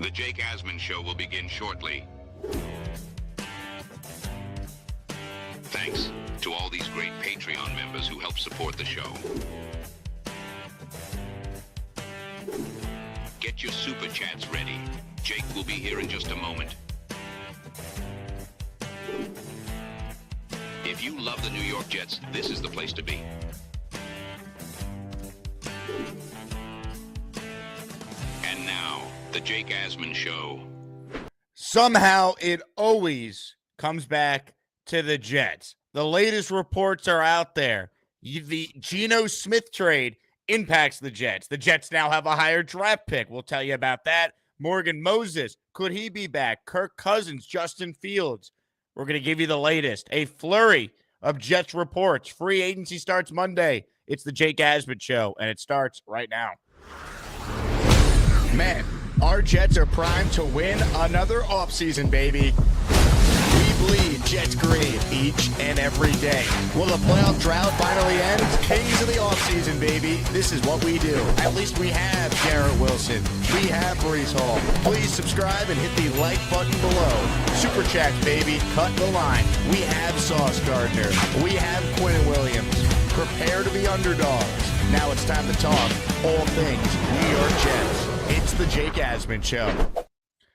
The Jake Asman Show will begin shortly. Thanks to all these great Patreon members who help support the show. Get your super chats ready. Jake will be here in just a moment. If you love the New York Jets, this is the place to be. And now, the Jake Asman Show. Somehow, it always comes back to the Jets. The latest reports are out there. The Geno Smith trade impacts the Jets. The Jets now have a higher draft pick. We'll tell you about that. Morgan Moses, could he be back? Kirk Cousins, Justin Fields. We're going to give you the latest. A flurry of Jets reports. Free agency starts Monday. It's the Jake Asman Show, and it starts right now. Man, our Jets are primed to win another offseason, baby. We bleed Jets green each and every day. Will the playoff drought finally end? Kings of the offseason, baby. This is what we do. At least we have Garrett Wilson. We have Breece Hall. Please subscribe and hit the like button below. Super chats, baby. Cut the line. We have Sauce Gardner. We have Quinn Williams. Prepare to be underdogs. Now it's time to talk all things New York Jets. It's the Jake Asman Show.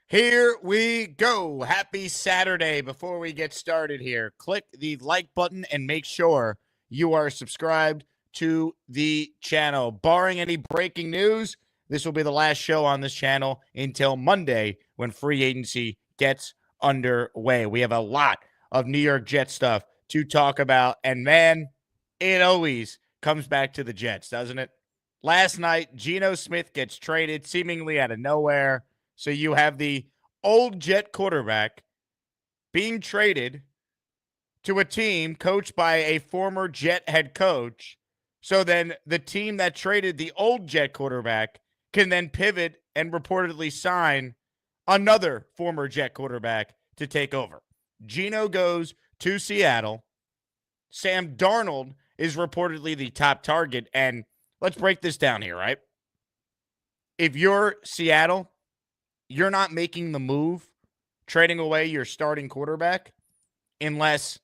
Here we go. Happy Saturday. Before we get started here, click the like button and make sure you are subscribed to the channel. Barring any breaking news, this will be the last show on this channel until Monday when free agency gets underway. We have a lot of New York Jets stuff to talk about, and man, it always comes back to the Jets, doesn't it? Last night, Geno Smith gets traded seemingly out of nowhere. So you have the old Jet quarterback being traded to a team coached by a former Jet head coach. So then the team that traded the old Jet quarterback can then pivot and reportedly sign another former Jet quarterback to take over. Geno goes to Seattle. Sam Darnold is reportedly the top target. And let's break this down here, right? If you're Seattle, you're not making the move, trading away your starting quarterback, unless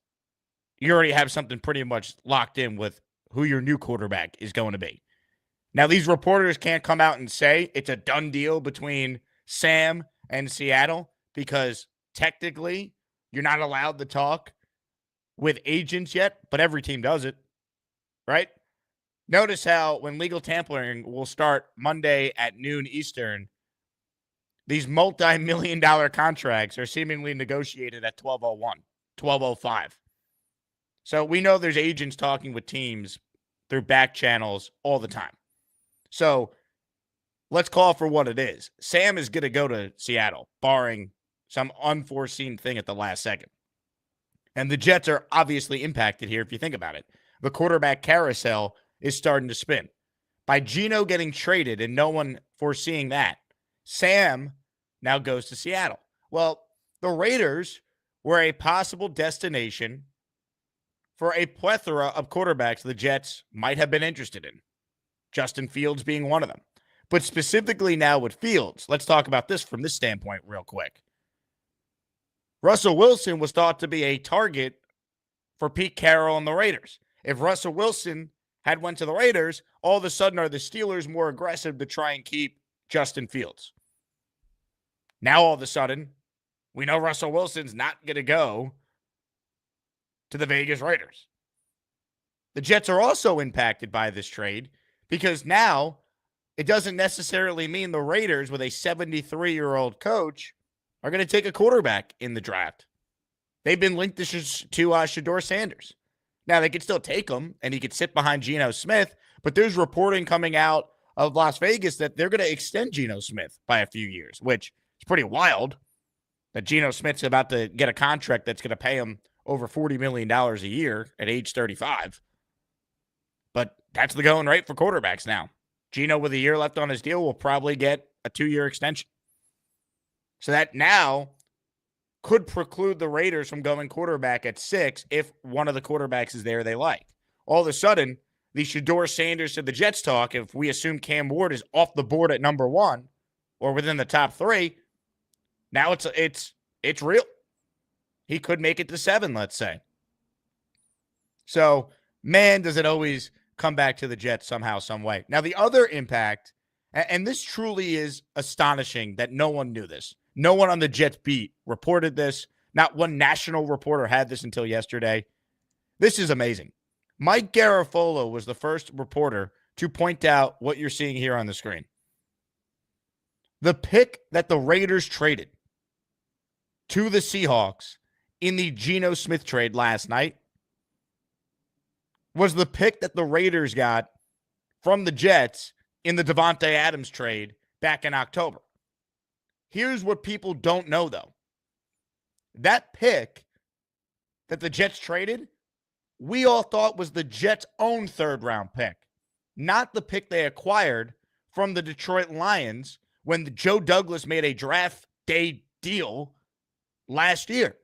you already have something pretty much locked in with who your new quarterback is going to be. Now, these reporters can't come out and say it's a done deal between Sam and Seattle because technically you're not allowed to talk with agents yet, but every team does it, right? Notice how when legal tampering will start Monday at noon Eastern, these multi-million-dollar contracts are seemingly negotiated at 12:01, 12:05. So we know there's agents talking with teams through back channels all the time. So let's call for what it is. Sam is going to go to Seattle, barring some unforeseen thing at the last second. And the Jets are obviously impacted here if you think about it. The quarterback carousel is starting to spin. By Geno getting traded and no one foreseeing that, Sam now goes to Seattle. Well, the Raiders were a possible destination for a plethora of quarterbacks the Jets might have been interested in, Justin Fields being one of them. But specifically now with Fields, let's talk about this from this standpoint real quick. Russell Wilson was thought to be a target for Pete Carroll and the Raiders. If Russell Wilson had went to the Raiders, all of a sudden are the Steelers more aggressive to try and keep Justin Fields? Now, all of a sudden, we know Russell Wilson's not going to go to the Vegas Raiders. The Jets are also impacted by this trade because now it doesn't necessarily mean the Raiders with a 73-year-old coach are going to take a quarterback in the draft. They've been linked to Shedeur Sanders. Now, they could still take him, and he could sit behind Geno Smith, but there's reporting coming out of Las Vegas that they're going to extend Geno Smith by a few years, which is pretty wild that Geno Smith's about to get a contract that's going to pay him over $40 million a year at age 35. But that's the going rate for quarterbacks now. Geno, with a year left on his deal, will probably get a 2-year extension. So that now could preclude the Raiders from going quarterback at 6 if one of the quarterbacks is there they like. All of a sudden, the Shedeur Sanders to the Jets talk, if we assume Cam Ward is off the board at number 1 or within the top 3, Now it's real. He could make it to 7, let's say. So, man, does it always come back to the Jets somehow, some way. Now, the other impact, and this truly is astonishing that no one knew this. No one on the Jets beat reported this. Not one national reporter had this until yesterday. This is amazing. Mike Garafolo was the first reporter to point out what you're seeing here on the screen. The pick that the Raiders traded to the Seahawks in the Geno Smith trade last night was the pick that the Raiders got from the Jets in the Davante Adams trade back in October. Here's what people don't know, though. That pick that the Jets traded, we all thought was the Jets' own third-round pick, not the pick they acquired from the Detroit Lions when Joe Douglas made a draft day deal last year,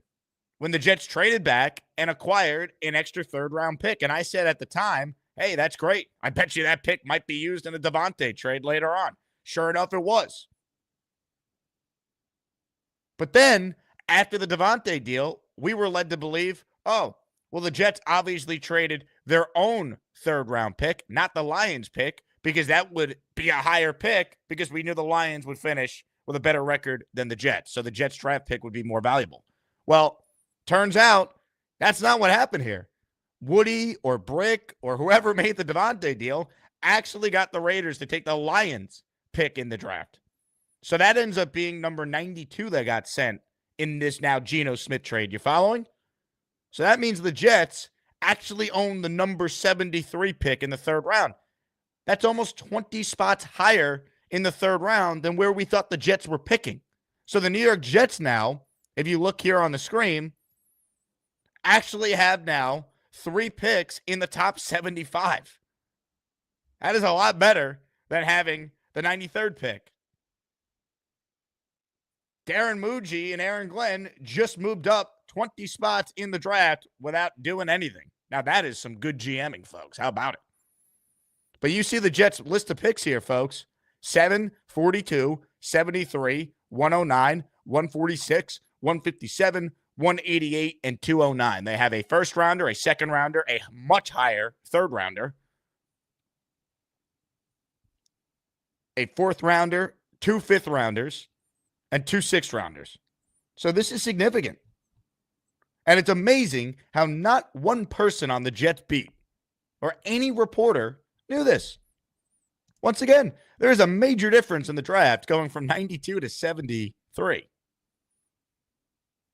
when the Jets traded back and acquired an extra third-round pick. And I said at the time, hey, that's great. I bet you that pick might be used in a Davante trade later on. Sure enough, it was. But then, after the Davante deal, we were led to believe, oh, well, the Jets obviously traded their own third-round pick, not the Lions pick, because that would be a higher pick because we knew the Lions would finish with a better record than the Jets. So the Jets draft pick would be more valuable. Well, turns out that's not what happened here. Woody or Brick or whoever made the Davante deal actually got the Raiders to take the Lions pick in the draft. So that ends up being number 92 that got sent in this now Geno Smith trade. You following? So that means the Jets actually own the number 73 pick in the third round. That's almost 20 spots higher in the third round than where we thought the Jets were picking. So the New York Jets now, if you look here on the screen, actually have now 3 picks in the top 75. That is a lot better than having the 93rd pick. Darren Muji and Aaron Glenn just moved up 20 spots in the draft without doing anything. Now, that is some good GMing, folks. How about it? But you see the Jets list of picks here, folks. 7, 42, 73, 109, 146, 157, 188, and 209. They have a first rounder, a second rounder, a much higher third rounder, a fourth rounder, 2 fifth rounders, and 2 sixth rounders. So this is significant. And it's amazing how not one person on the Jets beat or any reporter knew this. Once again, there is a major difference in the draft going from 92 to 73.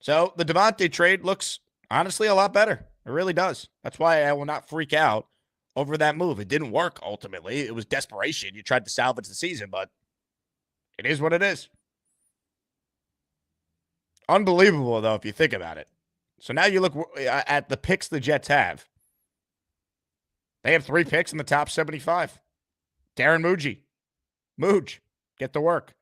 So the Davante trade looks honestly a lot better. It really does. That's why I will not freak out over that move. It didn't work ultimately. It was desperation. You tried to salvage the season, but it is what it is. Unbelievable, though, if you think about it. So now you look at the picks the Jets have. They have 3 picks in the top 75. Darren Muji, get to work.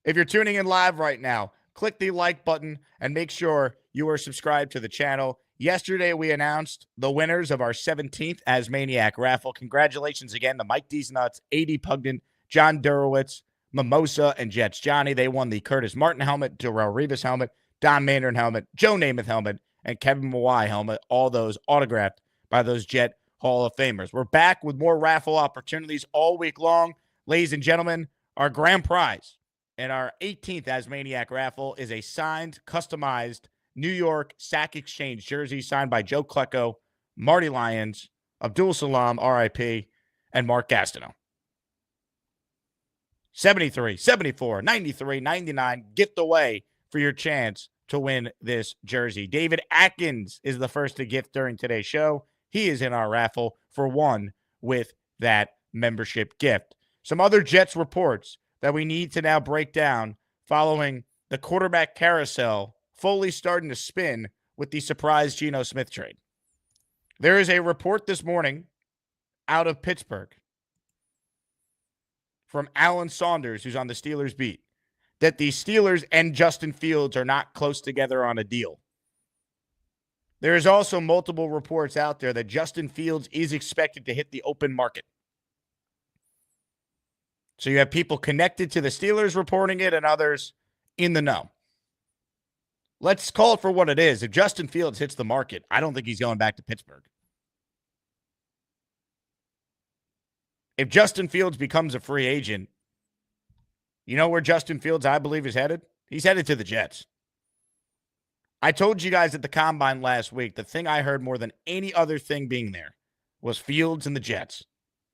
If you're tuning in live right now, click the like button and make sure you are subscribed to the channel. Yesterday, we announced the winners of our 17th ASMANIAC raffle. Congratulations again to Mike D's Nuts, A.D. Pugden, John Durowitz, Mimosa, and Jets Johnny. They won the Curtis Martin helmet, Darrell Rivas helmet, Don Mandarin helmet, Joe Namath helmet, and Kevin Mawai helmet. All those autographed by those Jet Hall of Famers. We're back with more raffle opportunities all week long. Ladies and gentlemen, our grand prize in our 18th ASMANIAC raffle is a signed, customized New York Sack Exchange jersey signed by Joe Klecko, Marty Lyons, Abdul Salam, RIP, and Mark Gastineau. 73, 74, 93, 99. Gift away for your chance to win this jersey. David Atkins is the first to gift during today's show. He is in our raffle for one with that membership gift. Some other Jets reports that we need to now break down following the quarterback carousel fully starting to spin with the surprise Geno Smith trade. There is a report this morning out of Pittsburgh from Alan Saunders, who's on the Steelers beat, that the Steelers and Justin Fields are not close together on a deal. There is also multiple reports out there that Justin Fields is expected to hit the open market. So you have people connected to the Steelers reporting it and others in the know. let's call it for what it is. If Justin Fields hits the market, I don't think he's going back to Pittsburgh. If Justin Fields becomes a free agent, you know where Justin Fields, I believe, is headed? He's headed to the Jets. I told you guys at the Combine last week, the thing I heard more than any other thing being there was Fields and the Jets.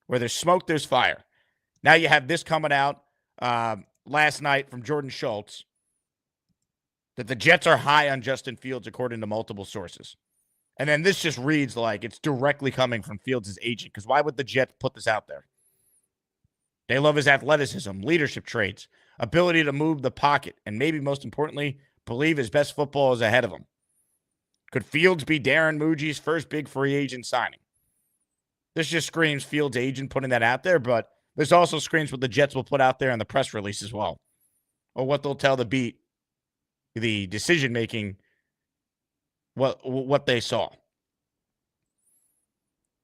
Where there's smoke, there's fire. Now you have this coming out last night from Jordan Schultz that the Jets are high on Justin Fields according to multiple sources. And then this just reads like it's directly coming from Fields' agent, because why would the Jets put this out there? They love his athleticism, leadership traits, ability to move the pocket, and maybe most importantly, believe his best football is ahead of him. Could Fields be Darren Muji's first big free agent signing? This just screams Fields' agent putting that out there, but this also screams what the Jets will put out there in the press release as well, or what they'll tell the beat, the decision-making, what they saw.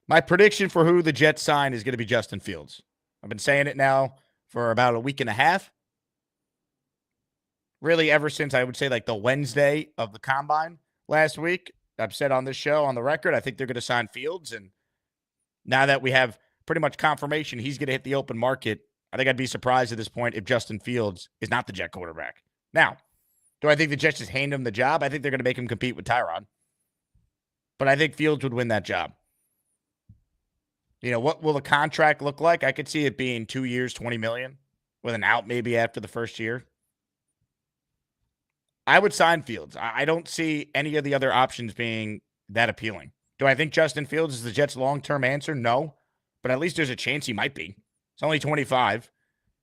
My prediction for who the Jets sign is going to be Justin Fields. I've been saying it now for about a week and a half. Really, ever since I would say like the Wednesday of the Combine last week. I've said on this show, on the record, I think they're going to sign Fields. And now that we have pretty much confirmation he's going to hit the open market, I think I'd be surprised at this point if Justin Fields is not the Jet quarterback. Now, do I think the Jets just hand him the job? I think they're going to make him compete with Tyrod. But I think Fields would win that job. You know, what will the contract look like? I could see it being 2 years, $20 million, with an out maybe after the first year. I would sign Fields. I don't see any of the other options being that appealing. Do I think Justin Fields is the Jets' long-term answer? No. But at least there's a chance he might be. He's only 25.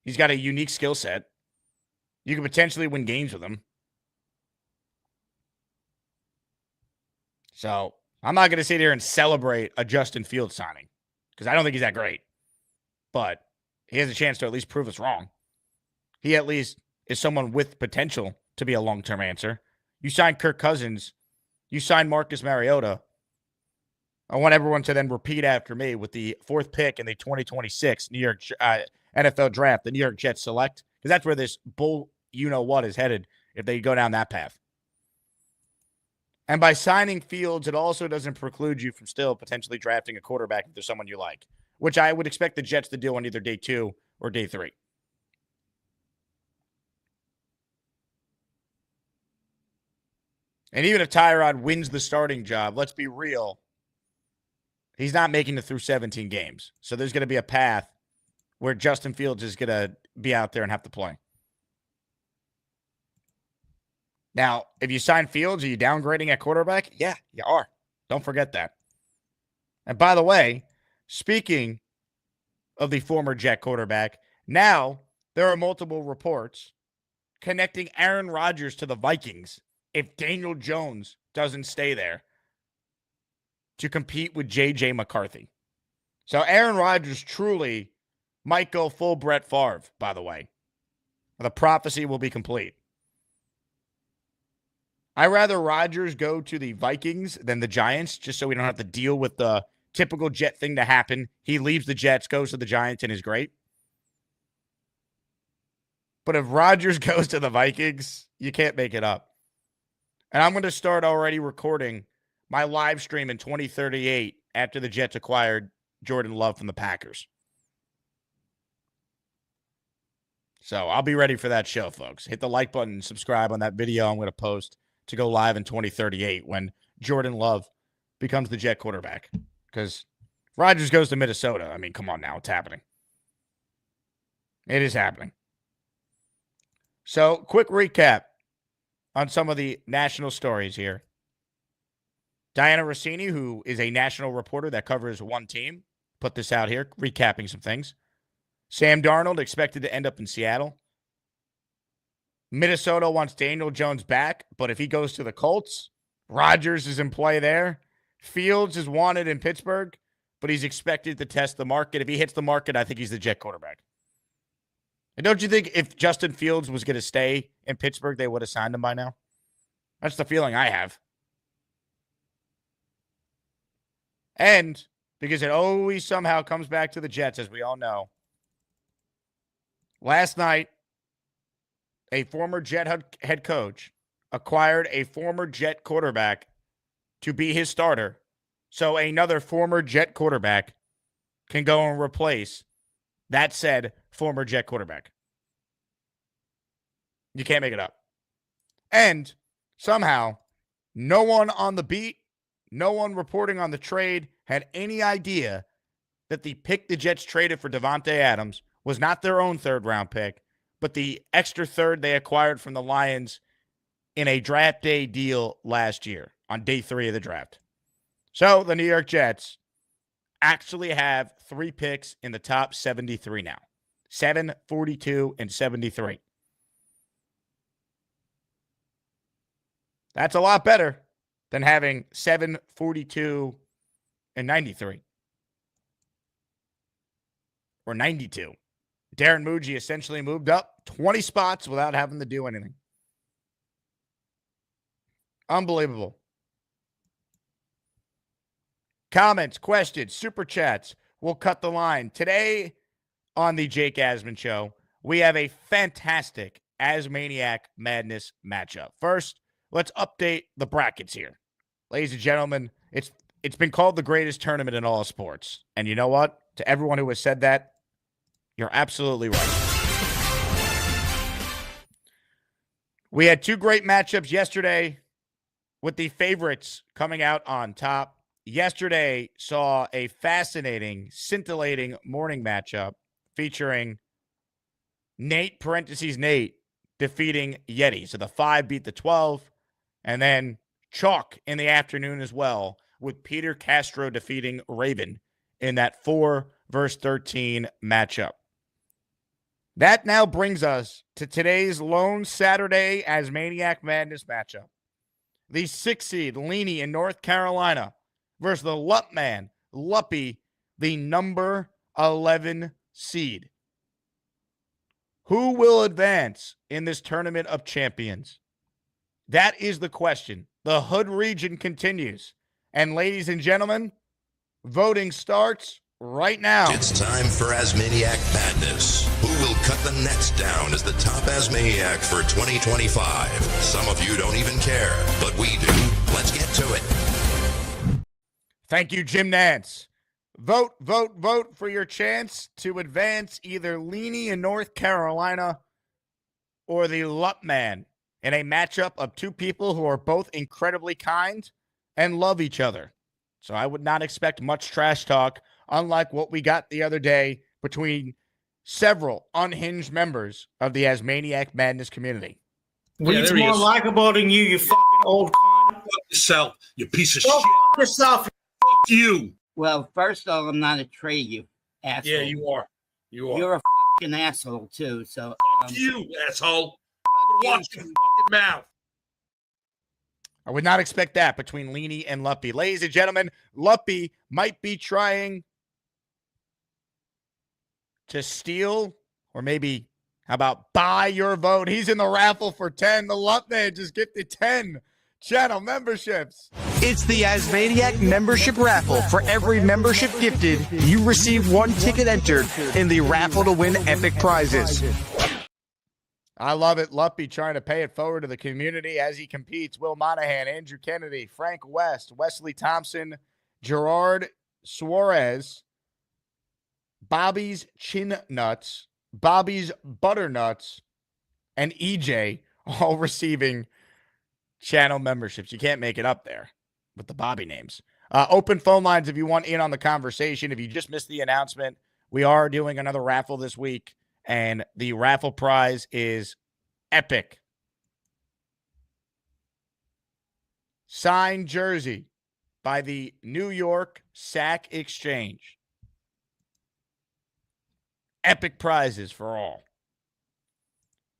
He's got a unique skill set. You could potentially win games with him. So I'm not going to sit here and celebrate a Justin Fields signing, because I don't think he's that great. But he has a chance to at least prove us wrong. He at least is someone with potential to be a long-term answer. You sign Kirk Cousins. You sign Marcus Mariota. I want everyone to then repeat after me with the 4th pick in the 2026 New York NFL Draft, the New York Jets select, because that's where this bull you-know-what is headed if they go down that path. And by signing Fields, it also doesn't preclude you from still potentially drafting a quarterback if there's someone you like, which I would expect the Jets to do on either day 2 or day 3. And even if Tyrod wins the starting job, let's be real, he's not making it through 17 games. So there's going to be a path where Justin Fields is going to be out there and have to play. Now, if you sign Fields, are you downgrading at quarterback? Yeah, you are. Don't forget that. And by the way, speaking of the former Jet quarterback, now there are multiple reports connecting Aaron Rodgers to the Vikings if Daniel Jones doesn't stay there to compete with J.J. McCarthy. So Aaron Rodgers truly might go full Brett Favre, by the way. The prophecy will be complete. I'd rather Rodgers go to the Vikings than the Giants, just so we don't have to deal with the typical Jet thing to happen. He leaves the Jets, goes to the Giants, and is great. But if Rodgers goes to the Vikings, you can't make it up. And I'm going to start already recording my live stream in 2038 after the Jets acquired Jordan Love from the Packers. So I'll be ready for that show, folks. Hit the like button and subscribe on that video I'm going to post to go live in 2038 when Jordan Love becomes the Jet quarterback. Because Rodgers goes to Minnesota. I mean, come on now. It's happening. It is happening. So, quick recap on some of the national stories here. Diana Rossini, who is a national reporter that covers one team, put this out here, recapping some things. Sam Darnold expected to end up in Seattle. Minnesota wants Daniel Jones back, but if he goes to the Colts, Rodgers is in play there. Fields is wanted in Pittsburgh, but he's expected to test the market. If he hits the market, I think he's the Jet quarterback. And don't you think if Justin Fields was going to stay in Pittsburgh, they would have signed him by now? That's the feeling I have. And because it always somehow comes back to the Jets, as we all know. Last night, a former Jet head coach acquired a former Jet quarterback to be his starter, so another former Jet quarterback can go and replace that said former Jet quarterback. You can't make it up. And somehow, no one on the beat, no one reporting on the trade had any idea that the pick the Jets traded for Davante Adams was not their own third-round pick, but the extra third they acquired from the Lions in a draft day deal last year on day 3 of the draft. So the New York Jets actually have 3 picks in the top 73 now. 7, 42, and 73. That's a lot better than having 7, 42, and 93. Or 92. Darren Muji essentially moved up 20 spots without having to do anything. Unbelievable. Comments, questions, super chats. We'll cut the line. Today on the Jake Asman Show, we have a fantastic ASMANIAC Madness matchup. First, let's update the brackets here. Ladies and gentlemen, it's been called the greatest tournament in all sports. And you know what? To everyone who has said that, you're absolutely right. We had 2 great matchups yesterday with the favorites coming out on top. Yesterday saw a fascinating, scintillating morning matchup featuring Nate defeating Yeti. So the 5 beat the 12. And then chalk in the afternoon as well with Peter Castro defeating Raven in that 4 versus 13 matchup. That now brings us to today's lone Saturday ASMANIAC Madness matchup. The 6 seed Leenie in North Carolina versus the Luppy, the number 11 seed. Who will advance in this tournament of champions? That is the question. The Hood region continues. And ladies and gentlemen, voting starts right now. It's time for ASMANIAC Madness. Who will cut the nets down as the top ASMANIAC for 2025? Some of you don't even care, but we do. Let's get to it. Thank you, Jim Nance. Vote for your chance to advance either Leenie in North Carolina or the Luppman in a matchup of 2 people who are both incredibly kind and love each other. So I would not expect much trash talk, unlike what we got the other day between several unhinged members of the ASMANIAC Madness community. Weed's more likable than you fucking old con. Fuck yourself, you piece of Go shit. fuck yourself. Fuck you. Well, first off, I'm not a trade, you asshole. Yeah, you are. You are. You're a fucking asshole, too. So, Fuck you, asshole. Watch your fucking mouth. I would not expect that between Leenie and Luppy. Ladies and gentlemen, Luppy might be trying to steal or maybe, how about buy your vote? He's in the raffle for 10. The Luppman just gifted 10 channel memberships. It's the ASMANIAC membership raffle. For every membership gifted, you receive 1 ticket entered in the raffle to win epic prizes. I love it. Luppy trying to pay it forward to the community as he competes. Will Monahan, Andrew Kennedy, Frank West, Wesley Thompson, Gerard Suarez, Bobby's Chin Nuts, Bobby's Butternuts, and EJ all receiving channel memberships. You can't make it up there with the Bobby names. Open phone lines if you want in on the conversation. If you just missed the announcement, we are doing another raffle this week, and the raffle prize is epic. Signed jersey by the New York Sack Exchange. Epic prizes for all.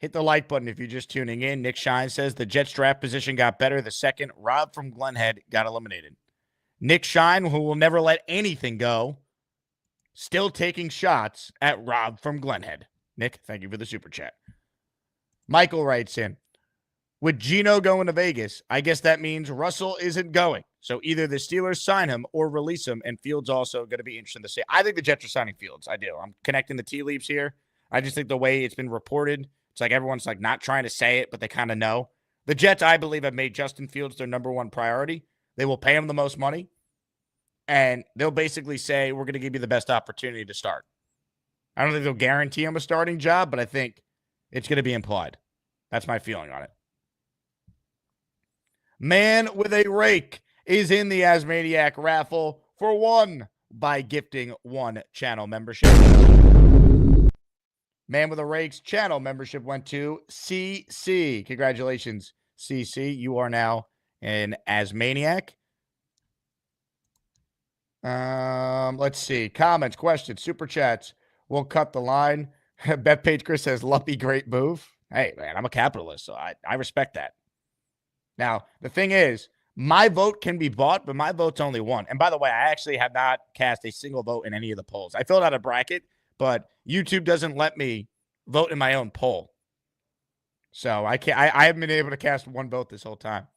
Hit the like button if you're just tuning in. Nick Shine says the Jets draft position got better the second Rob from Glenhead got eliminated. Nick Shine, who will never let anything go, still taking shots at Rob from Glenhead. Nick, thank you for the super chat. Michael writes in, with Geno going to Vegas, I guess that means Russell isn't going. So either the Steelers sign him or release him, and Fields also going to be interesting to see. I think the Jets are signing Fields. I do. I'm connecting the tea leaves here. I just think the way it's been reported, it's like everyone's like not trying to say it, but they kind of know. The Jets, I believe, have made Justin Fields their number one priority. They will pay him the most money, and they'll basically say, we're going to give you the best opportunity to start. I don't think they'll guarantee him a starting job, but I think it's going to be implied. That's my feeling on it. Man with a rake is in the Asmaniac raffle for one by gifting one channel membership. Man with a rake's channel membership went to CC. Congratulations, CC. You are now an Asmaniac. Let's see. Comments, questions, super chats. We'll cut the line. Bethpage Chris says, Luppy, great move. Hey, man, I'm a capitalist, so I respect that. Now, the thing is, my vote can be bought, but my vote's only one. And by the way, I actually have not cast a single vote in any of the polls. I filled out a bracket, but YouTube doesn't let me vote in my own poll. So I can't. I haven't been able to cast one vote this whole time.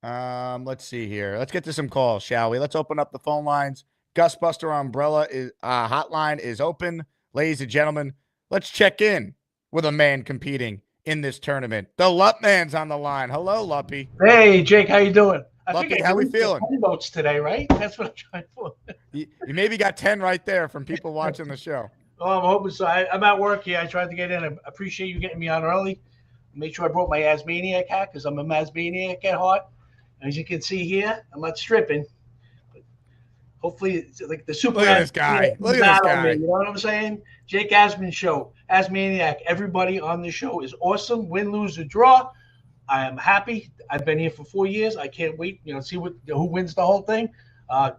Let's see here. Let's get to some calls, shall we? Let's open up the phone lines. Gusbuster Umbrella is hotline is open. Ladies and gentlemen, let's check in with a man competing in this tournament. The Lupp man's on the line. Hello, Luppy. Hey, Jake, how you doing? Luppy, how we feeling? 10 votes today, right? That's what I'm trying for. You maybe got 10 right there from people watching the show. Oh, I'm hoping so. I'm at work here. I tried to get in. I appreciate you getting me on early. Make sure I brought my Asmaniac hat because I'm a Asmaniac at heart. As you can see here, I'm not stripping. But hopefully, it's like the super. Look at this guy. Look at this guy. You know what I'm saying? Jake Asman Show. Asmaniac. Everybody on the show is awesome. Win, lose, or draw. I am happy. I've been here for 4 years. I can't wait. See who wins the whole thing.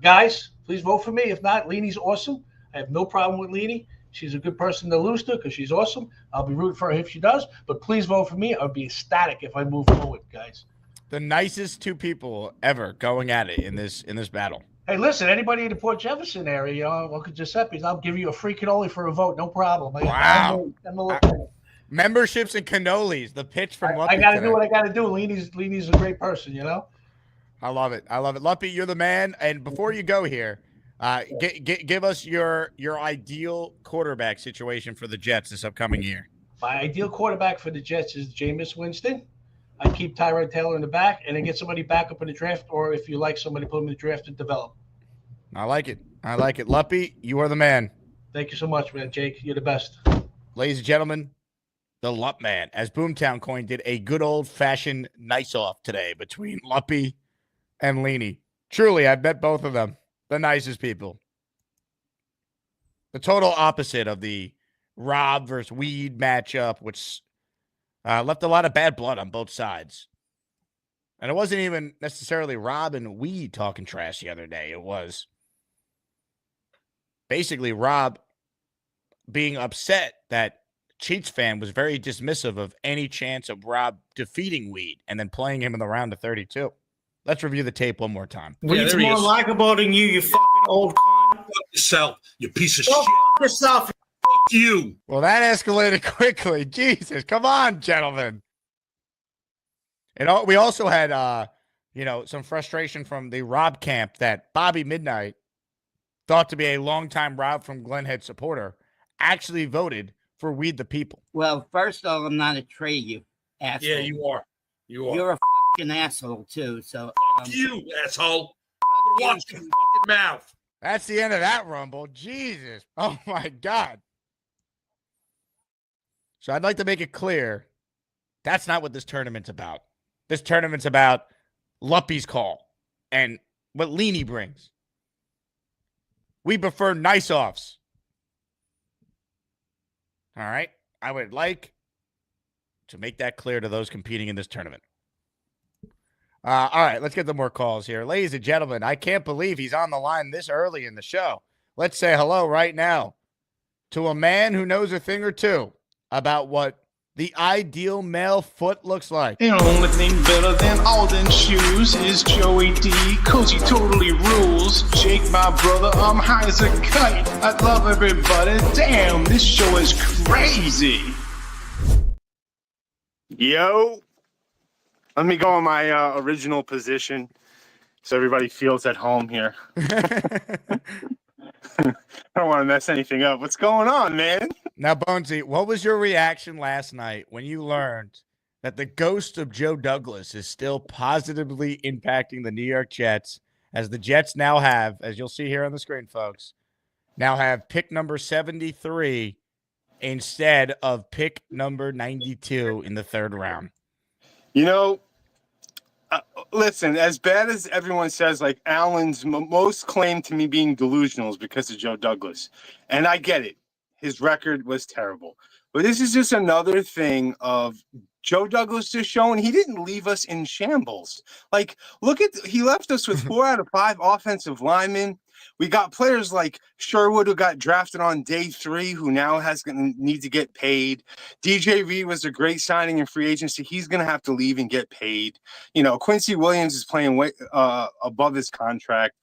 Guys, please vote for me. If not, Lenie's awesome. I have no problem with Leenie. She's a good person to lose to because she's awesome. I'll be rooting for her if she does. But please vote for me. I'll be ecstatic if I move forward, guys. The nicest two people ever going at it in this battle. Hey, listen, anybody in the Port Jefferson area, Uncle Giuseppe's, I'll give you a free cannoli for a vote. No problem. Wow. Memberships and cannolis. The pitch from Luppy. I got to do what I got to do. Leanie's a great person, I love it. I love it. Luppy, you're the man. And before you go here, give us your ideal quarterback situation for the Jets this upcoming year. My ideal quarterback for the Jets is Jameis Winston. I keep Tyrod Taylor in the back and then get somebody back up in the draft, or if you like somebody, put them in the draft and develop. I like it. I like it. Luppy, you are the man. Thank you so much, man. Jake, you're the best. Ladies and gentlemen, the Lupp man, as Boomtown Coin did a good old-fashioned nice-off today between Luppy and Leenie. Truly, I bet both of them, the nicest people. The total opposite of the Rob versus Weed matchup, which left a lot of bad blood on both sides. And it wasn't even necessarily Rob and Weed talking trash the other day. It was basically Rob being upset that Cheats fan was very dismissive of any chance of Rob defeating Weed and then playing him in the round of 32. Let's review the tape one more time. Weed's more likable than you fucking old con. Fuck yourself, you piece of Go shit. fuck yourself. Fuck you. Well, that escalated quickly. Jesus, come on, gentlemen. And we also had, some frustration from the Rob camp that Bobby Midnight, thought to be a longtime Rob from Glenhead supporter, actually voted for Weed the People. Well, first of all, I'm not a trade, you asshole. Yeah, you are. You're a fucking asshole, too. So Fuck you, asshole. Watch your fucking mouth. That's the end of that rumble. Jesus. Oh, my God. So I'd like to make it clear, that's not what this tournament's about. This tournament's about Luppy's call and what Leenie brings. We prefer nice-offs. All right? I would like to make that clear to those competing in this tournament. All right, let's get some more calls here. Ladies and gentlemen, I can't believe he's on the line this early in the show. Let's say hello right now to a man who knows a thing or two about what the ideal male foot looks like. The only thing better than Alden shoes is Joey D, cause he totally rules. Jake, my brother, I'm high as a kite. I love everybody. Damn, this show is crazy. Yo, let me go in my original position so everybody feels at home here. I don't want to mess anything up. What's going on, man? Now, Bonesy, what was your reaction last night when you learned that the ghost of Joe Douglas is still positively impacting the New York Jets, as the Jets now have, as you'll see here on the screen, folks, now have pick number 73 instead of pick number 92 in the third round? You know, listen, as bad as everyone says, like Allen's most claim to me being delusional is because of Joe Douglas. And I get it. His record was terrible. But this is just another thing of Joe Douglas just showing he didn't leave us in shambles. Like, he left us with 4 out of 5 offensive linemen. We got players like Sherwood, who got drafted on day 3, who now need to get paid. DJ Reed was a great signing in free agency. He's going to have to leave and get paid. You know, Quincy Williams is playing way above his contract.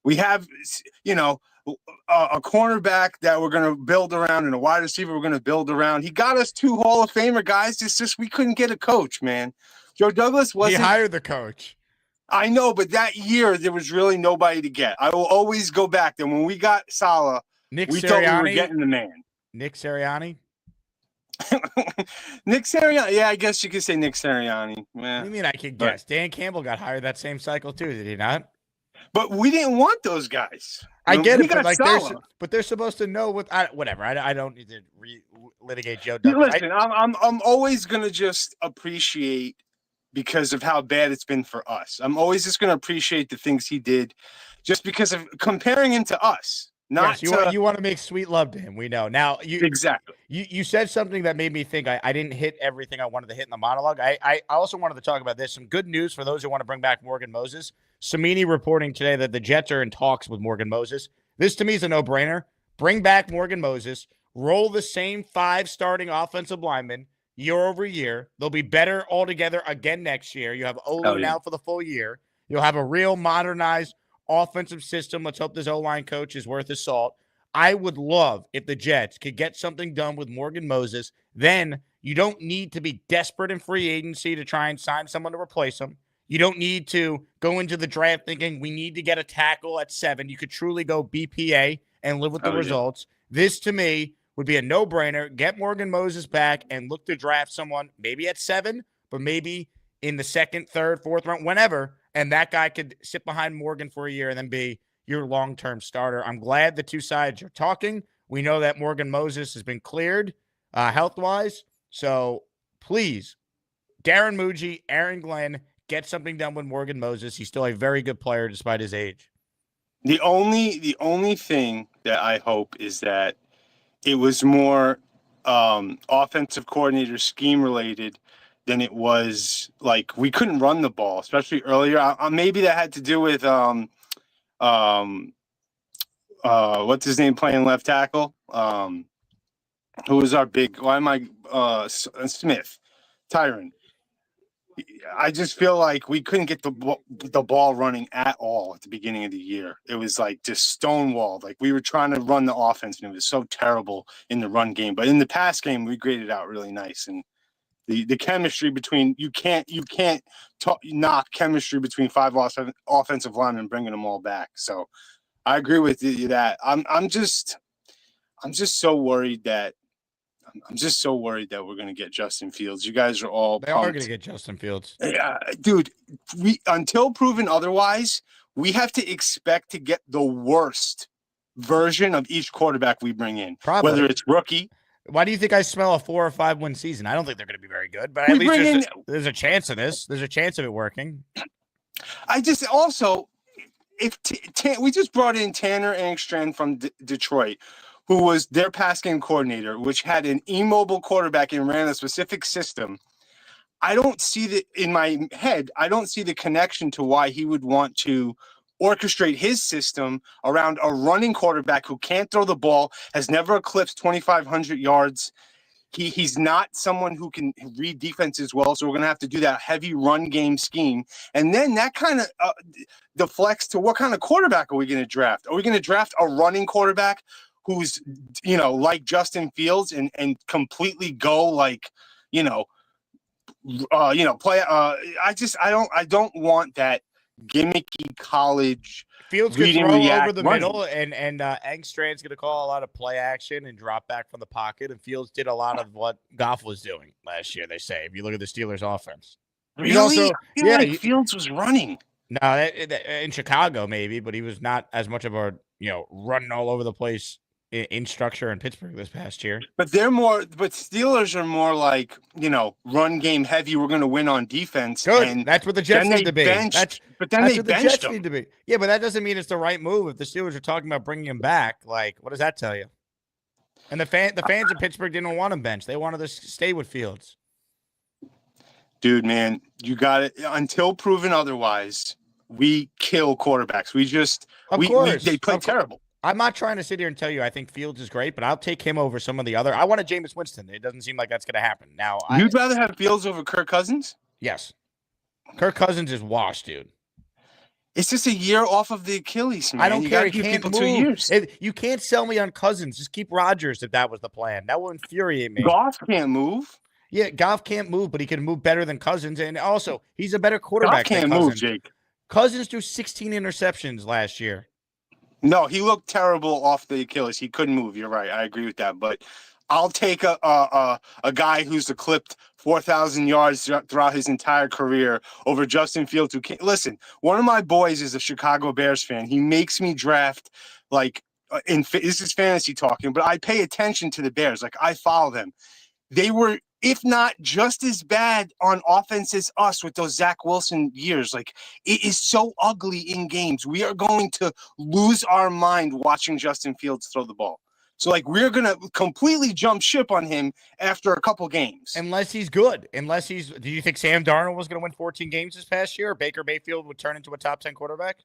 We have, you know, a cornerback that we're going to build around and a wide receiver we're going to build around. He got us 2 Hall of Famer guys. It's just we couldn't get a coach, man. Joe Douglas wasn't. He hired the coach. I know, but that year there was really nobody to get. I will always go back there. When we got Saleh, we thought we were getting the man. Nick Sirianni? Nick Sirianni. Yeah, I guess you could say Nick Sirianni. What do you mean I could guess? Dan Campbell got hired that same cycle too, did he not? But we didn't want those guys. I get it, but like they're supposed to know whatever. I don't need to litigate Joe Douglas. Listen, I'm always gonna just appreciate, because of how bad it's been for us. I'm always just gonna appreciate the things he did, just because of comparing him to us. Not you want to make sweet love to him. We know now. Exactly. You said something that made me think I didn't hit everything I wanted to hit in the monologue. I also wanted to talk about this. Some good news for those who want to bring back Morgan Moses. Samini reporting today that the Jets are in talks with Morgan Moses. This to me is a no-brainer. Bring back Morgan Moses. Roll the same 5 starting offensive linemen year over year. They'll be better altogether again next year. You have Olu now for the full year. You'll have a real modernized offensive system. Let's hope this O-line coach is worth his salt. I would love if the Jets could get something done with Morgan Moses. Then you don't need to be desperate in free agency to try and sign someone to replace him. You don't need to go into the draft thinking we need to get a tackle at 7. You could truly go BPA and live with the results. This, to me, would be a no-brainer. Get Morgan Moses back and look to draft someone maybe at 7, but maybe in the 2nd, 3rd, 4th round, whenever, and that guy could sit behind Morgan for a year and then be your long-term starter. I'm glad the two sides are talking. We know that Morgan Moses has been cleared health-wise, so please, Darren Muji, Aaron Glenn, get something done with Morgan Moses. He's still a very good player despite his age. The only thing that I hope is that it was more offensive coordinator scheme related than it was like we couldn't run the ball, especially earlier. Maybe that had to do with what's his name playing left tackle? Who was our big? Why am I Smith? Tyron. I just feel like we couldn't get the ball running at all at the beginning of the year. It was like just stonewalled. Like we were trying to run the offense, and it was so terrible in the run game. But in the pass game, we graded out really nice. And the chemistry between you can't knock chemistry between 5 offensive linemen, bringing them all back. So I agree with you that I'm just so worried that. I'm just so worried that we're going to get Justin Fields. You guys are all They are going to get Justin Fields. Yeah, dude, until proven otherwise, we have to expect to get the worst version of each quarterback we bring in. Probably. Whether it's rookie. Why do you think I smell a 4 or 5 win season? I don't think they're going to be very good, but at least there's a chance of this. There's a chance of it working. I just also, if we just brought in Tanner Angstrand from Detroit, who was their pass game coordinator, which had an immobile quarterback and ran a specific system. I don't see in my head, I don't see the connection to why he would want to orchestrate his system around a running quarterback who can't throw the ball, has never eclipsed 2,500 yards. He's not someone who can read defenses well, so we're going to have to do that heavy run game scheme. And then that kind of deflects to what kind of quarterback are we going to draft? Are we going to draft a running quarterback who's, like Justin Fields and completely go like, play. I don't want that gimmicky college Fields could read and throw react over the running. middle, and Engstrand's going to call a lot of play action and drop back from the pocket. And Fields did a lot of what Goff was doing last year. They say if you look at the Steelers' offense. Really? Also, I feel like Fields was running. No, in Chicago maybe, but he was not as much of a running all over the place in structure in Pittsburgh this past year. But Steelers are more like, run game heavy. We're going to win on defense. Good. And that's what the Jets need to be. That's what the the Jets need to be. Yeah, but that doesn't mean it's the right move. If the Steelers are talking about bringing him back, like, what does that tell you? And the fans in Pittsburgh didn't want him benched. They wanted to stay with Fields. Dude, man, you got it. Until proven otherwise, we kill quarterbacks. They play terrible. I'm not trying to sit here and tell you I think Fields is great, but I'll take him over some of the other. I wanted Jameis Winston. It doesn't seem like that's going to happen. Now, you'd rather have Fields over Kirk Cousins? Yes. Kirk Cousins is washed, dude. It's just a year off of the Achilles, man. I don't care. You He can't people move. 2 years. You can't sell me on Cousins. Just keep Rodgers if that was the plan. That will infuriate me. Goff can't move. Yeah, Goff can't move, but he can move better than Cousins. And also, he's a better quarterback Goff can't than move, Cousins. Jake. Cousins threw 16 interceptions last year. No, he looked terrible off the Achilles. He couldn't move. You're right. I agree with that. But I'll take a guy who's clipped 4,000 yards throughout his entire career over Justin Fields. Who can't listen. One of my boys is a Chicago Bears fan. He makes me draft this is fantasy talking, but I pay attention to the Bears. Like, I follow them. They were, if not just as bad on offense as us with those Zach Wilson years. Like, it is so ugly in games. We are going to lose our mind watching Justin Fields throw the ball. So, we're going to completely jump ship on him after a couple games. Unless he's good. Do you think Sam Darnold was going to win 14 games this past year, or Baker Mayfield would turn into a top 10 quarterback?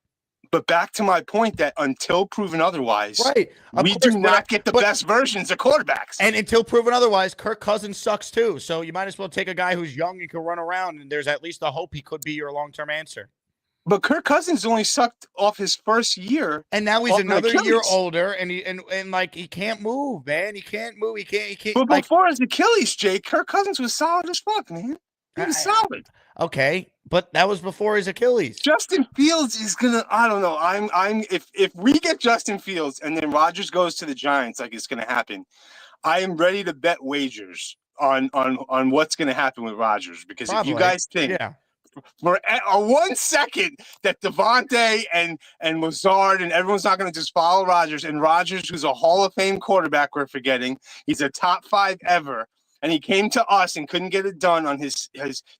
But back to my point that until proven otherwise, right, we do not get the best versions of quarterbacks. And until proven otherwise, Kirk Cousins sucks too. So you might as well take a guy who's young and can run around, and there's at least a hope he could be your long-term answer. But Kirk Cousins only sucked off his first year, and now he's another year older, and he can't move, man. He can't move. He can't. But before his Achilles, Jake, Kirk Cousins was solid as fuck, man. He was solid. Okay, but that was before his Achilles. Justin Fields is gonna. I don't know. If we get Justin Fields and then Rodgers goes to the Giants, like it's gonna happen, I am ready to bet wagers on what's gonna happen with Rodgers, because if you guys think for a 1 second that Devontae and Lazard and everyone's not going to just follow Rodgers, and Rodgers, who's a Hall of Fame quarterback, we're forgetting, he's a top 5 ever. And he came to us and couldn't get it done on his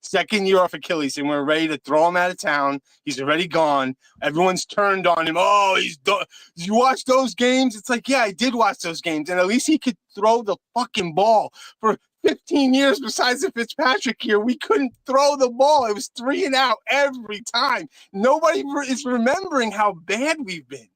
second year off Achilles, and we're ready to throw him out of town. He's already gone. Everyone's turned on him. Oh, he's done. Did you watch those games? It's like, yeah, I did watch those games. And at least he could throw the fucking ball. For 15 years, besides the Fitzpatrick year, we couldn't throw the ball. It was 3 and out every time. Nobody is remembering how bad we've been.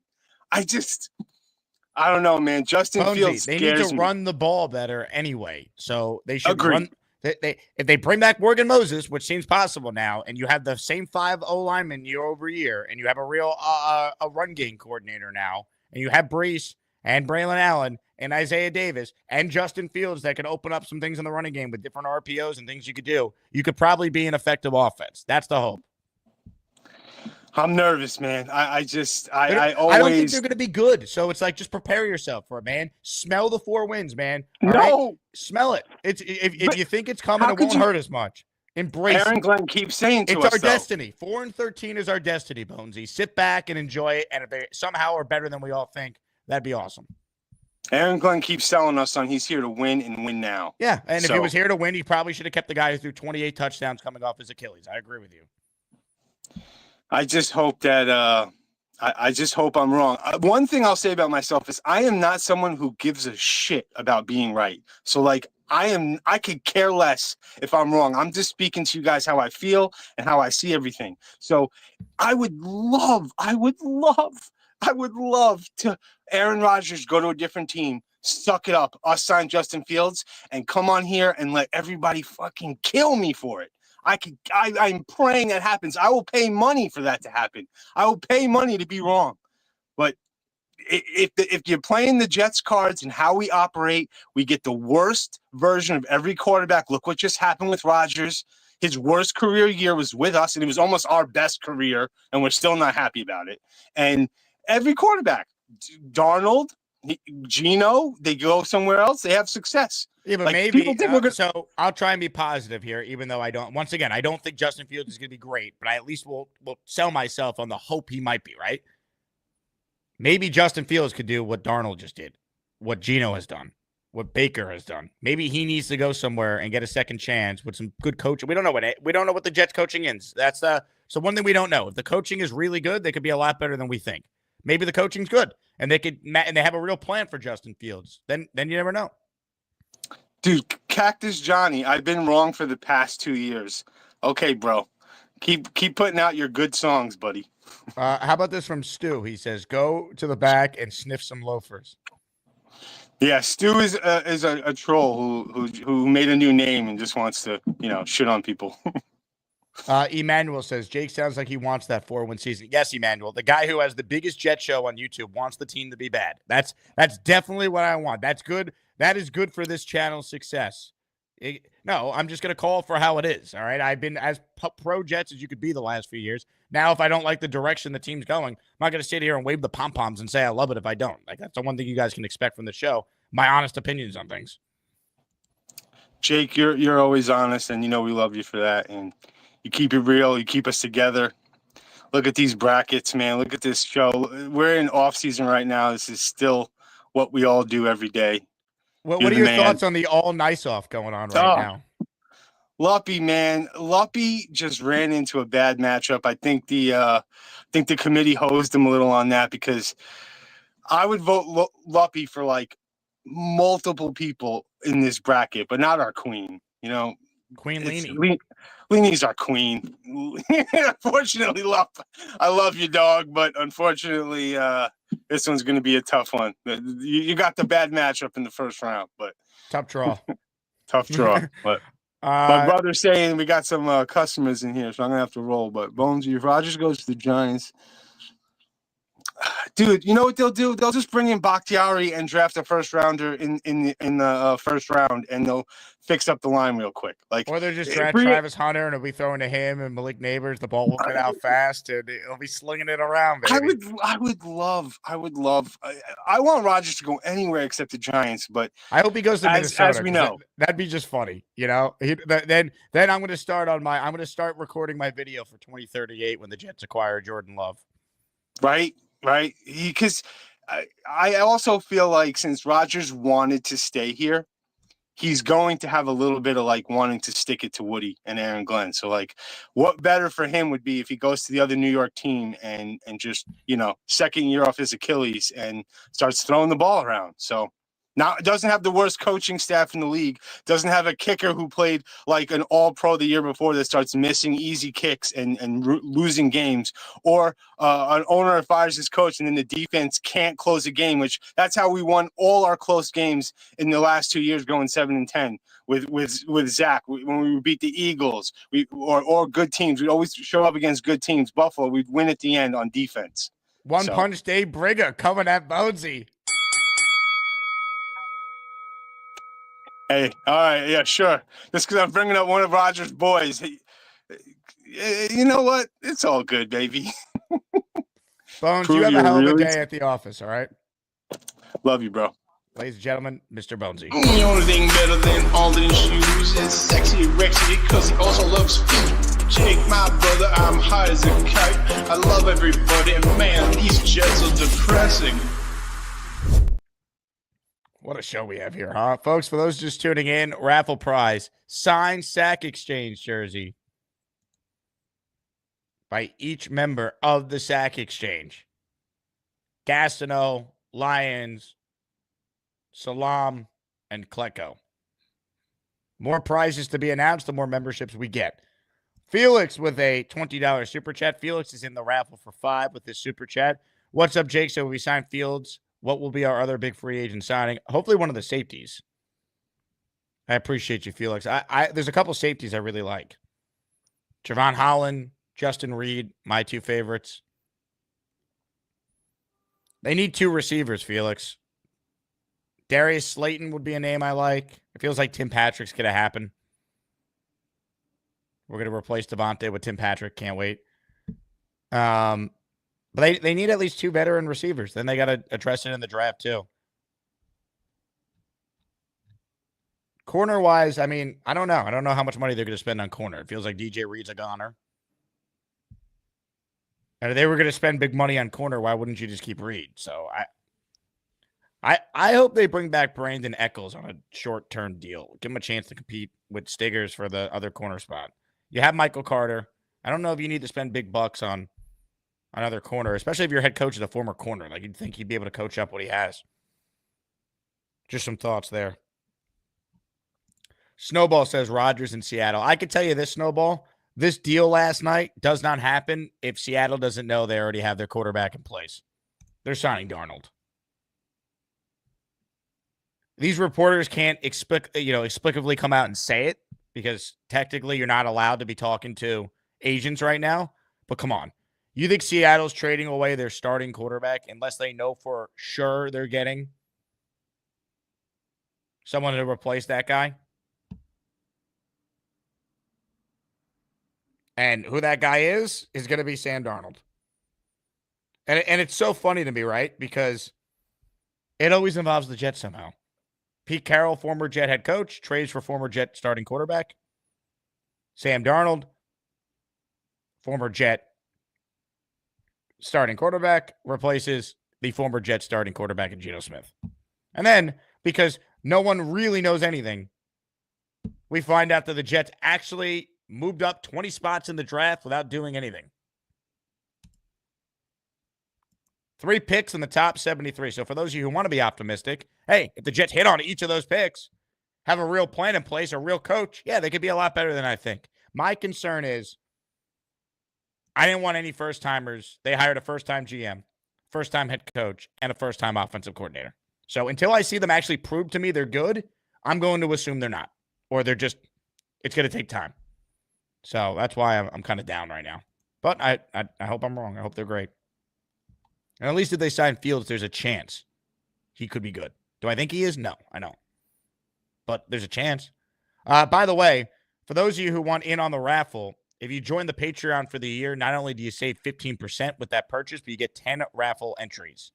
I don't know, man. Justin Fields they need to run the ball better anyway. So they should run. If they bring back Morgan Moses, which seems possible now, and you have the same 5 O-linemen year over year, and you have a real a run game coordinator now, and you have Brees and Braylon Allen and Isaiah Davis and Justin Fields that can open up some things in the running game with different RPOs and things you could do, you could probably be an effective offense. That's the hope. I'm nervous, man. I don't think they're going to be good. So it's like, just prepare yourself for it, man. Smell the 4 wins, man. All right? Smell it. If you think it's coming, it won't hurt as much. Embrace Aaron it. Glenn keeps saying to us, it's our destiny. 4-13 is our destiny, Bonesy. Sit back and enjoy it. And if they somehow are better than we all think, that'd be awesome. Aaron Glenn keeps selling us on he's here to win and win now. Yeah, and if he was here to win, he probably should have kept the guy who threw 28 touchdowns coming off his Achilles. I agree with you. I just hope that I just hope I'm wrong. One thing I'll say about myself is I am not someone who gives a shit about being right. So I could care less if I'm wrong. I'm just speaking to you guys how I feel and how I see everything. So I would love to Aaron Rodgers go to a different team, suck it up, us sign Justin Fields, and come on here and let everybody fucking kill me for it. I'm praying that happens. I will pay money for that to happen. I will pay money to be wrong. But if you're playing the Jets cards and how we operate, we get the worst version of every quarterback. Look what just happened with Rodgers. His worst career year was with us, and it was almost our best career, and we're still not happy about it. And every quarterback, Darnold, Geno, they go somewhere else, they have success. Yeah, but Like, maybe. people think we're gonna. So I'll try and be positive here, even though I don't. Once again, I don't think Justin Fields is going to be great, but I at least will sell myself on the hope he might be, right? Maybe Justin Fields could do what Darnold just did, what Geno has done, what Baker has done. Maybe he needs to go somewhere and get a second chance with some good coaching. We don't know what the Jets coaching is. That's so one thing we don't know. If the coaching is really good, they could be a lot better than we think. Maybe the coaching's good, and they have a real plan for Justin Fields. Then you never know. Dude, Cactus Johnny, I've been wrong for the past 2 years. Okay, bro. Keep putting out your good songs, buddy. How about this from Stu? He says, "Go to the back and sniff some loafers." Yeah, Stu is a troll who made a new name and just wants to, shit on people. Emmanuel says, "Jake sounds like he wants that 4-win season." Yes, Emmanuel, the guy who has the biggest Jet show on YouTube wants the team to be bad. That's definitely what I want. That's good. That is good for this channel's success. No, I'm just going to call for how it is. All right. I've been as pro Jets as you could be the last few years. Now, if I don't like the direction the team's going, I'm not going to sit here and wave the pom-poms and say I love it if I don't. Like, that's the one thing you guys can expect from the show. My honest opinions on things. Jake, you're always honest, and we love you for that. And you keep it real. You keep us together. Look at these brackets, man. Look at this show. We're in off season right now. This is still what we all do every day. What are your thoughts on the all nice off going on right now? Luppy, man. Luppy just ran into a bad matchup. I think the committee hosed him a little on that, because I would vote Luppy for like multiple people in this bracket, but not our queen. Queen Leenie. Leenie's our queen. Unfortunately, Lupp, I love you, dog, but unfortunately, this one's going to be a tough one. You got the bad matchup in the first round, but tough draw. Tough draw. But my brother's saying we got some customers in here, so I'm gonna have to roll. But Bonesy, if Rodgers goes to the Giants, dude, you know what they'll do? They'll just bring in Bakhtiari and draft a first rounder in the first round, and they'll fix up the line real quick. Or they'll just draft Travis Hunter, and it'll be thrown to him and Malik Neighbors. The ball will get out fast, and he'll be slinging it around. Baby. I would love. I want Rodgers to go anywhere except the Giants, but I hope he goes to Minnesota. As we know, that'd be just funny, Then I'm going to start I'm going to start recording my video for 2038 when the Jets acquire Jordan Love. Right. Because I also feel like since Rodgers wanted to stay here, he's going to have a little bit of like wanting to stick it to Woody and Aaron Glenn. So like, what better for him would be if he goes to the other New York team and just, second year off his Achilles and starts throwing the ball around. So now it doesn't have the worst coaching staff in the league, doesn't have a kicker who played like an all-pro the year before that starts missing easy kicks and losing games, or an owner fires his coach and then the defense can't close a game, which that's how we won all our close games in the last 2 years, going 7-10 with Zach. When we beat the Eagles, or good teams, we'd always show up against good teams. Buffalo, we'd win at the end on defense. Punch Dave Brigger coming at Bonesy. Hey, all right, yeah, sure. Just because I'm bringing up one of Rodgers' boys. You know what? It's all good, baby. Bones, you have a hell of a day at the office, all right? Love you, bro. Ladies and gentlemen, Mr. Bonesy. The only thing better than all these shoes is sexy Rexy, because he also loves feet. Jake, my brother, I'm high as a kite. I love everybody, and man, these Jets are depressing. What a show we have here, huh? Folks, for those just tuning in, raffle prize, signed Sack Exchange jersey by each member of the Sack Exchange. Gastineau, Lions, Salam, and Klecko. More prizes to be announced, the more memberships we get. Felix with a $20 super chat. Felix is in the raffle for 5 with his super chat. What's up, Jake? So we signed Fields. What will be our other big free agent signing? Hopefully one of the safeties. I appreciate you, Felix. There's a couple safeties I really like. Javon Holland, Justin Reed, my 2 favorites. They need 2 receivers, Felix. Darius Slayton would be a name I like. It feels like Tim Patrick's going to happen. We're going to replace Devontae with Tim Patrick. Can't wait. But they need at least 2 veteran receivers. Then they got to address it in the draft too. Corner-wise, I mean, I don't know. I don't know how much money they're going to spend on corner. It feels like DJ Reed's a goner. And if they were going to spend big money on corner, why wouldn't you just keep Reed? So I hope they bring back Brandon Eccles on a short-term deal. Give him a chance to compete with Stiggers for the other corner spot. You have Michael Carter. I don't know if you need to spend big bucks on another corner, especially if your head coach is a former corner. Like, you'd think he'd be able to coach up what he has. Just some thoughts there. Snowball says Rodgers in Seattle. I could tell you this, Snowball. This deal last night does not happen if Seattle doesn't know they already have their quarterback in place. They're signing Darnold. These reporters can't explicably come out and say it because technically you're not allowed to be talking to agents right now. But come on. You think Seattle's trading away their starting quarterback unless they know for sure they're getting someone to replace that guy? And who that guy is going to be Sam Darnold. And it's so funny to me, right? Because it always involves the Jets somehow. Pete Carroll, former Jet head coach, trades for former Jet starting quarterback. Sam Darnold, former Jet starting quarterback, replaces the former Jet starting quarterback in Geno Smith. And then, because no one really knows anything, we find out that the Jets actually moved up 20 spots in the draft without doing anything. 3 picks in the top 73. So for those of you who want to be optimistic, hey, if the Jets hit on each of those picks, have a real plan in place, a real coach, yeah, they could be a lot better than I think. My concern is I didn't want any first-timers. They hired a first-time GM, first-time head coach, and a first-time offensive coordinator. So until I see them actually prove to me they're good, I'm going to assume they're not. Or they're just, it's going to take time. So that's why I'm kind of down right now. But I hope I'm wrong. I hope they're great. And at least if they sign Fields, there's a chance he could be good. Do I think he is? No, I don't. But there's a chance. By the way, for those of you who want in on the raffle, if you join the Patreon for the year, not only do you save 15% with that purchase, but you get 10 raffle entries.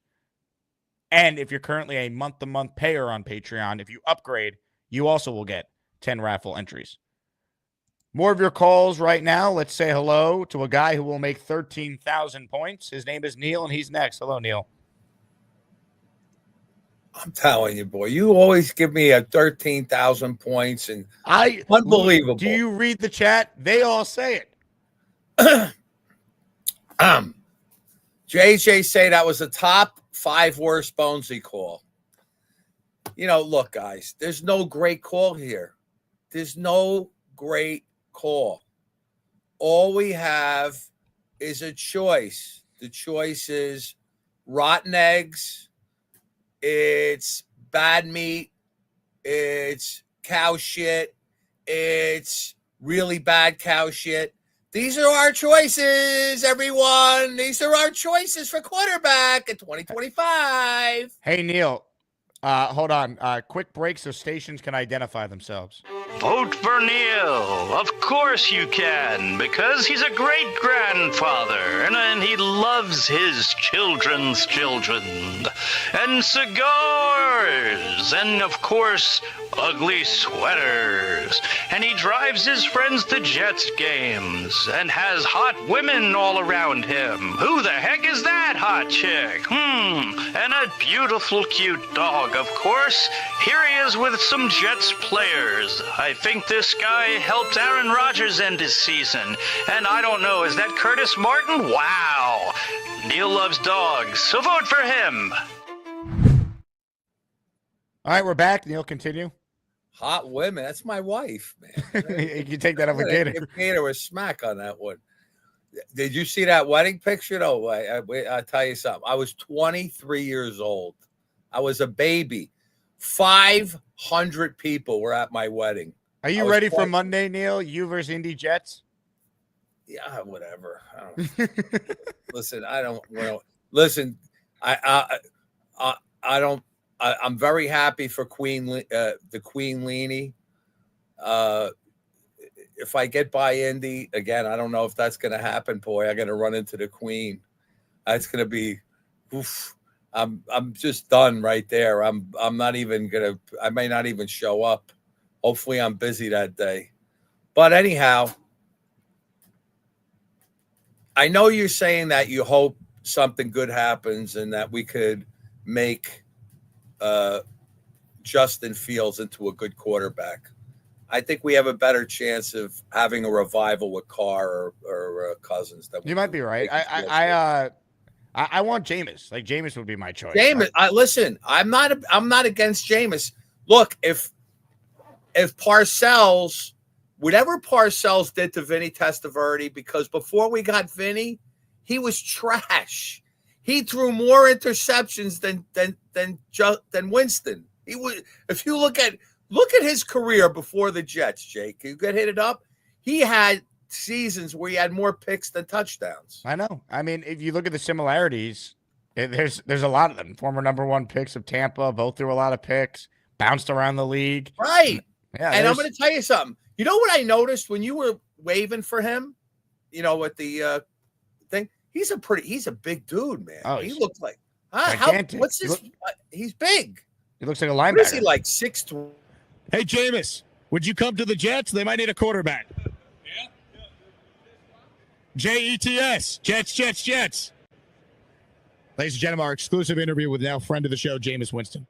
And if you're currently a month-to-month payer on Patreon, if you upgrade, you also will get 10 raffle entries. More of your calls right now. Let's say hello to a guy who will make 13,000 points. His name is Neil, and he's next. Hello, Neil. I'm telling you, boy, you always give me a 13,000 points, and unbelievable. Do you read the chat? They all say it. JJ say that was the top 5 worst Bonesy call. You know, look, guys, there's no great call here. There's no great call. All we have is a choice. The choice is rotten eggs, it's bad meat, it's cow shit, it's really bad cow shit. These are our choices, everyone. These are our choices for quarterback in 2025. Hey, Neil. Hold on. Quick break so stations can identify themselves. Vote for Neil. Of course you can, because he's a great grandfather and he loves his children's children. And cigars. And of course, ugly sweaters. And he drives his friends to Jets games and has hot women all around him. Who the heck is that hot chick? And a beautiful, cute dog, of course. Here he is with some Jets players. I think this guy helped Aaron Rodgers end his season. And I don't know, is that Curtis Martin? Wow. Neil loves dogs, so vote for him. All right, we're back. Neil, continue. Hot women. That's my wife, man. You can take that up with Gator. Give Gator a smack on that one. Did you see that wedding picture? No, I'll tell you something. I was 23 years old. I was a baby. 500 people were at my wedding. Are you ready for Monday, Neil? You versus Indy Jets? Yeah, whatever. Listen, I don't. Well, listen, I don't. I'm very happy for the Queen Leenie. If I get by Indy again, I don't know if that's going to happen. Boy, I got to run into the Queen. That's gonna be, oof. I'm just done right there. I'm not even gonna. I may not even show up. Hopefully, I'm busy that day. But anyhow, I know you're saying that you hope something good happens and that we could make Justin Fields into a good quarterback. I think we have a better chance of having a revival with Carr or Cousins. You might be right. I want Jameis. Like Jameis would be my choice. Jameis, listen, I'm not against Jameis. Look, if Parcells, whatever Parcells did to Vinny Testaverde, because before we got Vinny, he was trash. He threw more interceptions than Winston. He was. If you look at his career before the Jets, Jake, you get hit it up. He had seasons where he had more picks than touchdowns. I know. I mean, if you look at the similarities, there's a lot of them. Former #1 picks of Tampa, both threw a lot of picks, bounced around the league. Right. Yeah. And I'm going to tell you something. You know what I noticed when you were waving for him? You know, with the thing. He's a big dude, man. Oh, he looked like what's his? He's big. He looks like a linebacker. What is he like 6'3"? Hey, Jameis, would you come to the Jets? They might need a quarterback. Yeah. Jets, Jets. Ladies and gentlemen, our exclusive interview with now friend of the show, Jameis Winston.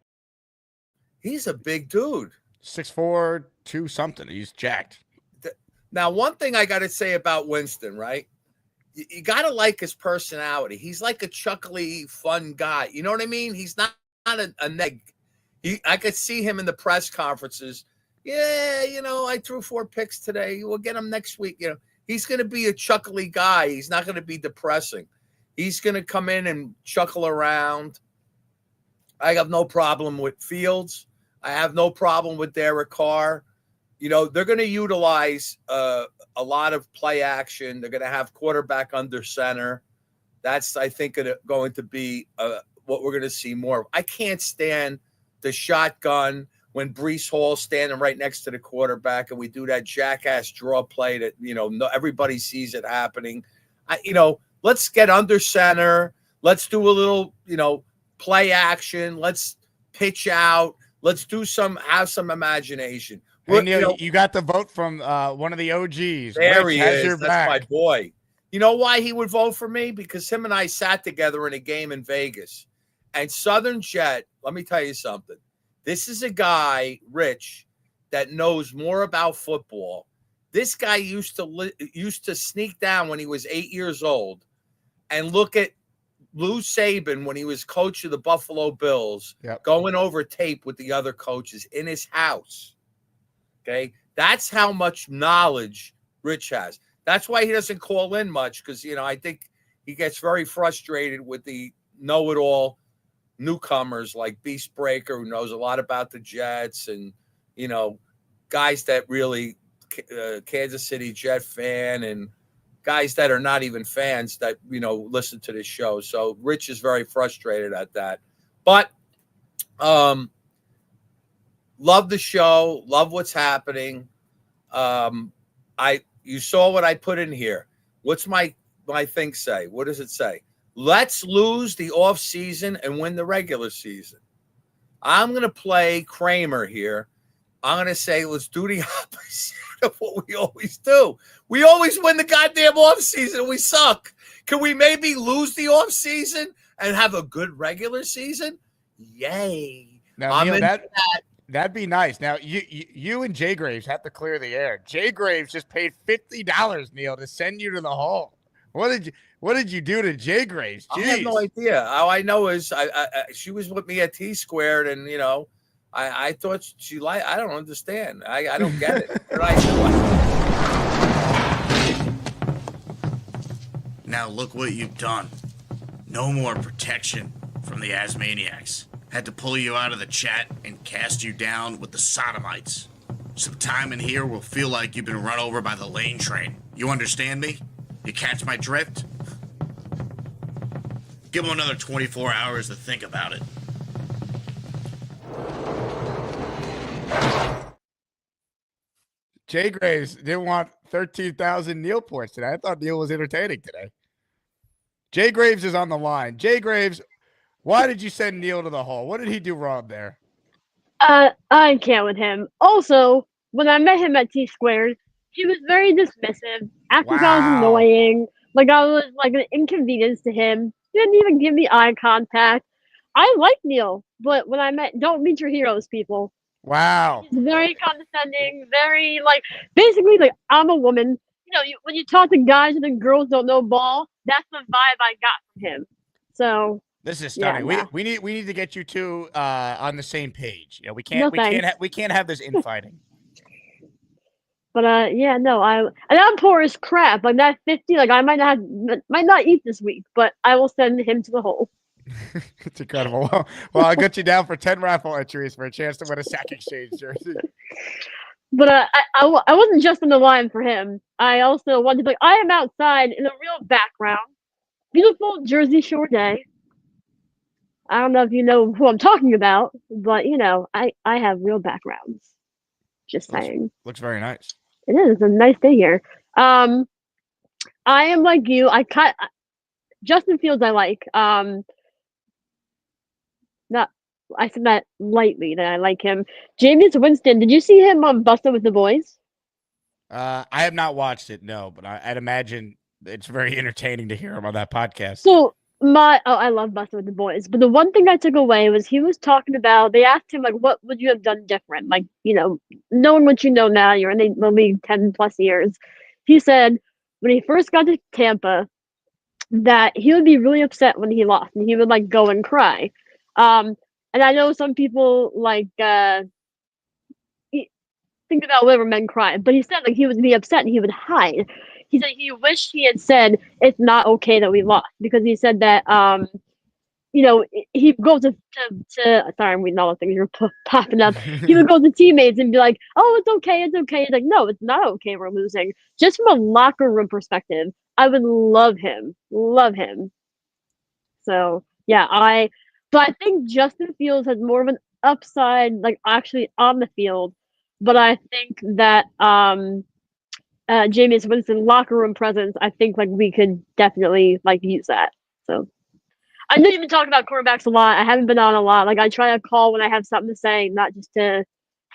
He's a big dude. 6'4", 2 something. He's jacked. Now, one thing I got to say about Winston, right? You got to like his personality. He's like a chuckly, fun guy. You know what I mean? He's not a neg. I could see him in the press conferences. Yeah, you know, I threw 4 picks today. We'll get him next week. You know, he's going to be a chuckly guy. He's not going to be depressing. He's going to come in and chuckle around. I have no problem with Fields. I have no problem with Derek Carr. You know, they're going to utilize a lot of play action. They're going to have quarterback under center. That's, I think, going to be what we're going to see more. I can't stand the shotgun when Breece Hall's standing right next to the quarterback and we do that jackass draw play that, you know, everybody sees it happening. Let's get under center. Let's do a little, play action. Let's pitch out. Let's have some imagination. Hey, Neil, you got the vote from one of the OGs. There he is. That's my boy. You know why he would vote for me? Because him and I sat together in a game in Vegas. And Southern Jet, let me tell you something. This is a guy, Rich, that knows more about football. This guy used to sneak down when he was 8 years old and look at Lou Saban when he was coach of the Buffalo Bills, going over tape with the other coaches in his house. Okay? That's how much knowledge Rich has. That's why he doesn't call in much because, I think he gets very frustrated with the know-it-all newcomers like Beast Breaker, who knows a lot about the Jets, and, guys that really Kansas City Jet fan and guys that are not even fans that, listen to this show. So Rich is very frustrated at that. But love the show. Love what's happening. You saw what I put in here. What's my thing say? What does it say? Let's lose the off season and win the regular season. I'm going to play Kramer here. I'm going to say, let's do the opposite of what we always do. We always win the goddamn off season. We suck. Can we maybe lose the off season and have a good regular season? Yay. Now, Neil, that'd be nice. Now, you and Jay Graves have to clear the air. Jay Graves just paid $50, Neil, to send you to the hall. What did you do to Jay Graves? Jeez. I have no idea. All I know is she was with me at T Squared, and I thought she liked. I don't understand. I don't get it. What I do? Now look what you've done. No more protection from the Asmaniacs. Had to pull you out of the chat and cast you down with the sodomites. Some time in here will feel like you've been run over by the lane train. You understand me? You catch my drift? Give him another 24 hours to think about it. Jay Graves didn't want 13,000 Neil points today. I thought Neil was entertaining today. Jay Graves is on the line. Jay Graves, why did you send Neil to the hole? What did he do wrong there? I can't with him. Also, when I met him at T Squared, he was very dismissive. Acted like I was annoying. Like I was like an inconvenience to him. He didn't even give me eye contact. I like Neil, but when I met, don't meet your heroes, people. Wow. He's very condescending, very like basically like I'm a woman. You know, when you talk to guys and then girls don't know ball, that's the vibe I got from him. So this is stunning. Yeah, we need to get you two on the same page. You know, we No, we can't have this infighting. But yeah, no, and I'm poor as crap. Like that 50, like I might not eat this week, but I will send him to the hole. It's incredible. Well, I'll get you down for 10 raffle entries for a chance to win a Sack Exchange jersey. But I wasn't just on the line for him. I also wanted to be like, I am outside in a real background. Beautiful Jersey Shore day. I don't know if you know who I'm talking about, but you know, I have real backgrounds. Just saying. Looks very nice. It is. It's a nice day here. I am like you. Justin Fields I like. I said that lightly that I like him. Jameis Winston, did you see him on Bustin' with the Boys? I have not watched it, no, but I'd imagine it's very entertaining to hear him on that podcast. So I love Bustin' with the Boys, but the one thing I took away was he was talking about. They asked him like, what would you have done different? Like, you know, knowing what you know now, you're in the league 10+ years. He said when he first got to Tampa that he would be really upset when he lost, and he would like go and cry. And I know some people like think about whenever men cry, but he said like he would be upset and he would hide. He said he wished he had said it's not okay that we lost, because he said that you know, he would go to sorry, I'm reading all the things you're popping up. He would go to teammates and be like, "Oh, it's okay, it's okay." He's like, "No, it's not okay. We're losing." Just from a locker room perspective, I would love him. So yeah, but I think Justin Fields has more of an upside, like actually on the field. But I think that Jameis Winston locker room presence, I think like we could definitely like use that. So I know you've been talking about quarterbacks a lot. I haven't been on a lot. Like I try to call when I have something to say, not just to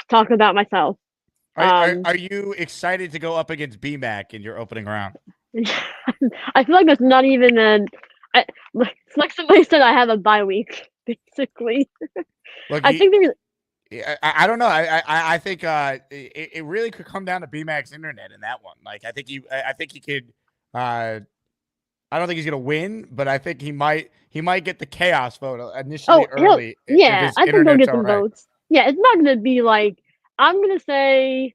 talk about myself. Are you excited to go up against BMAC in your opening round? I feel like that's not even it's like somebody said I have a bye week, basically. Look, I think I don't know. I think it really could come down to BMAC's internet in that one. Like I think he could. I don't think he's gonna win, but I think he might get the chaos vote initially early. Yeah, I think he'll get some votes. Yeah, it's not gonna be like I'm gonna say.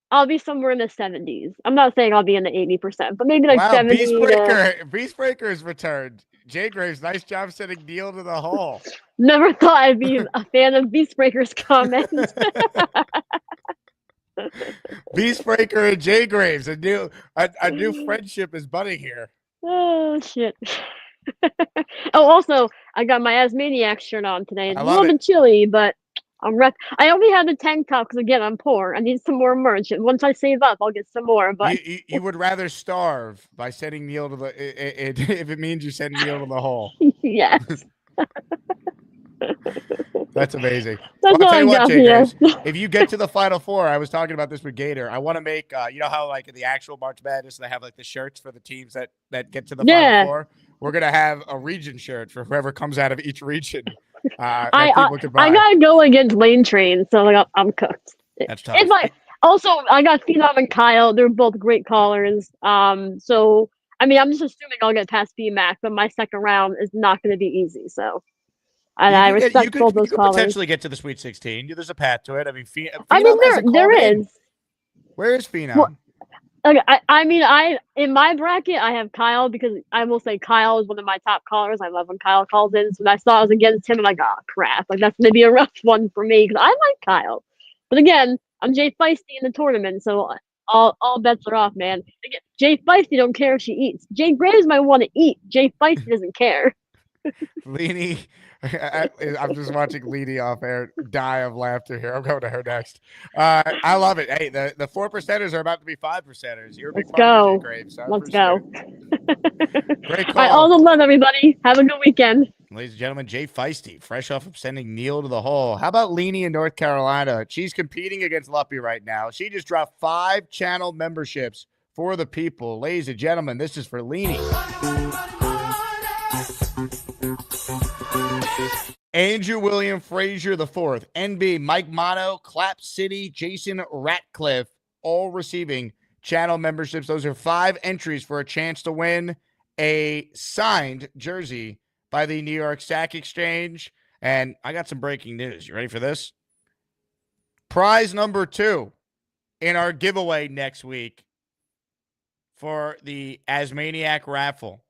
I'll be somewhere in the 70s. I'm not saying I'll be in the 80%, but maybe like 70. Beastbreaker has returned. Jay Graves, nice job sending Neil to the hole. Never thought I'd be a fan of Beastbreaker's comments. Beastbreaker and Jay Graves, a new friendship is budding here. Oh shit. Also, I got my Asmaniac shirt on today. It's a little bit chilly, but I only have the tank top because again I'm poor. I need some more merch. And once I save up, I'll get some more. But you would rather starve by sending Neil to the if it means you send Neil to the hole. Yes. That's amazing. That's I'll tell you what, Jay Graves, yeah. if you get to the Final Four, I was talking about this with Gator. I want to make you know how like in the actual March Madness they have like the shirts for the teams that get to the Final Four. We're gonna have a region shirt for whoever comes out of each region. I gotta go against Lane Train, so like I'm cooked. That's tough. It's like also I got Phenom and Kyle. They're both great callers. So I mean I'm just assuming I'll get past BMAC, but my second round is not going to be easy. So I respect both those callers. Potentially get to the Sweet 16. There's a path to it. I mean, there is. Where is Phenom? Well, okay, I mean, in my bracket, I have Kyle because I will say Kyle is one of my top callers. I love when Kyle calls in. So when I saw I was against him, I'm like, oh, crap. Like, that's going to be a rough one for me because I like Kyle. But again, I'm Jay Feisty in the tournament, so all bets are off, man. Again, Jay Feisty don't care if she eats. Jay Graves might want to eat. Jay Feisty doesn't care. Leenie, I'm just watching Leenie off air die of laughter here. I'm going to her next. I love it. Hey, the 4%ers are about to be 5%ers. You're a big Let's part of it, Jay go. Graves. So I Let's appreciate go. it. Great I call. also love everybody. Have a good weekend. Ladies and gentlemen, Jay Feisty, fresh off of sending Neil to the hole. How about Leenie in North Carolina? She's competing against Luppy right now. She just dropped 5 channel memberships for the people. Ladies and gentlemen, this is for Leenie. Andrew William Frazier IV, NB, Mike Mono, Clap City, Jason Ratcliffe, all receiving channel memberships. Those are 5 entries for a chance to win a signed jersey by the New York Sack Exchange. And I got some breaking news. You ready for this? Prize number 2 in our giveaway next week for the ASMANIAC raffle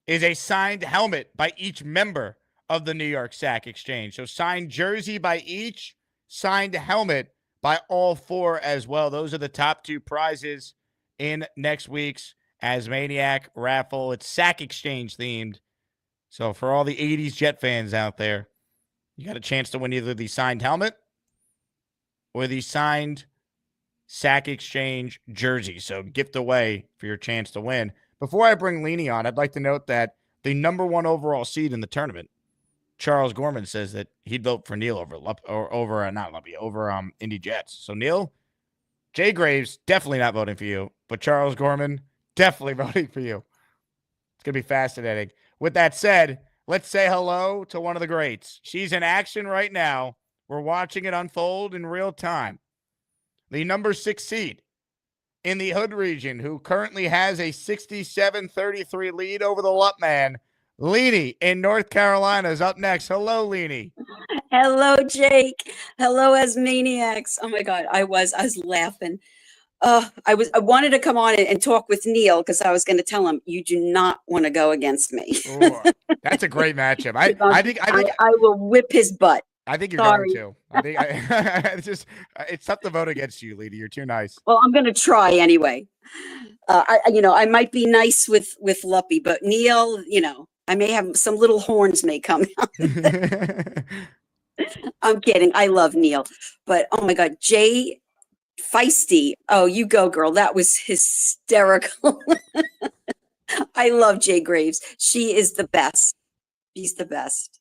is a signed helmet by each member of the New York Sack Exchange. So signed jersey by each, signed helmet by all 4 as well. Those are the top 2 prizes in next week's ASMANIAC raffle. It's Sack Exchange themed. So for all the 80s Jet fans out there, you got a chance to win either the signed helmet or the signed Sack Exchange jersey. So gift away for your chance to win. Before I bring Leenie on, I'd like to note that the number 1 overall seed in the tournament, Charles Gorman, says that he'd vote for Neil over Indy Jets. So Neil, Jay Graves definitely not voting for you, but Charles Gorman definitely voting for you. It's gonna be fascinating. With that said, let's say hello to one of the greats. She's in action right now. We're watching it unfold in real time. The number 6 seed in the Hood region, who currently has a 67-33 lead over the Luppman, Leenie in North Carolina, is up next. Hello, Leenie. Hello, Jake. Hello, Asmaniacs. Oh my God, I was laughing. I wanted to come on and talk with Neil because I was going to tell him you do not want to go against me. Ooh, that's a great matchup. I think I will whip his butt. I think you're Sorry. going to. I think it's tough to vote against you, Leenie. You're too nice. Well, I'm going to try anyway. I might be nice with Luppy, but Neil, I may have some little horns may come out. I'm kidding. I love Neil, but oh my God, Jay Feisty. Oh, you go, girl. That was hysterical. I love Jay Graves. She is the best. She's the best.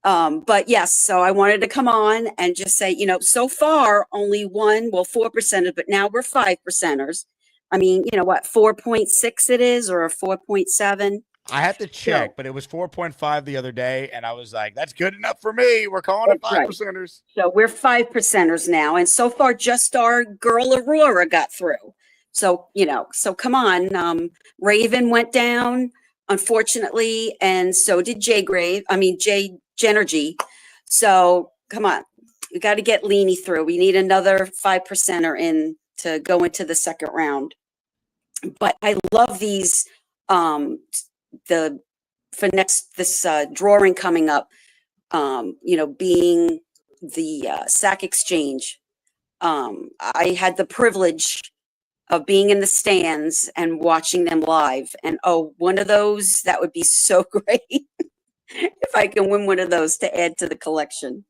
But yes, so I wanted to come on and just say, so far only 4%, but now we're 5%ers. I mean, what, 4.6 it is, or a 4.7? I have to check, but it was 4.5 the other day, and I was like, that's good enough for me. We're calling it 5%ers. So we're 5%ers now, and so far just our girl Aurora got through. So, so come on. Raven went down, unfortunately, and so did Jay Genergy. So come on, we got to get Leenie through. We need another 5%er in to go into the second round. But I love these this drawing coming up, being the Sack Exchange. I had the privilege of being in the stands and watching them live. And one of those, that would be so great if I can win one of those to add to the collection.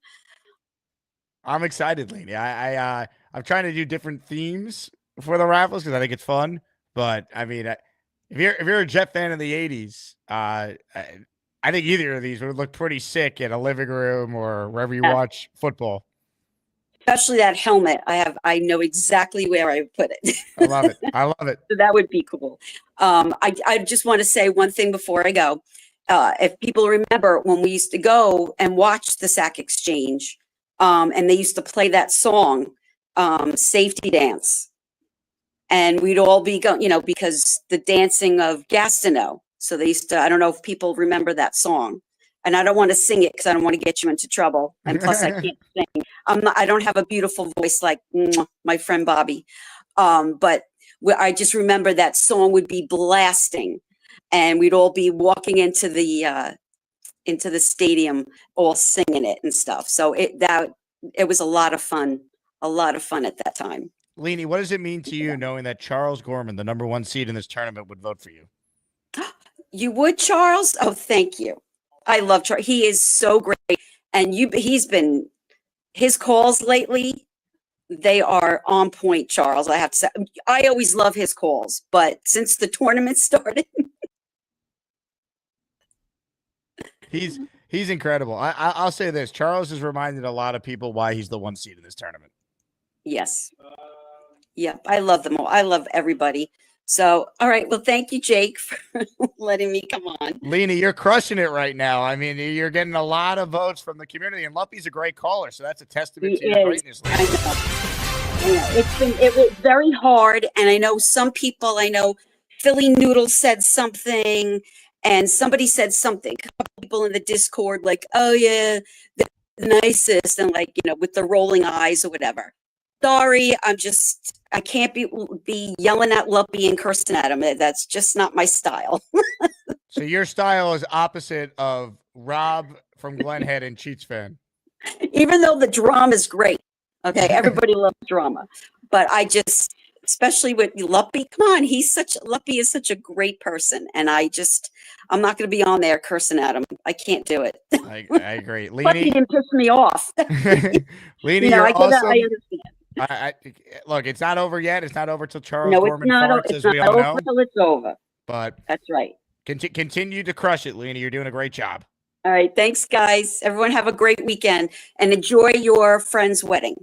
I'm excited, Leenie. I'm trying to do different themes for the raffles because I think it's fun. But I mean, if you're a Jet fan in the 80s, I think either of these would look pretty sick in a living room or wherever you watch football. Especially that helmet. I know exactly where I would put it. I love it. I love it. So that would be cool. I just want to say one thing before I go. If people remember when we used to go and watch the Sack Exchange, and they used to play that song, Safety Dance. And we'd all be going, because the dancing of Gastineau. So they used to, I don't know if people remember that song. And I don't want to sing it because I don't want to get you into trouble. And plus I can't sing. I don't have a beautiful voice like my friend Bobby. But I just remember that song would be blasting. And we'd all be walking into the stadium, all singing it and stuff. So it was a lot of fun at that time. Leenie, what does it mean to you knowing that Charles Gorman, the number 1 seed in this tournament, would vote for you? You would, Charles? Oh, thank you. I love Charles. He is so great. And his calls lately, they are on point, Charles. I have to say, I always love his calls, but since the tournament started, he's incredible. I'll say this: Charles has reminded a lot of people why he's the 1 seed in this tournament. yes. Yeah, I love them all. I love everybody. So, all right. Well, thank you, Jake, for letting me come on. Leenie, you're crushing it right now. I mean, you're getting a lot of votes from the community, and Luppy's a great caller, so that's a testament to your greatness. I know. It was very hard, and I know some people. I know Philly Noodle said something, and somebody said something. A couple people in the Discord, like, "Oh yeah, the nicest," and like with the rolling eyes or whatever. Sorry, I can't be yelling at Luppy and cursing at him. That's just not my style. So your style is opposite of Rob from Glenhead and Cheats fan. Even though the drama is great. Okay, everybody loves drama. But especially with Luppy, come on, Luppy is such a great person. And I'm not going to be on there cursing at him. I can't do it. I agree. Luppy didn't piss me off. Leenie, you're awesome. I understand. Look, it's not over yet. It's not over till Charles No, Gorman it's not, farts, it's as not we all over know. till it's over. But that's right. Continue to crush it, Leenie. You're doing a great job. All right. Thanks, guys. Everyone have a great weekend and enjoy your friend's wedding.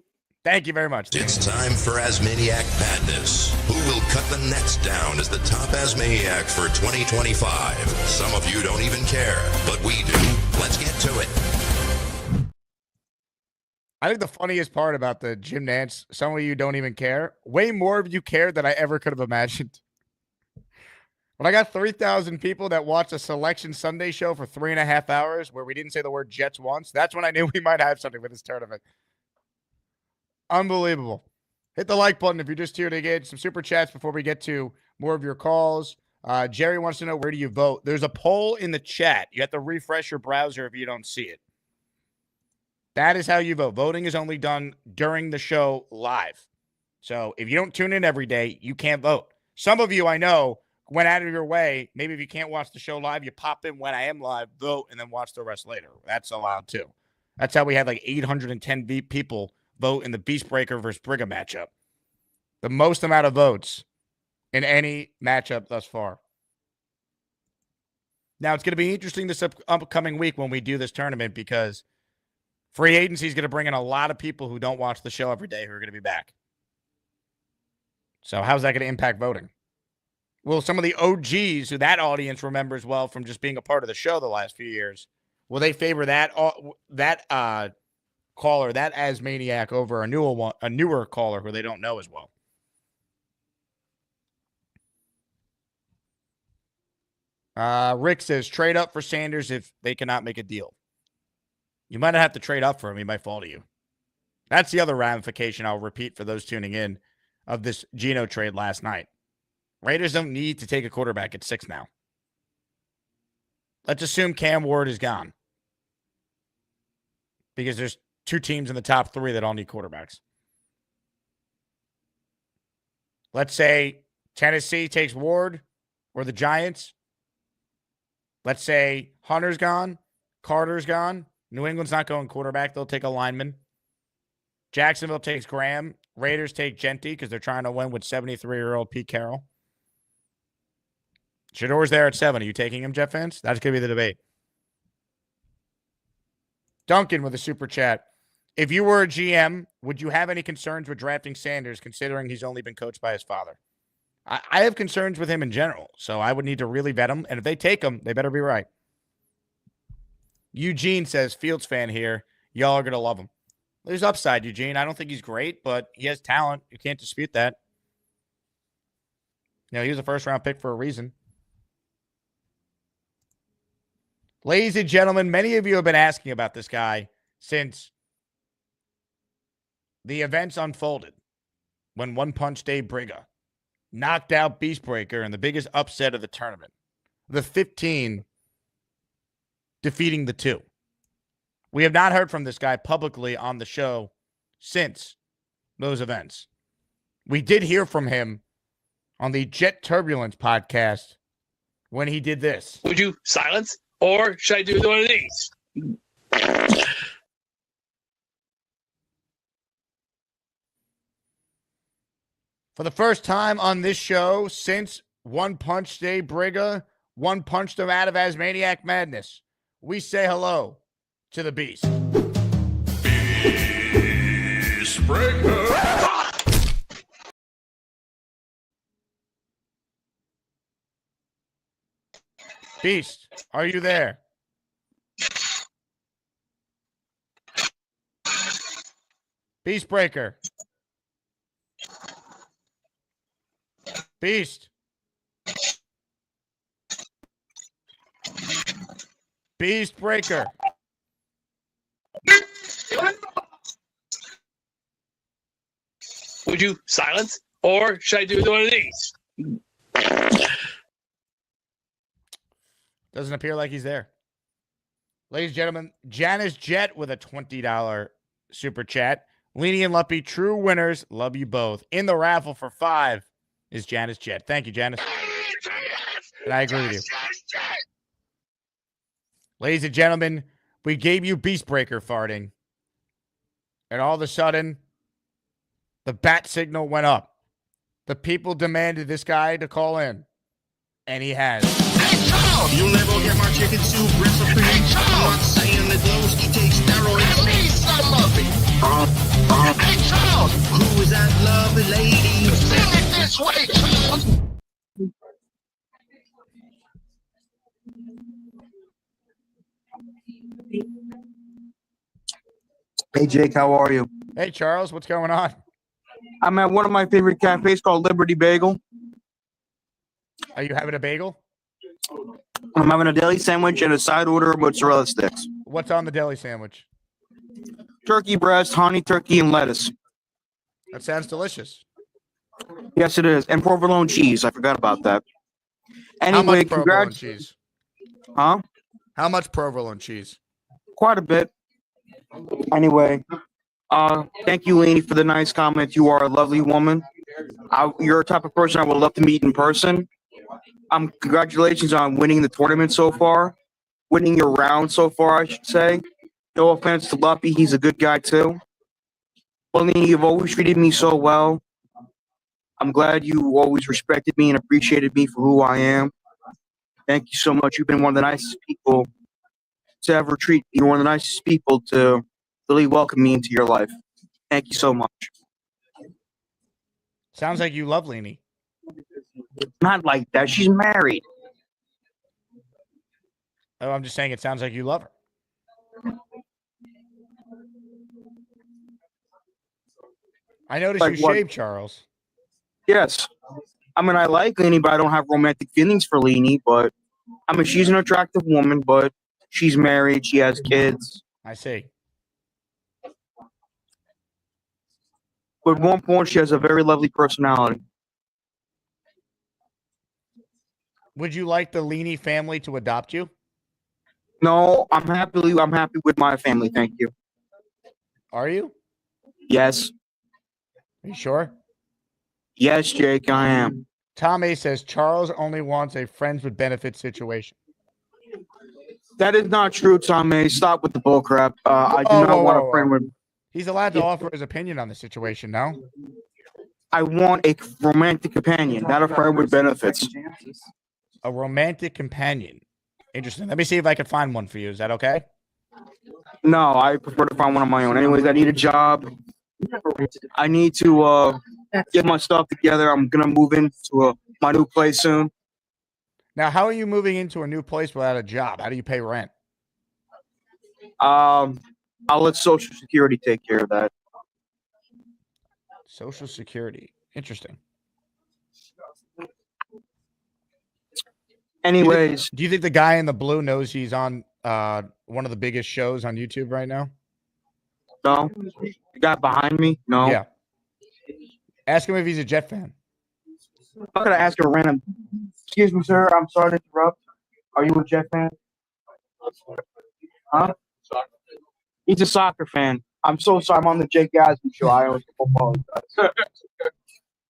Thank you very much. It's time for ASMANIAC Madness. Who will cut the nets down as the top ASMANIAC for 2025? Some of you don't even care, but we do. Let's get to it. I think the funniest part about the Jim Nance, some of you don't even care. Way more of you care than I ever could have imagined. When I got 3,000 people that watched a Selection Sunday show for 3.5 hours where we didn't say the word Jets once, that's when I knew we might have something with this tournament. Unbelievable. Hit the like button if you're just here to get some super chats before we get to more of your calls. Jerry wants to know, where do you vote? There's a poll in the chat. You have to refresh your browser if you don't see it. That is how you vote. Voting is only done during the show live. So if you don't tune in every day, you can't vote. Some of you I know went out of your way. Maybe if you can't watch the show live, you pop in when I am live, vote, and then watch the rest later. That's allowed too. That's how we had like 810 people vote in the Beastbreaker versus Brigham matchup. The most amount of votes in any matchup thus far. Now, it's going to be interesting this upcoming week when we do this tournament because free agency is going to bring in a lot of people who don't watch the show every day who are going to be back. So how's that going to impact voting? Will some of the OGs who that audience remembers well from just being a part of the show the last few years, will they favor that caller, that ASMANIAC, over a newer caller who they don't know as well? Rick says, trade up for Sanders if they cannot make a deal. You might have to trade up for him. He might fall to you. That's the other ramification I'll repeat for those tuning in of this Geno trade last night. Raiders don't need to take a quarterback at 6 now. Let's assume Cam Ward is gone. Because there's 2 teams in the top 3 that all need quarterbacks. Let's say Tennessee takes Ward or the Giants. Let's say Hunter's gone, Carter's gone. New England's not going quarterback. They'll take a lineman. Jacksonville takes Graham. Raiders take Genty because they're trying to win with 73-year-old Pete Carroll. Shador's there at 7. Are you taking him, Jet fans? That's going to be the debate. Duncan with a super chat. If you were a GM, would you have any concerns with drafting Sanders considering he's only been coached by his father? I have concerns with him in general, so I would need to really vet him. And if they take him, they better be right. Eugene says, Fields fan here. Y'all are going to love him. There's upside, Eugene. I don't think he's great, but he has talent. You can't dispute that. He was a first-round pick for a reason. Ladies and gentlemen, many of you have been asking about this guy since the events unfolded when One Punch Dave Briga knocked out Beastbreaker in the biggest upset of the tournament. The 15 defeating the 2. We have not heard from this guy publicly on the show since those events. We did hear from him on the Jet Turbulence podcast when he did this. Would you silence or should I do one of these? For the first time on this show since One Punch Day Brigga one punched him out of Asmaniac Madness, we say hello to the Beast. Beast Breaker. Beast, are you there? Beast Breaker. Beast. Beast Breaker. Would you silence or should I do one of these? Doesn't appear like he's there. Ladies and gentlemen, Janice Jet with a $20 super chat. Leenie and Luppy, true winners. Love you both. In the raffle for 5 is Janice Jet. Thank you, Janice. And I agree with you. Ladies and gentlemen, we gave you Beast Breaker farting. And all of a sudden, the bat signal went up. The people demanded this guy to call in. And he has. You'll never get my chicken soup recipe. I'm not saying that Lowski takes steroids. Please, some Luppy. Hey, Charles! Who is that lovely lady? Sing it this way, Charles! Hey, Jake, how are you? Hey, Charles, what's going on? I'm at one of my favorite cafes called Liberty Bagel. Are you having a bagel? I'm having a deli sandwich and a side order of mozzarella sticks. What's on the deli sandwich? Turkey breast, honey turkey, and lettuce. That sounds delicious. Yes, it is. And provolone cheese. I forgot about that. How Anyway, much provolone congrats. cheese? Huh? How much provolone cheese? Quite a bit. Anyway, thank you, Leenie, for the nice comment. You are a lovely woman. You're a type of person I would love to meet in person. Congratulations on winning the tournament so far. Winning your round so far, I should say. No offense to Luppy, he's a good guy too. Well, Leenie, you've always treated me so well. I'm glad you always respected me and appreciated me for who I am. Thank you so much. You've been one of the nicest people to ever treat me. You're one of the nicest people to really welcome me into your life. Thank you so much. Sounds like you love Leenie. Not like that. She's married. Oh, I'm just saying it sounds like you love her. I noticed Like you what? shaved, Charles. Yes. I mean, I like Leenie, but I don't have romantic feelings for Leenie. But I mean, she's an attractive woman, but she's married. She has kids. I see. But at one point, she has a very lovely personality. Would you like the Leenie family to adopt you? No, I'm happy with my family. Thank you. Are you? Yes. Are you sure? Yes, Jake, I am. Tom A says Charles only wants a friends with benefits situation. That is not true, Tom A. Stop with the bullcrap. I do not want a friend with. He's allowed to offer his opinion on the situation, no? I want a romantic companion, not a friend with benefits. A romantic companion. Interesting. Let me see if I can find one for you. Is that okay? No, I prefer to find one on my own. Anyways, I need a job. I need to get my stuff together. I'm gonna move into my new place soon. Now, how are you moving into a new place without a job? How do you pay rent? I'll let Social Security take care of that. Social Security. Interesting. Anyways. Do you think the guy in the blue knows he's on one of the biggest shows on YouTube right now? No. The guy behind me? No. Yeah. Ask him if he's a Jet fan. I'm gonna ask a random. Excuse me, sir. I'm sorry to interrupt. Are you a Jet fan? Huh? He's a soccer fan. I'm so sorry. I'm on the Jake Asman show. I always apologize.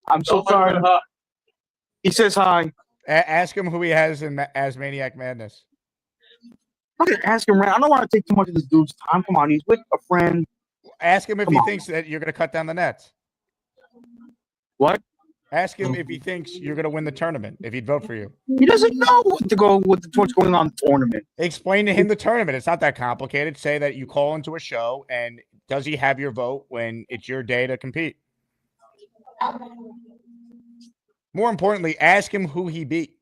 I'm so sorry. He says hi. Ask him who he has as Maniac Madness. Okay, ask him. I don't want to take too much of this dude's time. Come on, he's with a friend. Ask him if he thinks that you're going to cut down the nets. What? Ask him if he thinks you're going to win the tournament, if he'd vote for you. He doesn't know what's going on in the tournament. Explain to him the tournament. It's not that complicated. Say that you call into a show, and does he have your vote when it's your day to compete? More importantly, ask him who he beat.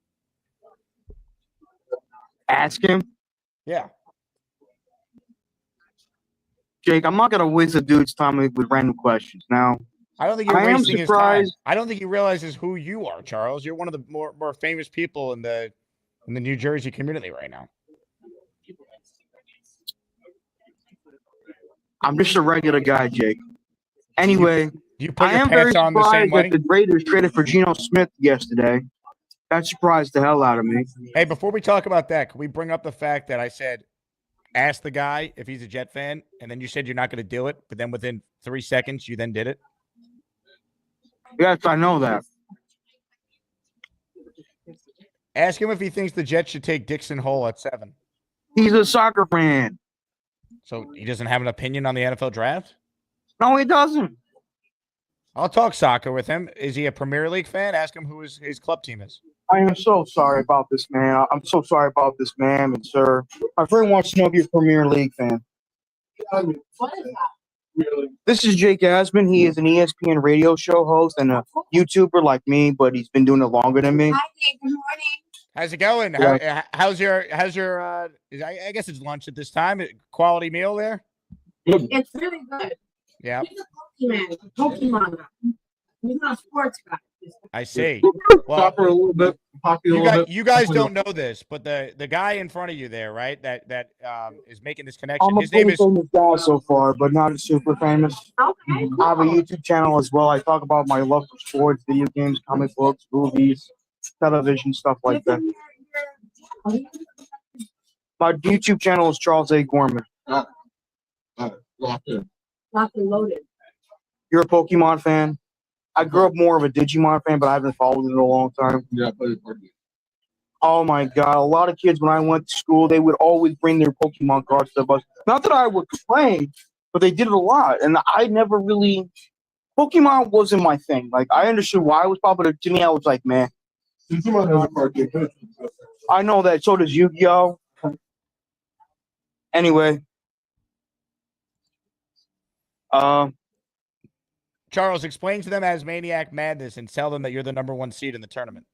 Ask him? Yeah. Jake, I'm not going to waste a dude's time with random questions. Now, I don't think you're wasting his time. I don't think he realizes who you are, Charles. You're one of the more famous people in the New Jersey community right now. I'm just a regular guy, Jake. Anyway, you put I your am very pants on the same surprised way? that the Raiders traded for Geno Smith yesterday. That surprised the hell out of me. Hey, before we talk about that, can we bring up the fact that I said, ask the guy if he's a Jet fan, and then you said you're not going to do it, but then within 3 seconds, you then did it? Yes, I know that. Ask him if he thinks the Jets should take Dixon Hole at 7. He's a soccer fan. So he doesn't have an opinion on the NFL draft? No, he doesn't. I'll talk soccer with him. Is he a Premier League fan? Ask him who his club team is. I am so sorry about this, man. I'm so sorry about this, ma'am and sir. My friend wants to know if you're a Premier League fan. This is Jake Asman. He is an ESPN radio show host and a YouTuber like me, but he's been doing it longer than me. Hi, Jake. Good morning. How's it going? Yeah. How's your I guess it's lunch at this time. Quality meal there? It's really good. Yeah. He's a Pokemon. He's not a sports guy. I see. Well, a little bit. You guys don't know this, but the guy in front of you there, right? That is making this connection. I'm a His name pretty is famous guy so far, but not a super famous. Okay. I have a YouTube channel as well. I talk about my love for sports, video games, comic books, movies, television, stuff like that. My YouTube channel is Charles A. Gorman. Locked and loaded. You're a Pokemon fan? I grew up more of a Digimon fan, but I haven't followed it in a long time. Yeah, Oh my God. A lot of kids, when I went to school, they would always bring their Pokemon cards to the bus. Not that I would complain, but they did it a lot. And I never really, Pokemon wasn't my thing. Like, I understood why it was popular. To me, I was like, man. I know that. So does Yu-Gi-Oh! Anyway. Charles, explain to them as Maniac Madness and tell them that you're the #1 seed in the tournament.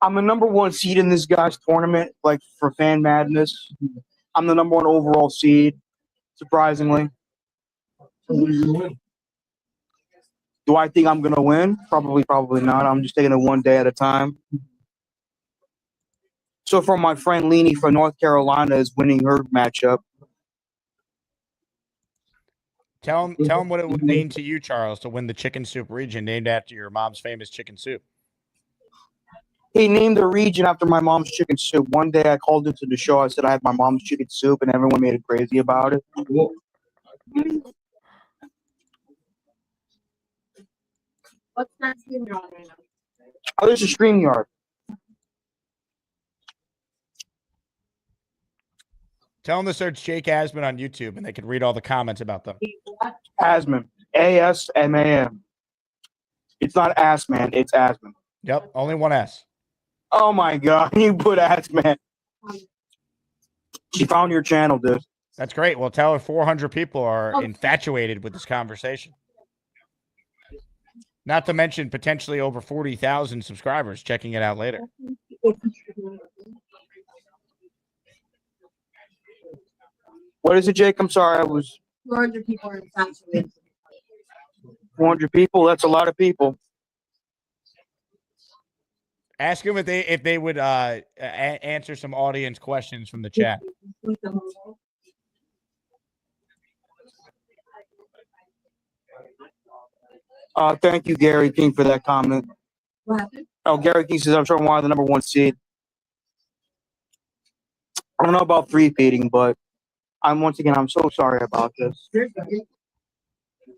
I'm the #1 seed in this guy's tournament, like for Fan Madness. I'm the #1 overall seed, surprisingly. Do I think I'm going to win? Probably not. I'm just taking it one day at a time. So for my friend Leenie from North Carolina is winning her matchup. Tell him what it would mean to you, Charles, to win the chicken soup region named after your mom's famous chicken soup. He named the region after my mom's chicken soup. One day I called into the show. I said I had my mom's chicken soup, and everyone made it crazy about it. What's that StreamYard right now? Oh, there's a StreamYard. Tell them to search Jake Asman on YouTube, and they can read all the comments about them. Asman. ASMAN. It's not Asman, it's Asman. Yep, only one S. Oh my God, you put Asman. She found your channel, dude. That's great. Well, tell her 400 people are infatuated with this conversation. Not to mention potentially over 40,000 subscribers checking it out later. What is it, Jake? I'm sorry, I was 400 people are infatuated. 400 people. That's a lot of people. Ask them if they would answer some audience questions from the chat. Thank you, Gary King, for that comment. What happened? Oh, Gary King says I'm sure why the #1 seed. I don't know about three-peating, but I'm so sorry about this.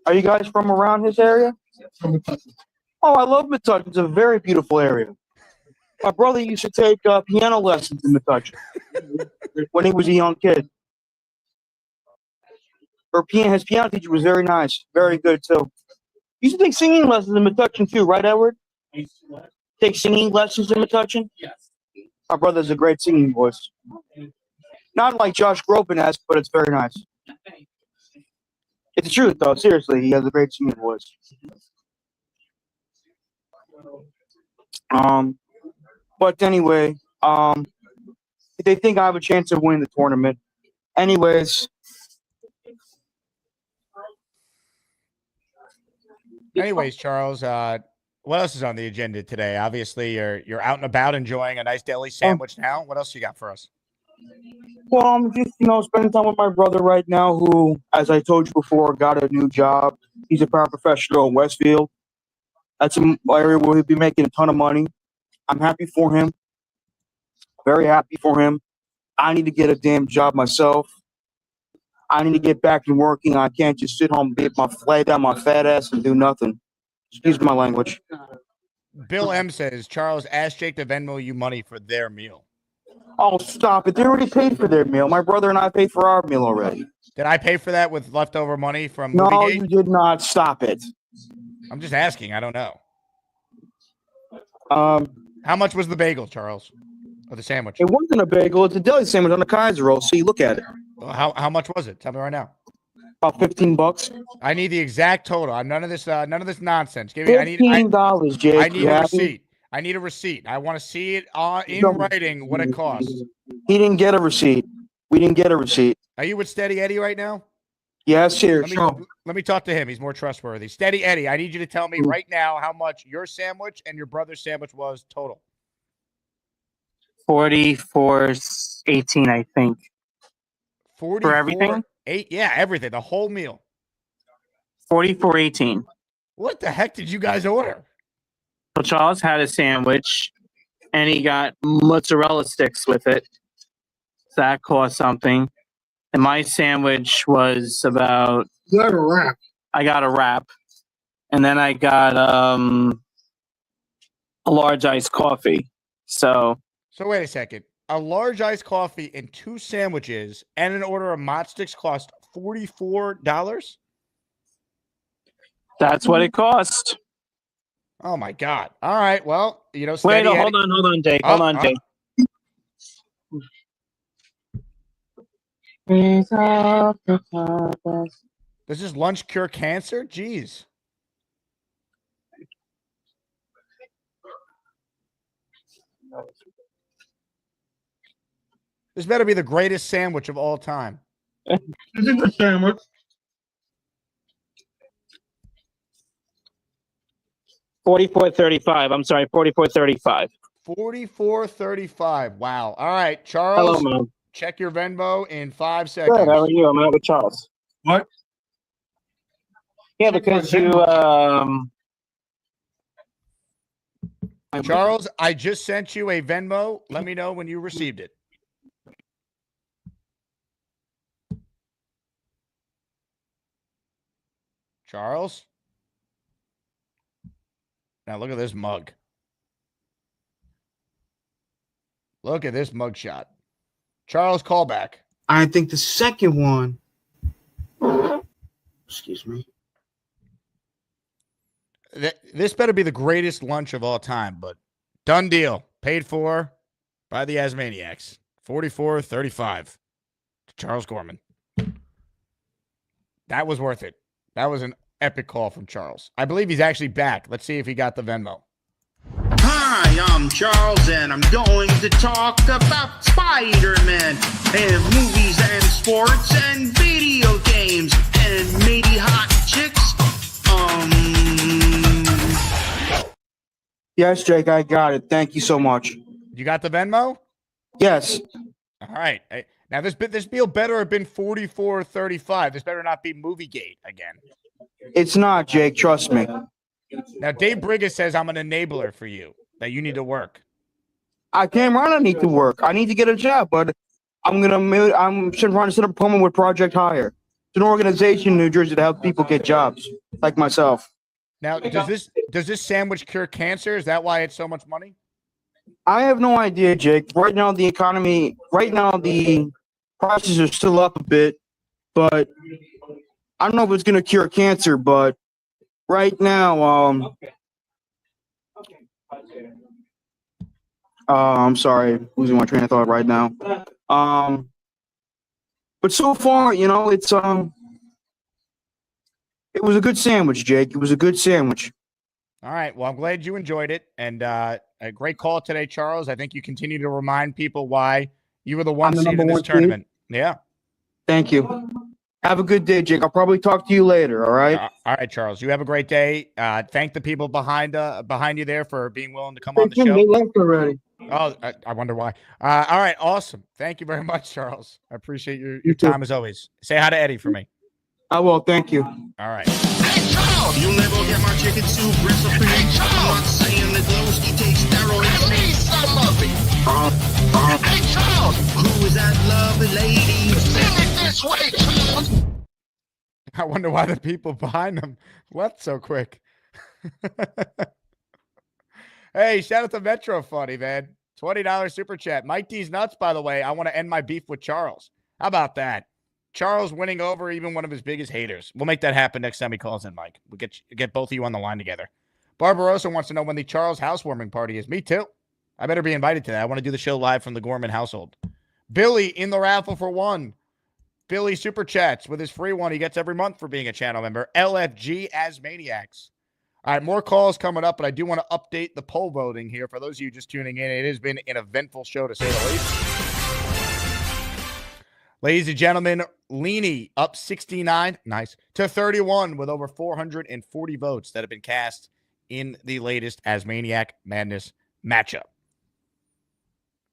Are you guys from around his area? Oh, I love Metuchen. It's a very beautiful area. My brother used to take piano lessons in Metuchen when he was a young kid. His piano teacher was very nice, very good too. He used to take singing lessons in Metuchen too, right, Edward? Take singing lessons in Metuchen? Yes. My brother has a great singing voice. Not like Josh Groban-esque, but it's very nice. It's the truth, though. Seriously, he has a great singing voice. But anyway, they think I have a chance of winning the tournament. Anyways. Charles, what else is on the agenda today? Obviously, you're out and about enjoying a nice deli sandwich now. What else you got for us? Well, I'm just, spending time with my brother right now who, as I told you before, got a new job. He's a paraprofessional in Westfield. That's an area where he'll be making a ton of money. I'm happy for him. Very happy for him. I need to get a damn job myself. I need to get back to working. I can't just sit home, lay down my fat ass and do nothing. Excuse my language. Bill M says, Charles, ask Jake to Venmo you money for their meal. Oh, stop it. They already paid for their meal. My brother and I paid for our meal already. Did I pay for that with leftover money from No, Moviegate? you did not. Stop it. I'm just asking. I don't know. How much was the bagel, Charles? Or the sandwich? It wasn't a bagel. It's a deli sandwich on a Kaiser roll. See, look at it. Well, how much was it? Tell me right now. About $15. I need the exact total. I'm none of this nonsense. Give me. $15, Jake. I need a receipt. I need a receipt. I want to see it in writing what it costs. He didn't get a receipt. We didn't get a receipt. Are you with Steady Eddie right now? Yes, here. Let me talk to him. He's more trustworthy. Steady Eddie, I need you to tell me right now how much your sandwich and your brother's sandwich was total. 44.18, I think. 44, for everything? Yeah, everything. The whole meal. 44.18. What the heck did you guys order? So Charles had a sandwich, and he got mozzarella sticks with it. So that cost something. And my sandwich was about... You got a wrap. I got a wrap. And then I got a large iced coffee. So wait a second. A large iced coffee and 2 sandwiches and an order of Mott sticks cost $44? That's what it cost. Oh my God! All right, well, Wait, hold on, Jake. Hold on, Jake. Does this lunch cure cancer? Jeez. This better be the greatest sandwich of all time. It's a good sandwich. $44.35. I'm sorry, $44.35. $44.35. Wow. All right, Charles. Hello, man. Check your Venmo in 5 seconds. Good. How are you? I'm out with Charles. What? Yeah, because you Charles, I just sent you a Venmo. Let me know when you received it. Charles? Now look at this mug. Look at this mug shot. Charles, call back. I think the second one. Excuse me. This better be the greatest lunch of all time, but done deal. Paid for by the Asmaniacs. $44.35 to Charles Gorman. That was worth it. That was an epic call from Charles. I believe he's actually back. Let's see if he got the Venmo. Hi, I'm Charles, and I'm going to talk about Spider-Man and movies and sports and video games and maybe hot chicks. Yes, Jake, I got it. Thank you so much. You got the Venmo? Yes. All right. Now, this bill better have been $44.35. This better not be Moviegate again. It's not, Jake. Trust me. Now, Dave Briggs says I'm an enabler for you, that you need to work. I need to work. I need to get a job, but I'm trying to set up a appointment with Project Hire. It's an organization in New Jersey to help people get jobs, like myself. Now, does this sandwich cure cancer? Is that why it's so much money? I have no idea, Jake. Right now, the economy, the prices are still up a bit, but I don't know if it's going to cure cancer, but right now, I'm sorry, losing my train of thought right now. But so far, it was a good sandwich, Jake. It was a good sandwich. All right. Well, I'm glad you enjoyed it. And a great call today, Charles. I think you continue to remind people why you were the one seed in this tournament. Yeah. Thank you. Have a good day, Jake. I'll probably talk to you later, all right? All right, Charles. You have a great day. Thank the people behind you there for being willing to come on the show. They left already. Oh, I wonder why. All right. Awesome. Thank you very much, Charles. I appreciate your time as always. Say hi to Eddie for me. I will. Thank you. All right. You'll never get my chicken soup recipe. I'm not saying that Lowski takes steroids. Please, some of it. Hey, Charles! Who is that lovely lady? Send it this way, Charles! I wonder why the people behind them left so quick. Hey, shout out to Metro Funny, man. $20 super chat. Mike D's nuts, by the way. I want to end my beef with Charles. How about that? Charles winning over even one of his biggest haters. We'll make that happen next time he calls in, Mike. We'll get both of you on the line together. Barbarossa wants to know when the Charles housewarming party is. Me too. I better be invited to that. I want to do the show live from the Gorman household. Billy in the raffle for one. Billy super chats with his free one he gets every month for being a channel member. LFG Asmaniacs. All right, more calls coming up, but I do want to update the poll voting here. For those of you just tuning in, it has been an eventful show to say the least. Ladies and gentlemen, Leenie up 69, nice, to 31 with over 440 votes that have been cast in the latest ASMANIAC Madness matchup.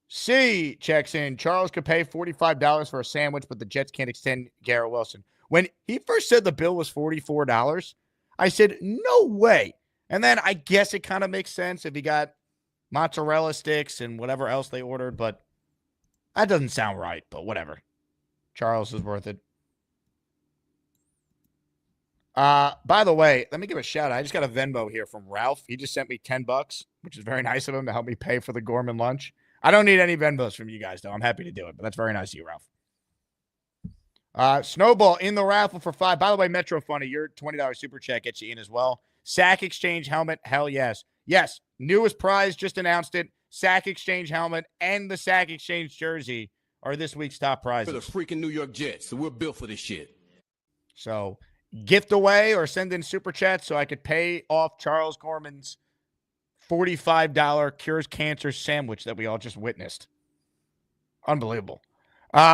C checks in. Charles could pay $45 for a sandwich, but the Jets can't extend Garrett Wilson. When he first said the bill was $44, I said, no way. And then I guess it kind of makes sense if he got mozzarella sticks and whatever else they ordered, but that doesn't sound right, but whatever. Charles is worth it. By the way, let me give a shout out. I just got a Venmo here from Ralph. He just sent me $10, which is very nice of him to help me pay for the Gorman lunch. I don't need any Venmos from you guys, though. I'm happy to do it, but that's very nice of you, Ralph. Snowball in the raffle for 5. By the way, Metro Funny, your $20 super chat gets you in as well. Sack Exchange helmet, hell yes. Yes, newest prize, just announced it. Sack Exchange helmet and the Sack Exchange jersey are this week's top prizes. For the freaking New York Jets, so we're built for this shit. So gift away or send in super chat so I could pay off Charles Gorman's $45 cures cancer sandwich that we all just witnessed. Unbelievable.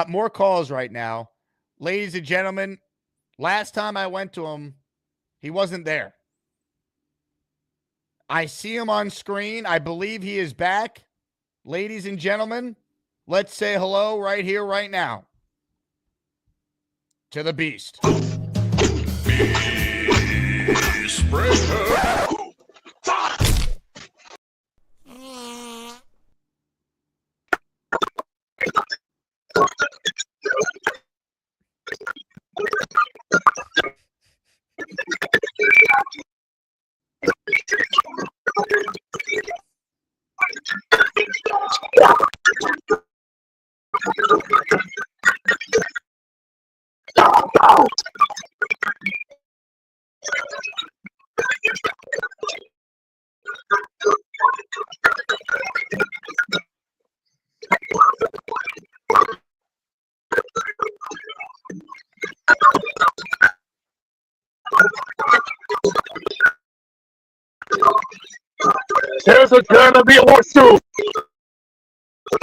More calls right now. Ladies and gentlemen, last time I went to him, he wasn't there. I see him on screen. I believe he is back. Ladies and gentlemen, let's say hello right here, right now to the Beast. Beast Breaker. There's gonna be a lawsuit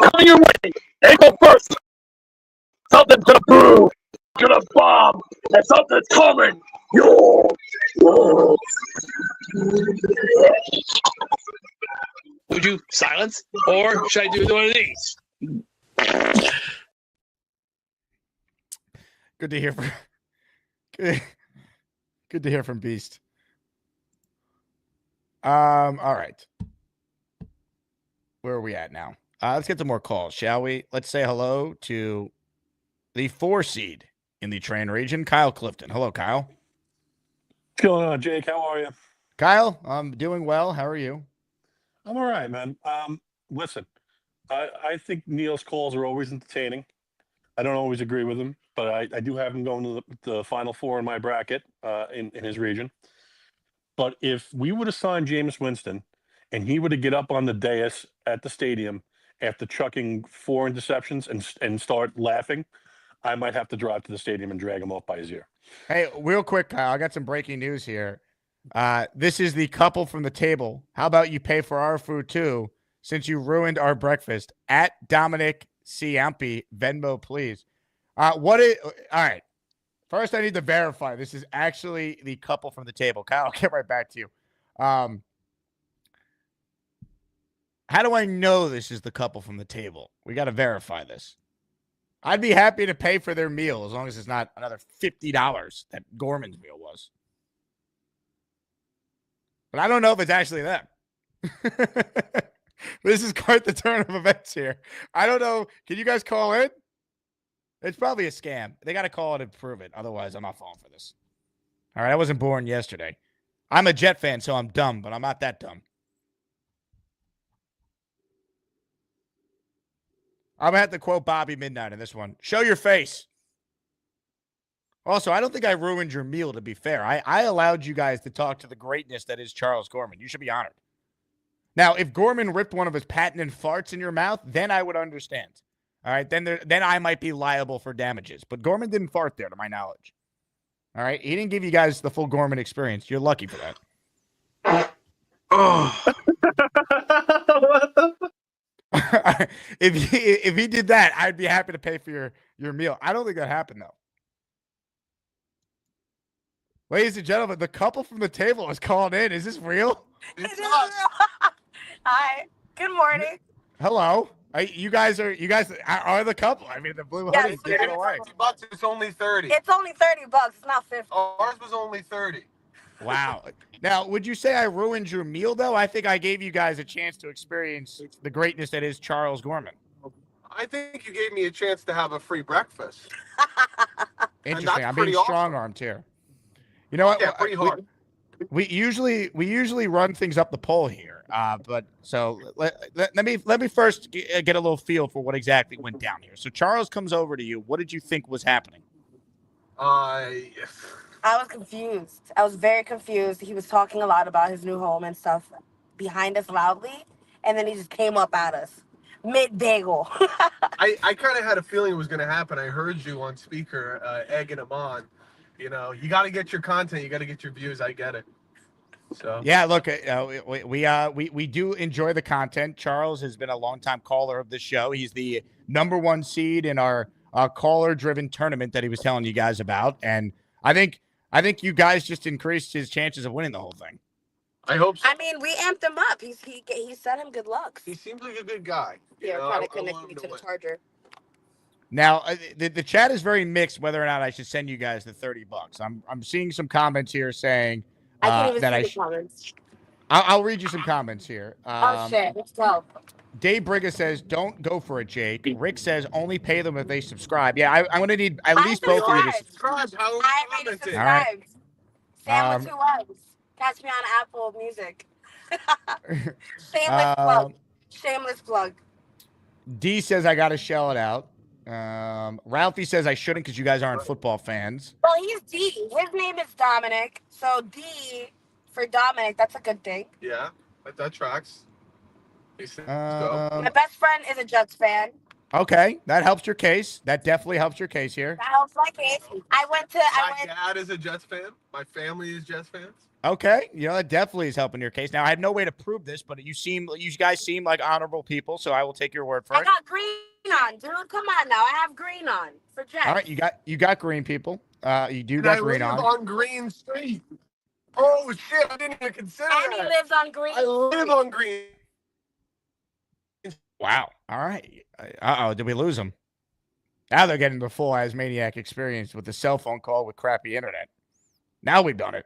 coming your way. They go first. Something's gonna brew, gonna bomb, and something's coming. Yo. Would you silence, or should I do one of these? Good to hear from good to hear from Beast. All right. Where are we at now? Let's get to more calls, shall we? Let's say hello to the 4 seed in the Train region, Kyle Clifton. Hello, Kyle. What's going on, Jake? How are you? Kyle, I'm doing well. How are you? I'm all right, man. listen, I think Neil's calls are always entertaining. I don't always agree with him, but I do have him going to the Final Four in my bracket in his region. But if we would have signed Jameis Winston and he would have get up on the dais at the stadium after chucking 4 interceptions and start laughing, I might have to drive to the stadium and drag him off by his ear. Hey, real quick, Kyle, I got some breaking news here. This is the couple from the table. How about you pay for our food too, since you ruined our breakfast? At Dominic Ciampi, Venmo, please. All right. First, I need to verify this is actually the couple from the table. Kyle, I'll get right back to you. How do I know this is the couple from the table? We got to verify this. I'd be happy to pay for their meal as long as it's not another $50 that Gorman's meal was. But I don't know if it's actually them. This is quite the turn of events here. I don't know. Can you guys call in? It's probably a scam. They got to call it and prove it. Otherwise, I'm not falling for this. All right, I wasn't born yesterday. I'm a Jet fan, so I'm dumb, but I'm not that dumb. I'm going to have to quote Bobby Midnight in this one. Show your face. Also, I don't think I ruined your meal, to be fair. I allowed you guys to talk to the greatness that is Charles Gorman. You should be honored. Now, if Gorman ripped one of his patented farts in your mouth, then I would understand. All right, then I might be liable for damages. But Gorman didn't fart there, to my knowledge. All right, he didn't give you guys the full Gorman experience. You're lucky for that. Oh. If he did that, I'd be happy to pay for your meal. I don't think that happened, though. Ladies and gentlemen, the couple from the table is calling in. Is this real? It is real. Hi. Good morning. Hello. You guys are the couple. I mean, the blue hoodies give it away. $50, it's only 30. It's only $30. It's not 50. Ours was only 30. Wow. Now, would you say I ruined your meal, though? I think I gave you guys a chance to experience the greatness that is Charles Gorman. I think you gave me a chance to have a free breakfast. Interesting. I'm being strong-armed here. You know what? Yeah, pretty hard. We usually run things up the pole here, but so let me first get a little feel for what exactly went down here. So Charles comes over to you. What did you think was happening? I was confused. I was very confused. He was talking a lot about his new home and stuff behind us loudly, and then he just came up at us mid-bagel. I kind of had a feeling it was going to happen. I heard you on speaker egging him on. You know, you got to get your content. You got to get your views. I get it. So yeah, look, we do enjoy the content. Charles has been a longtime caller of this show. He's the #1 seed in our caller-driven tournament that he was telling you guys about, and I think you guys just increased his chances of winning the whole thing. I hope so. I mean, we amped him up. He sent him good luck. He seems like a good guy. Here, try to connect me to the charger. Now, the chat is very mixed whether or not I should send you guys the $30. I'm seeing some comments here saying I can't even that see the comments. I'll read you some comments here. Oh shit! Let's go. Dave Brigga says, "Don't go for it, Jake." Rick says, "Only pay them if they subscribe." Yeah, I'm going to need at least both of you to subscribe. I already subscribed. All right. Sam with 2 Ys. Catch me on Apple Music. Shameless plug. Shameless plug. D says, "I got to shell it out." Ralphie says I shouldn't because you guys aren't football fans. Well, he's D. His name is Dominic. So D for Dominic, that's a good thing. Yeah, that tracks. My best friend is a Jets fan. Okay, that helps your case. That definitely helps your case here. That helps my case. My dad is a Jets fan. My family is Jets fans. Okay, that definitely is helping your case. Now, I have no way to prove this, but you guys seem like honorable people, so I will take your word for it. I got green on, dude. Come on now. I have green on for Jets. All right, you got green people. You do got green on. I live on Green Street. Oh shit! I didn't even consider that. And he lives on Green. I live on Green. Wow. All right. Uh-oh, did we lose them? Now they're getting the full Asmaniac experience with the cell phone call with crappy internet. Now we've done it.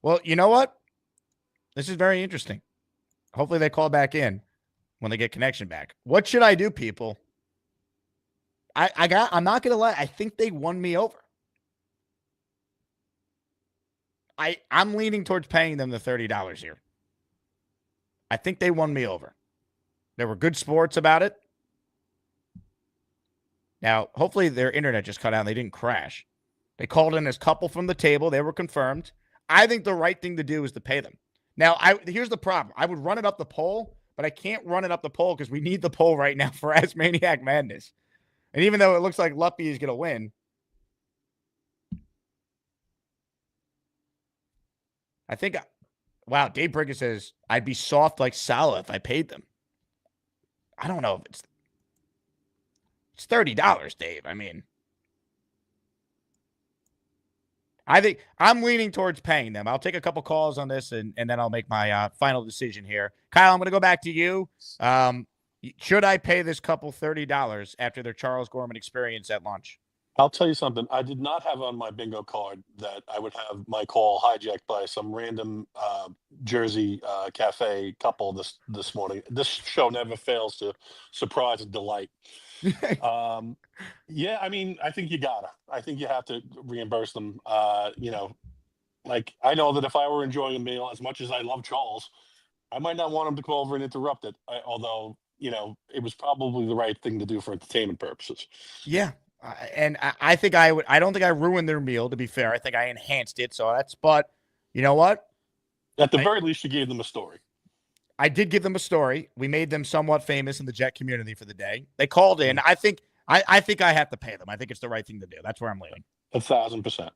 Well, you know what? This is very interesting. Hopefully they call back in when they get connection back. What should I do, people? I'm not gonna lie, I think they won me over. I'm leaning towards paying them the $30 here. I think they won me over. They were good sports about it. Now, hopefully their internet just cut out and they didn't crash. They called in this couple from the table. They were confirmed. I think the right thing to do is to pay them. Now, here's the problem. I would run it up the poll, but I can't run it up the poll because we need the poll right now for ASMANIAC Madness. And even though it looks like Luppy is going to win, I think, wow, Dave Briggs says, I'd be soft like Salah if I paid them. I don't know if it's $30, Dave. I mean, I think I'm leaning towards paying them. I'll take a couple calls on this, and then I'll make my final decision here. Kyle, I'm going to go back to you. Should I pay this couple $30 after their Charles Gorman experience at lunch? I'll tell you something. I did not have on my bingo card that I would have my call hijacked by some random Jersey cafe couple this morning. This show never fails to surprise and delight. Yeah, I mean, I think you gotta. I think you have to reimburse them. You know, like I know that if I were enjoying a meal as much as I love Charles, I might not want him to call over and interrupt it. Although, you know, it was probably the right thing to do for entertainment purposes. Yeah. And I think I would. I don't think I ruined their meal. To be fair, I think I enhanced it. So that's. But you know what? At the very least, you gave them a story. I did give them a story. We made them somewhat famous in the Jet community for the day. They called in. I think I have to pay them. I think it's the right thing to do. That's where I'm leaning. 1,000%.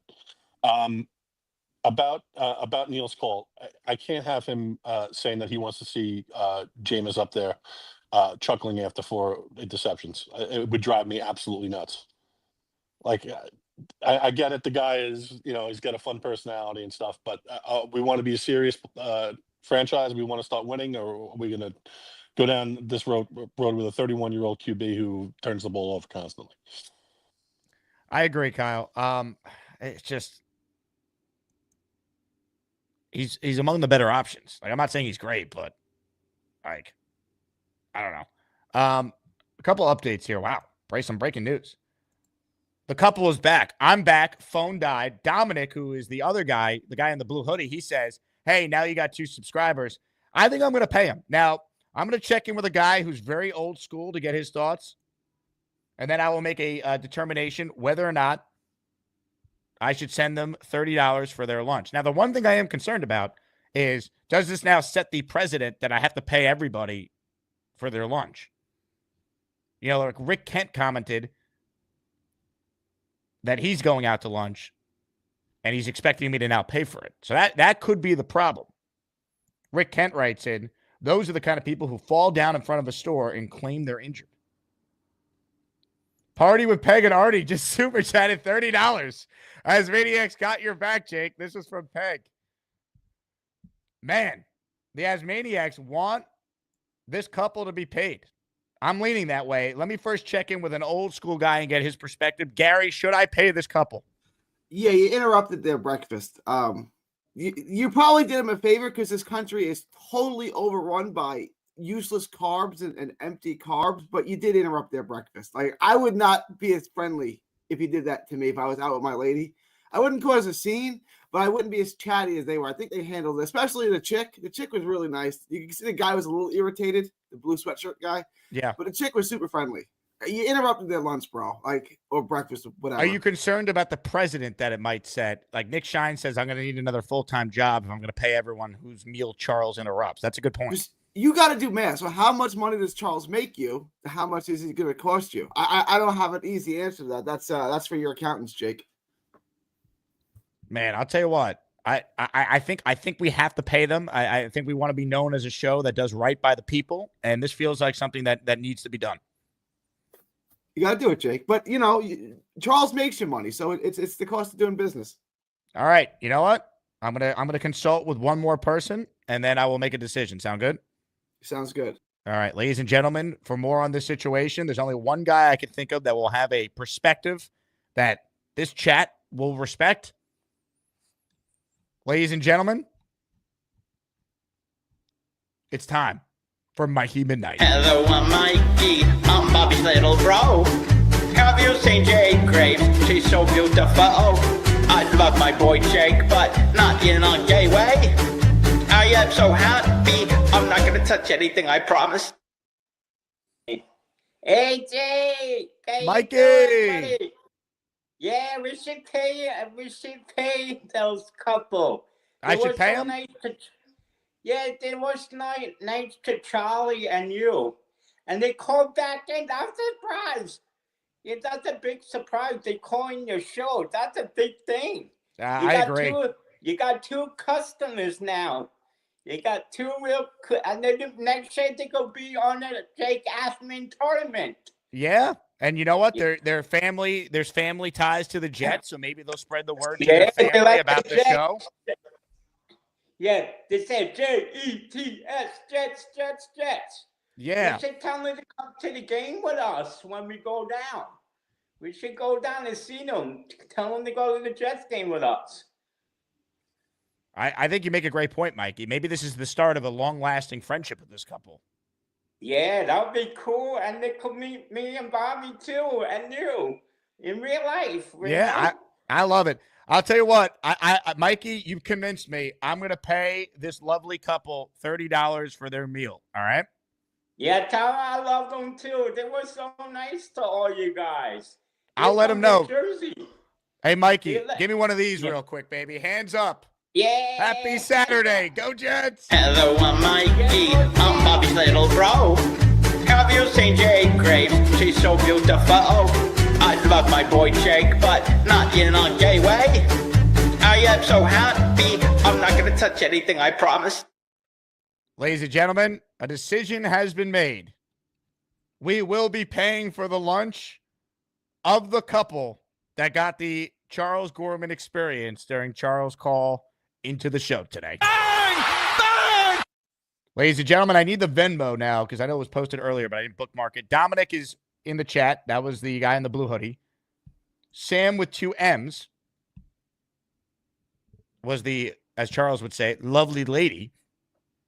About Neil's call, I can't have him saying that he wants to see Jameis up there chuckling after 4 interceptions. It would drive me absolutely nuts. Like, I get it. The guy is, you know, he's got a fun personality and stuff, but we want to be a serious franchise. We want to start winning, or are we going to go down this road with a 31-year-old QB who turns the ball over constantly? I agree, Kyle. It's just he's among the better options. Like, I'm not saying he's great, but like, I don't know. A couple updates here. Wow, some breaking news. The couple is back. I'm back. Phone died. Dominic, who is the other guy, the guy in the blue hoodie, he says, hey, now you got 2 subscribers. I think I'm going to pay him. Now, I'm going to check in with a guy who's very old school to get his thoughts. And then I will make a determination whether or not I should send them $30 for their lunch. Now, the one thing I am concerned about is, does this now set the precedent that I have to pay everybody for their lunch? You know, like Rick Kent commented that he's going out to lunch and he's expecting me to now pay for it. So that could be the problem. Rick Kent writes in, those are the kind of people who fall down in front of a store and claim they're injured. Party with Peg and Artie just super chatted $30. ASMANIAC's got your back, Jake. This is from Peg. Man, the ASMANIACs want this couple to be paid. I'm leaning that way. Let me first check in with an old school guy and get his perspective. Gary, should I pay this couple? Yeah, you interrupted their breakfast. You probably did them a favor because this country is totally overrun by useless carbs and empty carbs, but you did interrupt their breakfast. Like, I would not be as friendly if you did that to me if I was out with my lady. I wouldn't cause a scene, but I wouldn't be as chatty as they were. I think they handled it, especially the chick. The chick was really nice. You can see the guy was a little irritated, the blue sweatshirt guy. Yeah. But the chick was super friendly. You interrupted their lunch, bro, like, or breakfast, or whatever. Are you concerned about the precedent that it might set? Like Nick Shine says, I'm going to need another full-time job if I'm going to pay everyone whose meal Charles interrupts. That's a good point. You got to do math. So how much money does Charles make you? How much is he going to cost you? I don't have an easy answer to that. That's for your accountants, Jake. Man, I'll tell you what. I think we have to pay them. I think we want to be known as a show that does right by the people, and this feels like something that needs to be done. You got to do it, Jake. But you know, Charles makes you money, so it's the cost of doing business. All right. You know what? I'm gonna consult with one more person, and then I will make a decision. Sound good? Sounds good. All right, ladies and gentlemen. For more on this situation, there's only one guy I can think of that will have a perspective that this chat will respect. Ladies and gentlemen, it's time for Mikey Midnight. Hello, I'm Mikey. I'm Bobby's little bro. Have you seen Jake Graves? She's so beautiful. I love my boy Jake, but not in a gay way. I am so happy. I'm not going to touch anything, I promise. Hey, Jay. How you Mikey. doing, buddy? Yeah, we should pay those couple. I They should were pay so them? nice to. Yeah, they was nice to Charlie and you, and they called back in. I'm surprised. Yeah, that's a big surprise. They call in your show. That's a big thing. I agree. You got two customers now. You got two and then the next year they could be on the Jake Asman tournament. Yeah. And you know what? Their family, there's family ties to the Jets, so maybe they'll spread the word to Yeah, their they family like about the the Jets. show. Yeah, they say Jets, Jets. Yeah. We should tell them to come to the game with us when we go down. We should go down and see them. Tell them to go to the Jets game with us. I think you make a great point, Mikey. Maybe this is the start of a long-lasting friendship with this couple. Yeah, that would be cool. And they could meet me and Bobby too, and you in real life. Yeah, I love it. I'll tell you what, I Mikey, you've convinced me. I'm gonna pay this lovely couple $30 for their meal. All right. Yeah, tell them I love them too. They were so nice to all you guys. I'll let them know. Jersey. Hey, Mikey, give me one of these real quick, baby. Hands up. Yeah. Happy Saturday. Go Jets. Hello, I'm Mikey. I'm Bobby's little bro. Have you seen Jake Graves? She's so beautiful. I love my boy Jake, but not in a gay way. I am so happy. I'm not going to touch anything, I promise. Ladies and gentlemen, a decision has been made. We will be paying for the lunch of the couple that got the Charles Gorman experience during Charles' call into the show today. Bang! Bang! Ladies and gentlemen, I need the Venmo now because I know it was posted earlier, but I didn't bookmark it. Dominic is in the chat. That was the guy in the blue hoodie. Sam with 2 M's was the, as Charles would say, lovely lady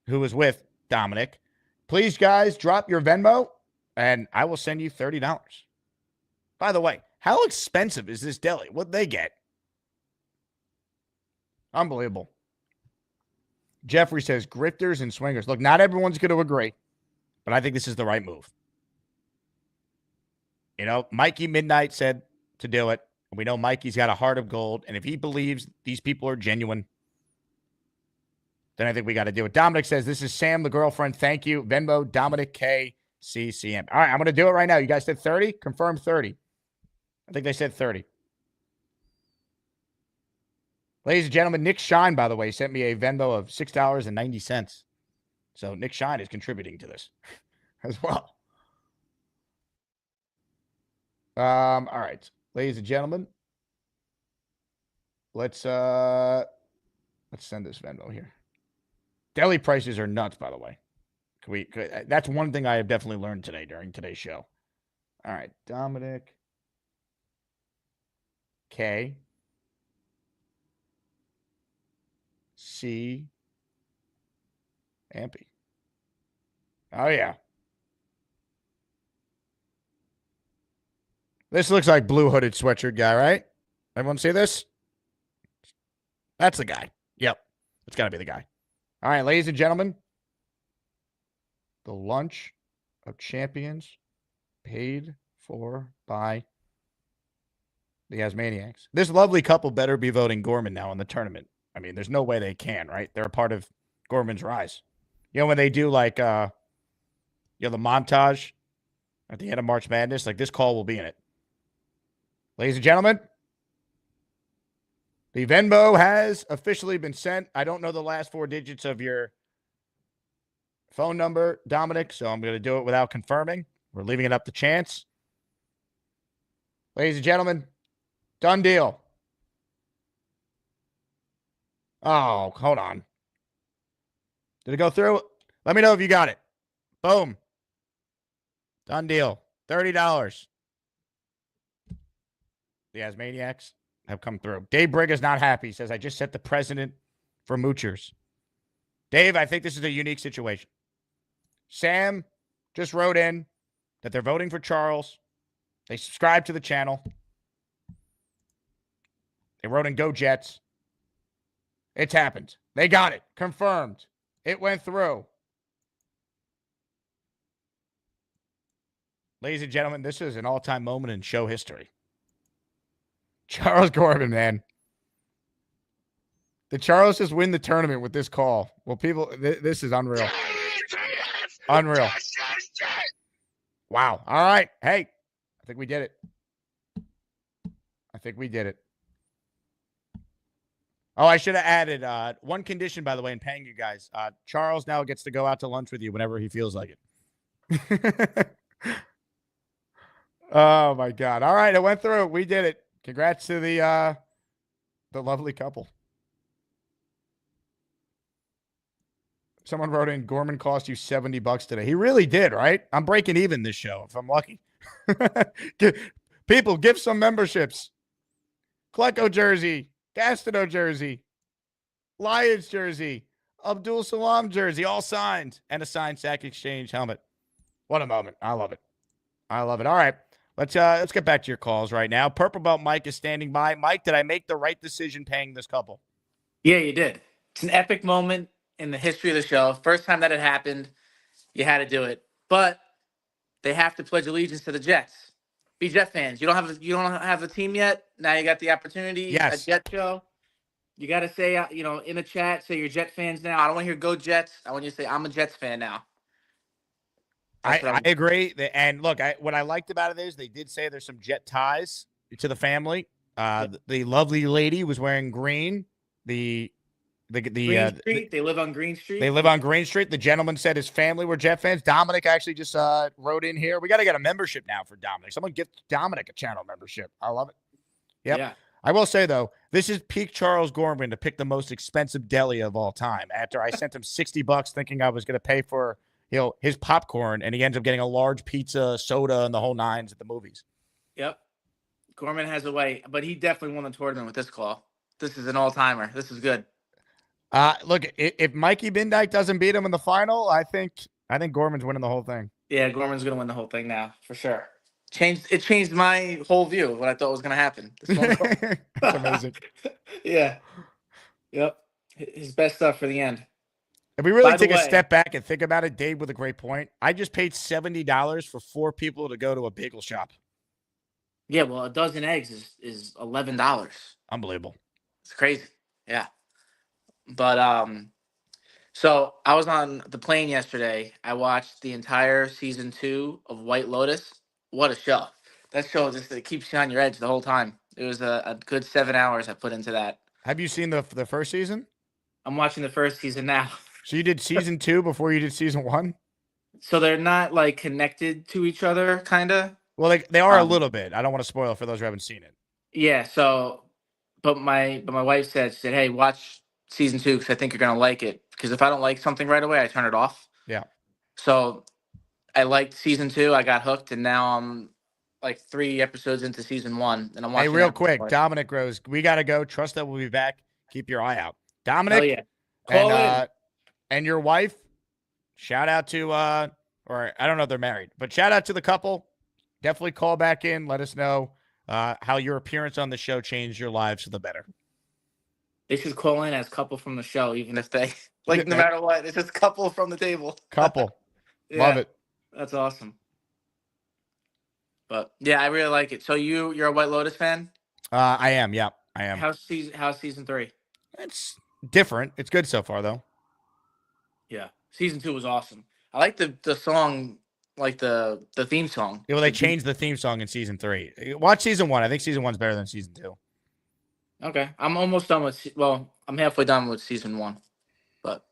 who was with Dominic. Please, guys, drop your Venmo, and I will send you $30. By the way, how expensive is this deli? What'd they get? Unbelievable. Jeffrey says, grifters and swingers. Look, not everyone's going to agree, but I think this is the right move. You know, Mikey Midnight said to do it. We know Mikey's got a heart of gold, and if he believes these people are genuine, then I think we got to do it. Dominic says, this is Sam, the girlfriend. Thank you. Venmo, Dominic K, CCM. All right, I'm going to do it right now. You guys said 30? Confirm 30. I think they said 30. Ladies and gentlemen, Nick Shine, by the way, sent me a Venmo of $6.90. So Nick Shine is contributing to this as well. All right. Ladies and gentlemen, let's send this Venmo here. Deli prices are nuts, by the way. That's one thing I have definitely learned today during today's show. All right, Dominic K C Ampy. Oh yeah. This looks like blue hooded sweatshirt guy, right? Everyone see this? That's the guy. Yep. It's got to be the guy. All right, ladies and gentlemen. The lunch of champions paid for by the Asmaniacs. This lovely couple better be voting Gorman now in the tournament. I mean, there's no way they can, right? They're a part of Gorman's rise. You know, when they do like, the montage at the end of March Madness, like this call will be in it. Ladies and gentlemen, the Venmo has officially been sent. I don't know the last 4 digits of your phone number, Dominic, so I'm going to do it without confirming. We're leaving it up to chance. Ladies and gentlemen, done deal. Oh, hold on. Did it go through? Let me know if you got it. Boom. Done deal. $30. The Asmaniacs have come through. Dave Brigg is not happy. He says, I just set the precedent for moochers. Dave, I think this is a unique situation. Sam just wrote in that they're voting for Charles. They subscribe to the channel. They wrote in Go Jets. It's happened. They got it. Confirmed. It went through. Ladies and gentlemen, this is an all-time moment in show history. Charles Gorman, man. Did Charles just win the tournament with this call? Well, people, this is unreal. Unreal. Wow. All right. Hey, I think we did it. I think we did it. Oh, I should have added one condition, by the way, in paying you guys. Charles now gets to go out to lunch with you whenever he feels like it. Oh, my God. All right. It went through. We did it. Congrats to the lovely couple. Someone wrote in, Gorman cost you $70 today. He really did, right? I'm breaking even this show if I'm lucky. People, give some memberships. Klecko jersey, Gastineau jersey, Lions jersey, Abdul Salam jersey, all signed, and a signed Sack Exchange helmet. What a moment. I love it. I love it. All right. Let's get back to your calls right now. Purple Belt Mike is standing by. Mike, did I make the right decision paying this couple? Yeah, you did. It's an epic moment in the history of the show. First time that it happened, you had to do it. But they have to pledge allegiance to the Jets. Be Jet fans. You don't have a team yet. Now you got the opportunity. Yes. A Jet show. You got to say, in the chat, say you're Jet fans now. I don't want to hear go Jets. I want you to say I'm a Jets fan now. I agree. And look, what I liked about it is they did say there's some Jet ties to the family. The lovely lady was wearing green. The Green Street. They live on Green Street. They live on Green Street. The gentleman said his family were Jet fans. Dominic actually just wrote in here. We got to get a membership now for Dominic. Someone get Dominic a channel membership. I love it. Yep. Yeah. I will say, though, this is peak Charles Gorman to pick the most expensive deli of all time. After I sent him $60 thinking I was going to pay for his popcorn, and he ends up getting a large pizza, soda, and the whole nines at the movies. Yep. Gorman has a way, but he definitely won the tournament with this call. This is an all-timer. This is good. Look, if Mikey Bindyke doesn't beat him in the final, I think Gorman's winning the whole thing. Yeah, Gorman's going to win the whole thing now, for sure. It changed my whole view of what I thought was going to happen. That's amazing. Yeah. Yep. His best stuff for the end. If we really take a step back and think about it, Dave with a great point. I just paid $70 for 4 people to go to a bagel shop. Yeah, well, a dozen eggs is $11. Unbelievable. It's crazy. Yeah. But so I was on the plane yesterday. I watched the entire season 2 of White Lotus. What a show. That show it keeps you on your edge the whole time. It was a good 7 hours I put into that. Have you seen the first season? I'm watching the first season now. So you did season 2 before you did season 1? So they're not like connected to each other, kind of? Well, they are a little bit. I don't want to spoil for those who haven't seen it. Yeah, so but my wife said, hey, watch season 2 because I think you're going to like it. Because if I don't like something right away, I turn it off. Yeah. So I liked season 2. I got hooked, and now I'm like 3 episodes into season 1. And I'm watching. Hey, real quick, Dominic Rose, we got to go. Trust that we'll be back. Keep your eye out. Dominic. Oh, yeah. Call in. And your wife, shout out to, or I don't know if they're married, but shout out to the couple. Definitely call back in. Let us know how your appearance on the show changed your lives for the better. They should call in as couple from the show, even if they, no matter what, it's just couple from the table. Couple. Yeah, love it. That's awesome. But, yeah, I really like it. So you're a White Lotus fan? I am, yeah, I am. How's season 3? It's different. It's good so far, though. Yeah. Season 2 was awesome. I like the song, like the theme song. Yeah, well, they changed the theme song in season 3. Watch season 1. I think season 1's better than season 2. Okay. I'm almost done with, I'm halfway done with season 1. But,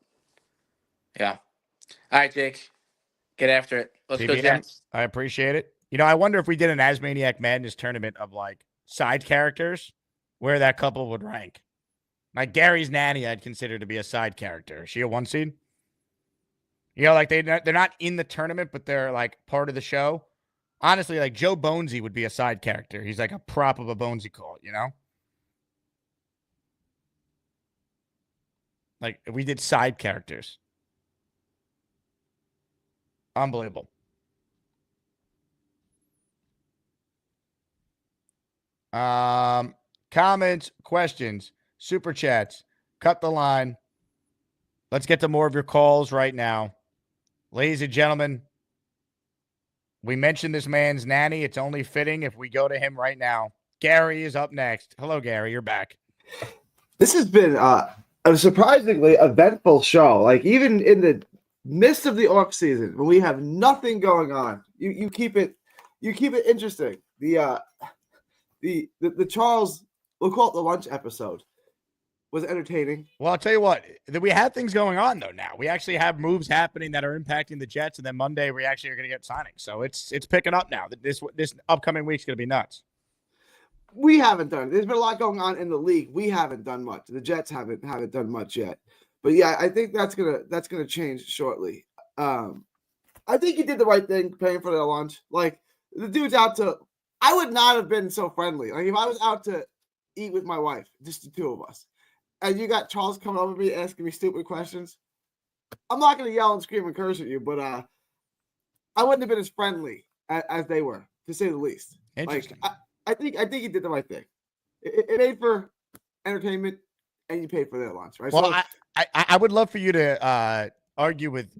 yeah. All right, Jake. Get after it. Let's go, Jets. I appreciate it. I wonder if we did an ASMANIAC Madness tournament of, like, side characters, where that couple would rank. Like, Gary's nanny I'd consider to be a side character. Is she a 1 seed? Like, they're not in the tournament, but they're, like, part of the show. Honestly, like, Joe Bonesy would be a side character. He's like a prop of a Bonesy call, Like, if we did side characters. Unbelievable. Comments, questions, super chats, cut the line. Let's get to more of your calls right now. Ladies and gentlemen, We mentioned this man's nanny. It's only fitting if we go to him right now. Gary is up next. Hello, Gary. You're back. This has been a surprisingly eventful show. Like, even in the midst of the off season, when we have nothing going on, you keep it interesting. The Charles, we'll call it the lunch episode, was entertaining. Well, I'll tell you what, we have things going on though now. We actually have moves happening that are impacting the Jets, and then Monday we actually are going to get signings. So it's picking up now. This upcoming week's going to be nuts. We haven't done it. There's been a lot going on in the league. We haven't done much. The Jets haven't done much yet. But yeah, I think that's gonna change shortly. I think he did the right thing paying for their lunch. Like, the dude's out to. I would not have been so friendly. Like, if I was out to eat with my wife, just the two of us, and you got Charles coming over to me asking me stupid questions, I'm not gonna yell and scream and curse at you, but I wouldn't have been as friendly as they were, to say the least. Interesting. Like, I think he did the right thing. It paid for entertainment, and you paid for their lunch, right? Well, So, I would love for you to argue with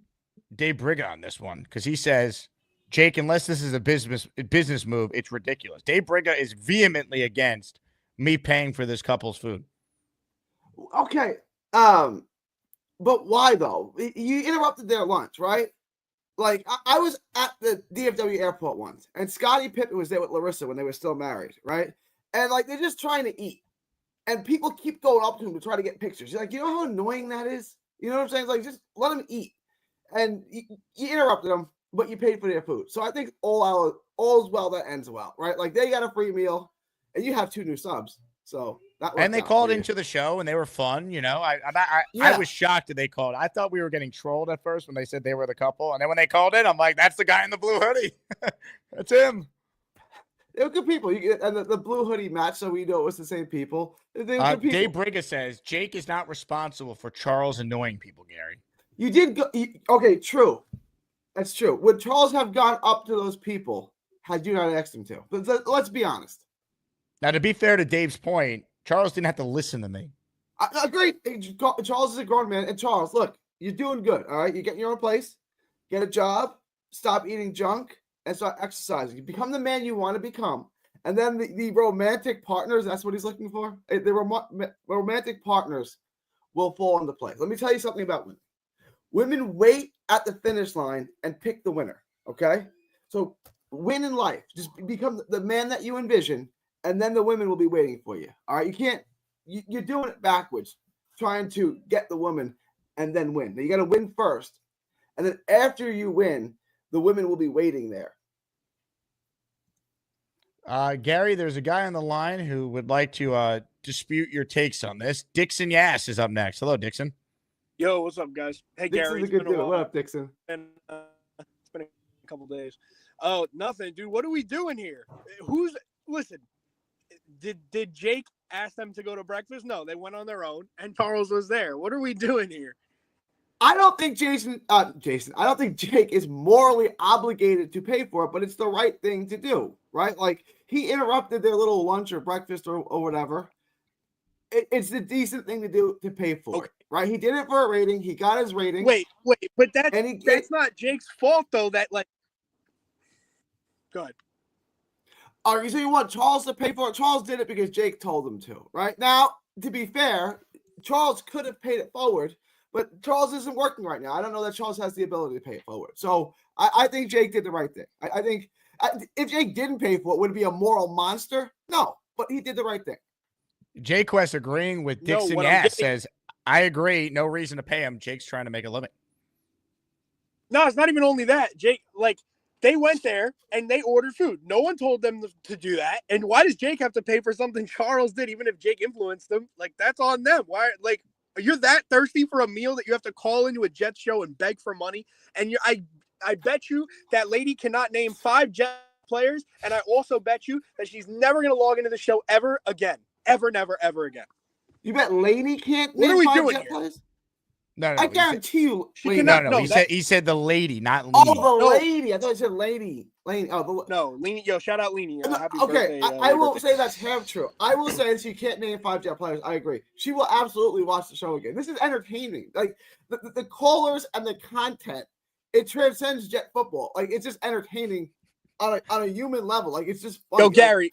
Dave Briga on this one, because he says, Jake, unless this is a business move, it's ridiculous. Dave Briga is vehemently against me paying for this couple's food. okay, but why though? You interrupted their lunch, right? Like, I was at the DFW airport once, and Scottie Pippen was there with Larissa when they were still married, right? And like, they're just trying to eat, and people keep going up to him to try to get pictures. You're like, you know how annoying that is? You know what I'm saying? It's like, just let them eat. And you interrupted them, but you paid for their food. So I think all's well that ends well, right? Like, they got a free meal, and you have 2 new subs. So that And they worked out called for you. into the show, and they were fun. You know, I Yeah. was shocked that they called. I thought we were getting trolled at first when they said they were the couple, and then when they called in, I'm like, that's the guy in the blue hoodie. That's him. They were good people. And the blue hoodie match, so we know it was the same people. They were good people. Dave Briga says Jake is not responsible for Charles annoying people, Gary. You did go. Okay, true. That's true. Would Charles have gone up to those people had you not asked him to? But let's be honest. Now, to be fair to Dave's point, Charles didn't have to listen to me. I agree. Charles is a grown man. And Charles, look, you're doing good. All right. You get in your own place, get a job, stop eating junk, and start exercising. You become the man you want to become. And then the romantic partners, that's what he's looking for. The romantic partners will fall into place. Let me tell you something about women. Women wait at the finish line and pick the winner. Okay. So win in life. Just become the man that you envision. And then the women will be waiting for you. All right. You're doing it backwards, trying to get the woman and then win. Now, you got to win first. And then after you win, the women will be waiting there. Gary, there's a guy on the line who would like to dispute your takes on this. Dixon Yass is up next. Hello, Dixon. Yo, what's up, guys? Hey, Gary. Dixon's a good dude. What up, Dixon? And it's been a couple days. Oh, nothing, dude. What are we doing here? Listen? Did Jake ask them to go to breakfast? No, they went on their own, and Charles was there. What are we doing here? I don't think I don't think Jake is morally obligated to pay for it, but it's the right thing to do, right? Like, he interrupted their little lunch or breakfast or whatever. It's the decent thing to do to pay for it, right? He did it for a rating. He got his rating. Wait, but that's not Jake's fault, though. That, like, go ahead. All right, so you want Charles to pay for it? Charles did it because Jake told him to, right? Now, to be fair, Charles could have paid it forward, but Charles isn't working right now. I don't know that Charles has the ability to pay it forward. So I think Jake did the right thing. I think if Jake didn't pay for it, would it be a moral monster? No, but he did the right thing. Jay Quest agreeing with Dixon Yass says, I agree. No reason to pay him. Jake's trying to make a living. No, it's not even only that. Jake, like, they went there and they ordered food. No one told them to do that. And why does Jake have to pay for something Charles did, even if Jake influenced them? Like, that's on them. Why? Like, you're that thirsty for a meal that you have to call into a Jets show and beg for money? And I bet you that lady cannot name 5 Jets players. And I also bet you that she's never going to log into the show ever again. Ever, never, ever again. You bet Leenie can't What name are we 5 doing Jet here? players? No, I guarantee you. She cannot. No, No, he said the lady, not Leenie. Oh, the lady. I thought you said lady. Leenie. Oh, no, Leenie. Yo, shout out Leenie. Happy okay, birthday. I will say that's half true. I will say that she can't name 5 Jet players. I agree. She will absolutely watch the show again. This is entertaining. Like, the callers and the content, it transcends Jet football. Like, it's just entertaining on a human level. Like it's just funny. Yo, Gary,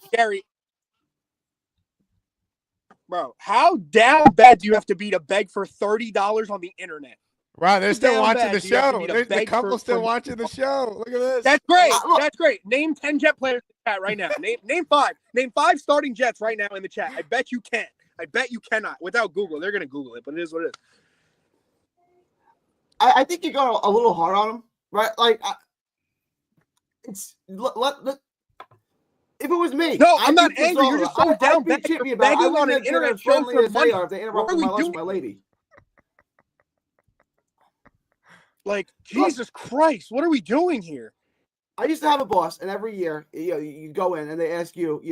bro, how down bad do you have to be to beg for $30 on the internet? Wow, they're still Down watching bad the do you have to show. be to The beg couple's for still watching the show. Look at this. That's great. That's great. Name 10 Jet players in the chat right now. Name 5. Name 5 starting Jets right now in the chat. I bet you can. I bet you cannot. Without Google, they're gonna Google it, but it is what it is. I think you go a little hard on him, right? Like it's if it was me, No, I'm I'd not be angry. You're just so down bad bad for about it. I begging on wouldn't an have been internet as show friendly for as they money. are if they What interrupted are my we lunch with doing? my lady. Like, Jesus Christ, what are we doing here? I used to have a boss, and every year, you go in and they ask you,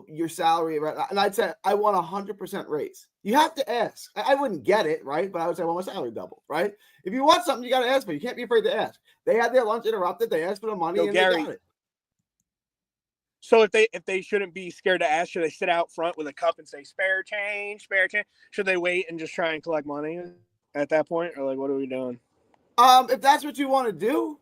your salary, right? And I'd say I want 100% raise. You have to ask. I wouldn't get it, right? But I would say, well, my salary double, right? If you want something, you got to ask for it. You can't be afraid to ask. They had their lunch interrupted. They asked for the money, Yo, and Gary, they got it. So if they shouldn't be scared to ask, should they sit out front with a cup and say spare change, spare change? Should they wait and just try and collect money at that point, or like what are we doing? If that's what you want to do,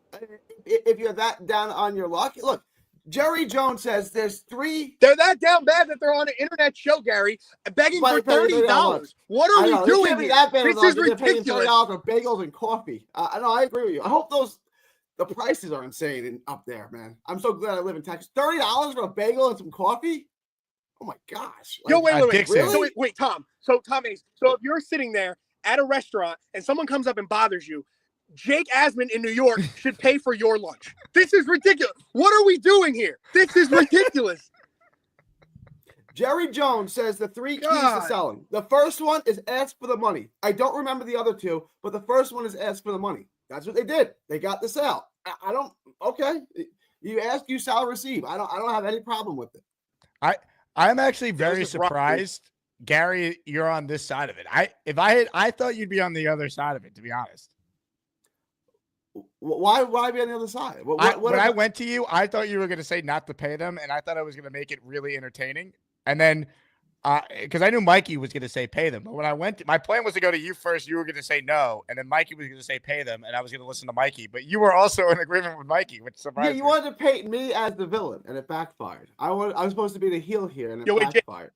if you're that down on your luck, look. Jerry Jones says there's 3. They're that down bad that they're on an internet show, Gary, begging for $30. What are we doing here? This is ridiculous. $30 for bagels and coffee. I know. I agree with you. I hope the prices are insane up there, man. I'm so glad I live in Texas. $30 for a bagel and some coffee. Oh my gosh! Yo, wait. Really? So wait, Tom. So if you're sitting there at a restaurant and someone comes up and bothers you, Jake Asman in New York should pay for your lunch. This is ridiculous. What are we doing here? This is ridiculous. Jerry Jones says the 3 keys to selling. The first one is ask for the money. I don't remember the other 2, but the first one is ask for the money. That's what they did. They got the sale. I don't. Okay, you ask, you shall receive. I don't have any problem with it. I'm actually very surprised, Gary. You're on this side of it. I thought you'd be on the other side of it, to be honest. Why be on the other side? When I went to you, I thought you were going to say not to pay them, and I thought I was going to make it really entertaining. And then, because I knew Mikey was going to say pay them, but when I went, my plan was to go to you first. You were going to say no, and then Mikey was going to say pay them, and I was going to listen to Mikey. But you were also in agreement with Mikey, which surprised me. You wanted to paint me as the villain, and it backfired. I was supposed to be the heel here, and it backfired.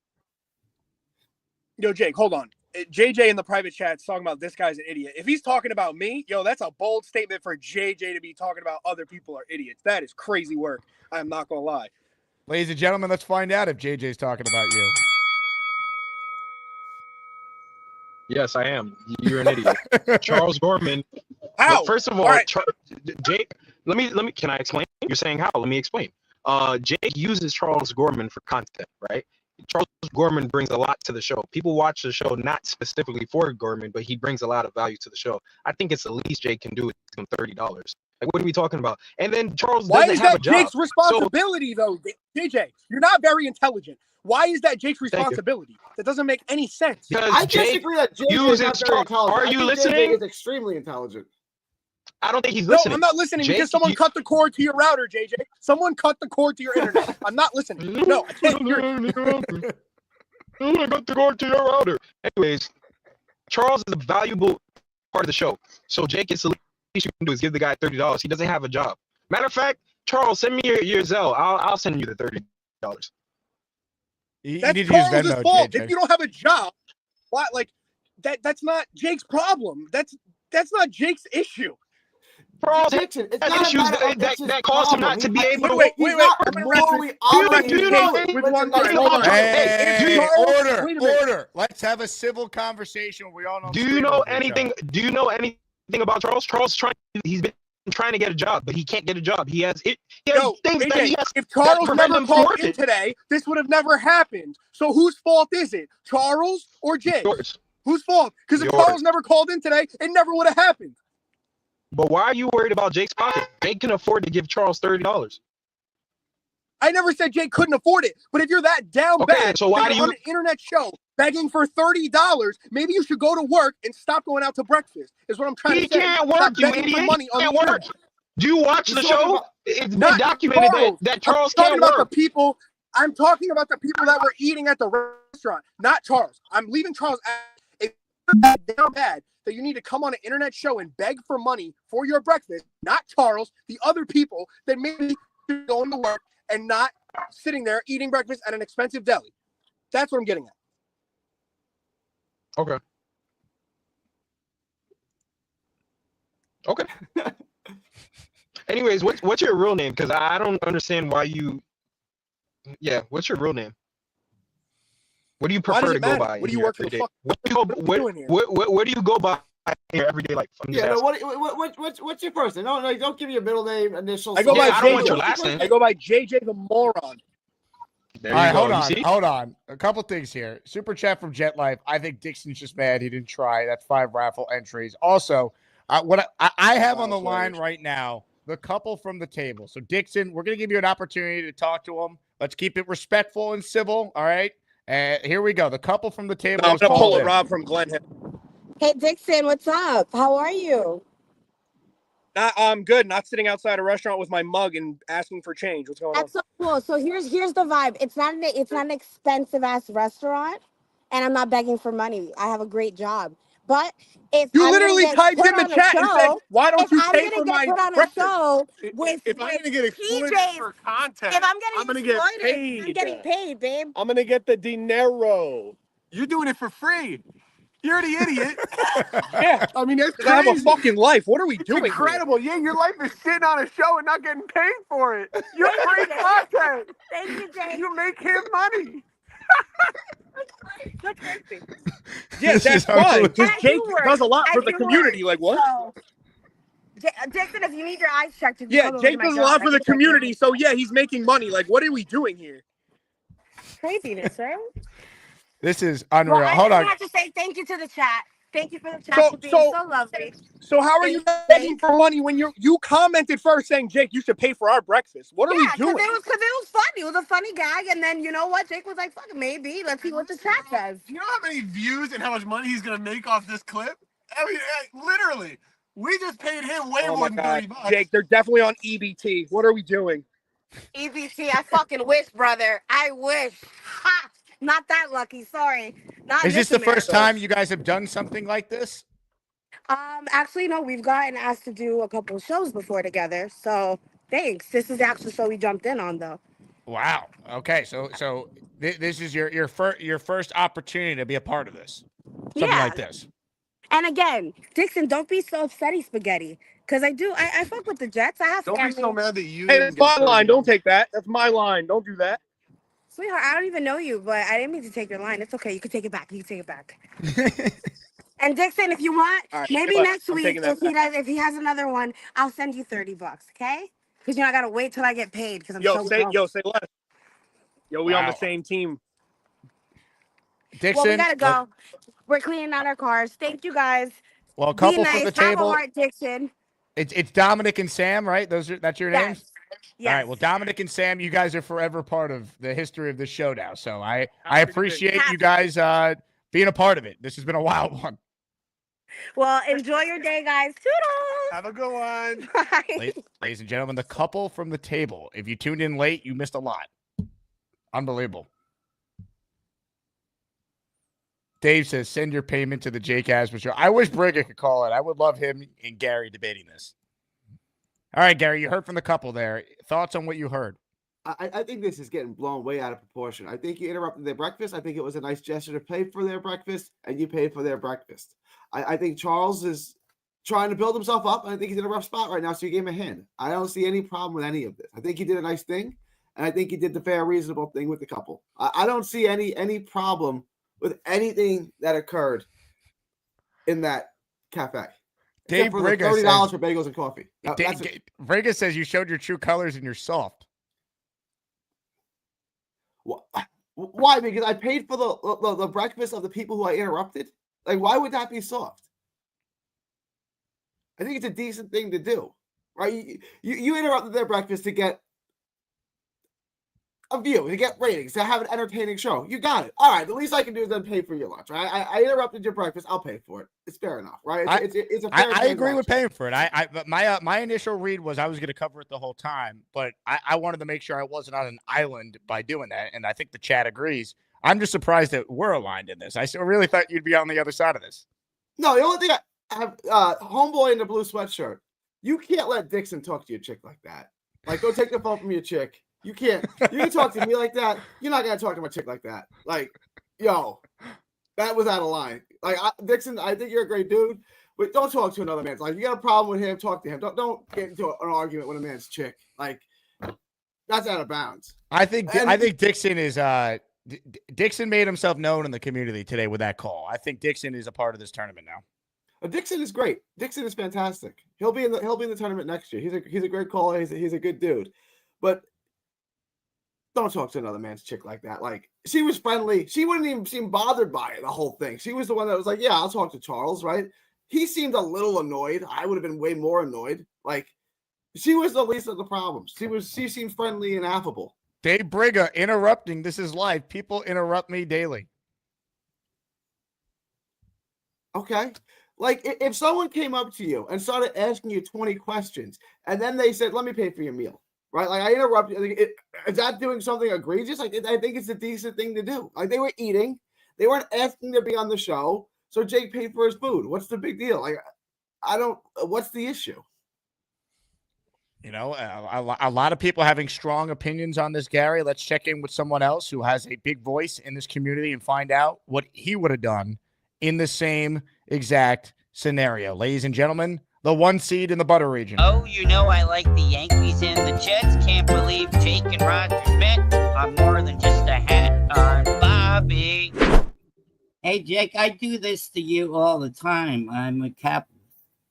Yo, Jake, hold on. JJ in the private chat's talking about this guy's an idiot. If he's talking about me, that's a bold statement for JJ to be talking about other people are idiots. That is crazy work. I'm not going to lie. Ladies and gentlemen, let's find out if JJ's talking about you. Yes, I am. You're an idiot. Charles Gorman. How? First of all, Jake, let me, can I explain? You're saying how? Let me explain. Jake uses Charles Gorman for content, right? Charles Gorman brings a lot to the show. People watch the show not specifically for Gorman, but he brings a lot of value to the show. I think it's the least Jake can do is give him $30. Like, what are we talking about? And then Charles doesn't have a job. Why is that Jake's responsibility, though, JJ? You're not very intelligent. Why is that Jake's responsibility? That doesn't make any sense. Because I disagree that Jake is not very intelligent. Are you listening? JJ is extremely intelligent. I don't think he's listening. No, I'm not listening because someone cut the cord to your router, JJ. Someone cut the cord to your internet. I'm not listening. No, I can't hear you. I got the cord to your router. Anyways, Charles is a valuable part of the show. So Jake, it's the least you can do is give the guy $30. He doesn't have a job. Matter of fact, Charles, send me your Zelle. I'll send you the $30. That's Charles' fault. JJ. If you don't have a job, why? Like that's not Jake's problem. That's not Jake's issue. Charles Jackson, it's has not issues that cause him not to be able to. Wait. Order. Let's have a civil conversation. We all know. Do you know anything about Charles? He's been trying to get a job, but he can't get a job. He has things that he has. If Charles never called in today, this would have never happened. So whose fault is it? Charles or Jake? Whose fault? Because if Charles never called in today, it never would have happened. But why are you worried about Jake's pocket? Jake can afford to give Charles $30. I never said Jake couldn't afford it. But if you're that down bad, so why do you on an internet show begging for $30, maybe you should go to work and stop going out to breakfast. Is what I'm trying to say. He can't work, you idiot. He can't work. Do you watch the show? It's been documented that Charles can't work. I'm talking about the people that were eating at the restaurant, not Charles. I'm leaving Charles out. If you're that down bad that you need to come on an internet show and beg for money for your breakfast, not Charles, the other people, then maybe going to work and not sitting there eating breakfast at an expensive deli. That's what I'm getting at. Okay. Okay. Anyways, what's your real name? Because I don't understand why you. Yeah, what's your real name? What do you Why does prefer it to go matter? by? What do you here work for every the day? fuck? What do you go? What do you go by in your everyday life? I'm just Yeah, no, asking. what's your first name? No, don't give me your middle name, initials. I go by I don't want JJ. your last name. I go by JJ the moron. There All you right, go. hold You on, see? hold on. A couple things here. Super chat from Jet Life. I think Dixon's just mad he didn't try. That's 5 raffle entries. Also, what I have on the line right now, the couple from the table. So Dixon, we're gonna give you an opportunity to talk to them. Let's keep it respectful and civil. All right. Here we go. The couple from the table. No, I'm is gonna pull called a in. Rob from Glen Hill. Hey Dixon, what's up? How are you? I'm good. Not sitting outside a restaurant with my mug and asking for change. What's going on? That's so cool. So here's the vibe. It's not an expensive ass restaurant, and I'm not begging for money. I have a great job. But if You I'm gonna literally get typed put in the on a chat and said, show, "Why don't if you I'm I'm pay gonna for get my put on a breakfast?" show with If I'm gonna get exploited PJs, for content, if I'm getting I'm gonna get exploited, paid. I'm getting paid, babe. I'm gonna get the dinero. You're doing it for free. You're the idiot. Yeah, I mean, that's 'cause I have a crazy. fucking life. What are we It's doing? Here? incredible. Yeah, your life is sitting on a show and not getting paid for it. You're Thank you, free Jake. content. Thank you, Jake. You make him money. That's crazy. Yeah, This that's is fine. unbelievable. Because And I Jake do work. does a lot I for the do community. work. Like what? So, Jackson, if you need your eyes checked, you can Yeah, come over Jake to my does a job. lot I for can the check you. community. So yeah, he's making money. Like, what are we doing here? Craziness, right? This is Well, unreal. I Hold just on. have to say thank you to the chat. Thank you for the chat for being so lovely. So how are Thank you you, begging Jake. for money when you commented first saying, Jake, you should pay for our breakfast? What are we doing? Because it was funny. It was a funny gag, and then you know what? Jake was like, "Fuck it, maybe. Let's see what the chat says." You know how many views and how much money he's gonna make off this clip? I mean, literally, we just paid him way Oh more my than God, $30. Jake, they're definitely on EBT. What are we doing? EBT, I fucking wish, brother. I wish. Ha! Not that lucky. Sorry. Not in Is this the first America. time you guys have done something like this? Actually, no. We've gotten asked to do a couple of shows before together. So thanks. This is the actual show we jumped in on, though. Wow. Okay. So this is your first opportunity to be a part of this. Something Yeah. like this. And again, Dixon, don't be so upsetty, spaghetti. Because I fuck with the Jets. I have Don't family. be so mad that you Hey, didn't that's get my line. Don't $30. take that. That's my line. Don't do that. Sweetheart, I don't even know you, but I didn't mean to take your line. It's okay. You can take it back. You can take it back. And Dixon, if you want, All right, maybe but next I'm week, taking that back. if he has another one, I'll send you $30, okay? Because I gotta wait till I get paid because I'm Yo, so say broke. less. Yo, we on the Wow. same team. Dixon. Well, we gotta go. We're cleaning out our cars. Thank you guys. Well, a Be couple from nice. the Have a table. heart, Dixon. It's Dominic and Sam, right? That's your names. Yes. All right. Well, Dominic and Sam, you guys are forever part of the history of this show now. So I appreciate you guys being a part of it. This has been a wild one. Well, enjoy your day, guys. Toodles. Have a good one. Bye. Ladies and gentlemen, the couple from the table. If you tuned in late, you missed a lot. Unbelievable. Dave says, send your payment to the Jake Asman Show. I wish Brigga could call it. I would love him and Gary debating this. All right, Gary, you heard from the couple there. Thoughts on what you heard? I think this is getting blown way out of proportion. I think you interrupted their breakfast. I think it was a nice gesture to pay for their breakfast, and you paid for their breakfast. I think Charles is trying to build himself up, and I think he's in a rough spot right now, so you gave him a hand. I don't see any problem with any of this. I think he did a nice thing, and I think he did the fair, reasonable thing with the couple. I don't see any problem with anything that occurred in that cafe. Dave Except for the Brigga $30 says, for bagels and coffee. Brigga says you showed your true colors and you're soft. Why? Because I paid for the breakfast of the people who I interrupted. Like, why would that be soft? I think it's a decent thing to do, right? You interrupted their breakfast to get a view, to get ratings, to have an entertaining show. You got it. All right. The least I can do is then pay for your lunch, right? I interrupted your breakfast. I'll pay for it. It's fair enough, right? It's a fair I agree with transaction. paying for it. But my initial read was I was going to cover it the whole time, but I wanted to make sure I wasn't on an island by doing that, and I think the chat agrees. I'm just surprised that we're aligned in this. I really thought you'd be on the other side of this. No, the only thing I have, homeboy in the blue sweatshirt, you can't let Dixon talk to your chick like that. Like, go take the phone from your chick. You can't. You can talk to me like that. You're not gonna talk to my chick like that. Like, yo, that was out of line. Like, Dixon, I think you're a great dude, but don't talk to another man's. Like, you got a problem with him, talk to him. Don't get into an argument with a man's chick. Like, that's out of bounds. I think Dixon is Dixon made himself known in the community today with that call. I think Dixon is a part of this tournament now. Dixon is great. Dixon is fantastic. He'll be in the tournament next year. He's a great caller. He's a good dude. But don't talk to another man's chick like that. Like, she was friendly. She wouldn't even seem bothered by it, the whole thing. She was the one that was like, yeah, I'll talk to Charles, right? He seemed a little annoyed. I would have been way more annoyed. Like, she was the least of the problems. She seemed friendly and affable. Dave Briga interrupting. This is live. People interrupt me daily. Okay. Like, if someone came up to you and started asking you 20 questions, and then they said, let me pay for your meal, right? Like, I interrupted. Is that doing something egregious? Like, I think it's a decent thing to do. Like, they were eating. They weren't asking to be on the show, so Jake paid for his food. What's the big deal? Like, what's the issue? You know, a lot of people having strong opinions on this, Gary. Let's check in with someone else who has a big voice in this community and find out what he would have done in the same exact scenario. Ladies and gentlemen, the 1 seed in the Butter region. Oh, you know I like the Yankees and the Jets. Can't believe Jake and Roger Smith are more than just a hat on Bobby. Hey, Jake, I do this to you all the time. I'm a capitalist.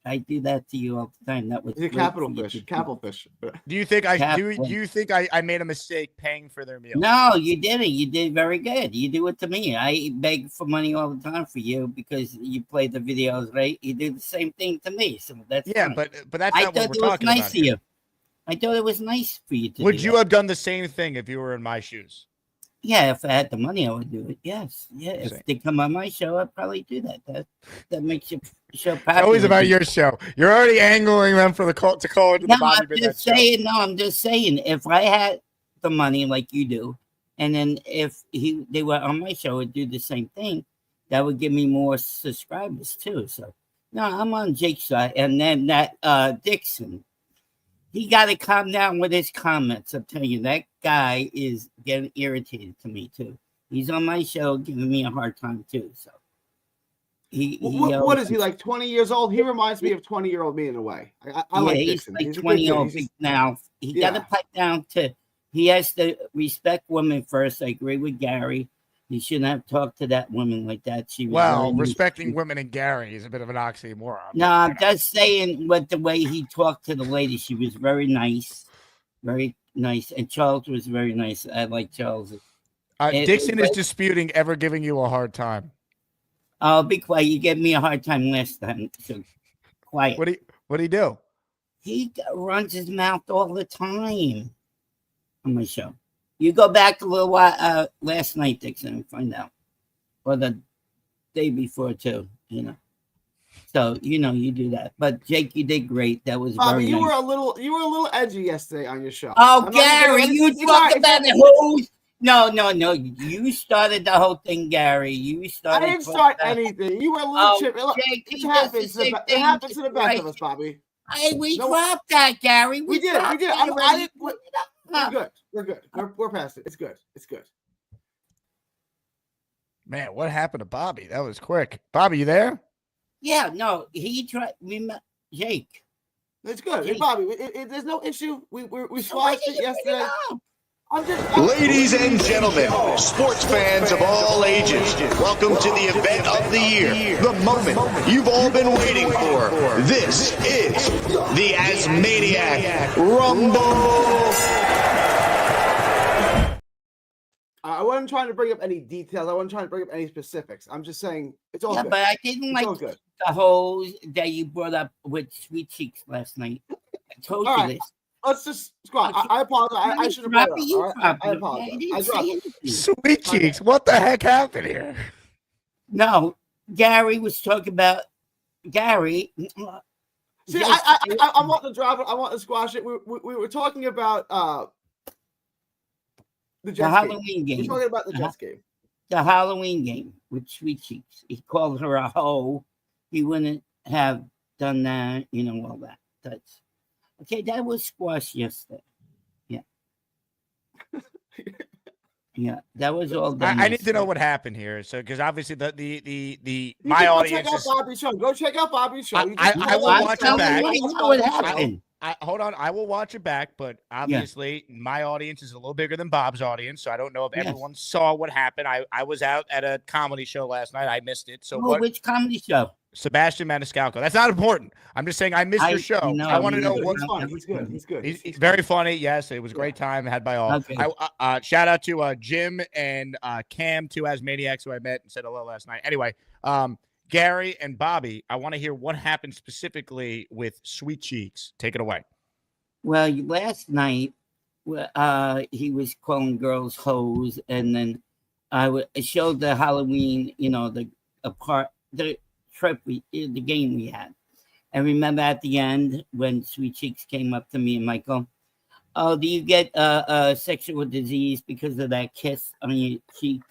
I do that to you all the time. That was a capital fish. Capital fish. Do you think I made a mistake paying for their meal? No, you didn't. You did very good. You do it to me. I beg for money all the time for you because you play the videos, right? You do the same thing to me. So that's fine. but that's not what we're talking nice about to you. I thought it was nice for you to. Would you have done the same thing if you were in my shoes? Yeah, if I had the money, I would do it. Yes, yeah. If they come on my show, I'd probably do that. That makes you show. It's always about your show. You're already angling them for the call to call into the Bobby Burnett show. I'm just saying. If I had the money like you do, and then if they were on my show, I'd do the same thing. That would give me more subscribers too. So no, I'm on Jake's side, and then that Dixon. He got to calm down with his comments. I'm telling you, that guy is getting irritated to me too. He's on my show giving me a hard time too. So what is he, like 20 years old? He reminds me of 20-year-old me in a way. I like Dixon. He's like 20-year-old now. He got to pipe down to. He has to respect women first. I agree with Gary. He shouldn't have talked to that woman like that. She was respecting women and Gary is a bit of an oxymoron. No, I'm just saying what the way he talked to the lady. She was very nice, and Charles was very nice. I like Charles. Dixon is disputing ever giving you a hard time. Oh, be quiet! You gave me a hard time last time. So quiet. What do he do? He runs his mouth all the time on my show. You go back a little while last night, Dixon, and find out, or the day before too. You know, so you do that. But Jake, you did great. That was very you nice. were a little edgy yesterday on your show. Oh, Gary, you talked about the who's. No. You started the whole thing, Gary. You started. I didn't start anything. You were a little chip. Jake, It happens to the best of us, Bobby. We dropped that, Gary. We did. We're good. We're past it. It's good. Man, what happened to Bobby? That was quick. Bobby, you there? Yeah, no, he tried. Jake. It's good. Hey, Bobby, there's no issue. We squashed it yesterday. Ladies and gentlemen, sports fans of all ages, welcome to the event of the year, the moment you've all been waiting for. This is the ASMANIAC Rumble. I wasn't trying to bring up any details. I wasn't trying to bring up any specifics. I'm just saying it's all good. But I didn't like the hose that you brought up with Sweet Cheeks last night. I told you this. Let's just squat. I apologize. I should have brought it up. I apologize. I dropped it. Sweet Cheeks. What the heck happened here? No, Gary was talking about Gary. See, I want to drop it. I want to squash it. We were talking about the Halloween game. We're talking about the Jets game. The Halloween game with Sweet Cheeks. He called her a hoe. He wouldn't have done that. All that. That's okay. That was squashed yesterday. Yeah, that was all done. I need to know what happened here. So, because obviously the You my can go audience check out is. Bobby's show. Go check out Bobby's show. I will watch it back. What happened? Hold on, I will watch it back, but obviously my audience is a little bigger than Bob's audience, so I don't know if Yes. everyone saw what happened. I was out at a comedy show last night. I missed it. So which comedy show? Sebastian Maniscalco. That's not important. I'm just saying I missed your show. I want to know what. He's fun. He's good. He's good. He's very funny. Yes, it was a great time had by all. Okay. Shout out to Jim and Cam, two Asmaniacs who I met and said hello last night. Anyway, Gary and Bobby, I want to hear what happened specifically with Sweet Cheeks. Take it away. Well, last night, he was calling girls hoes, and then I showed the Halloween, the game we had. And remember at the end when Sweet Cheeks came up to me and Michael, oh, do you get a sexual disease because of that kiss on your cheek?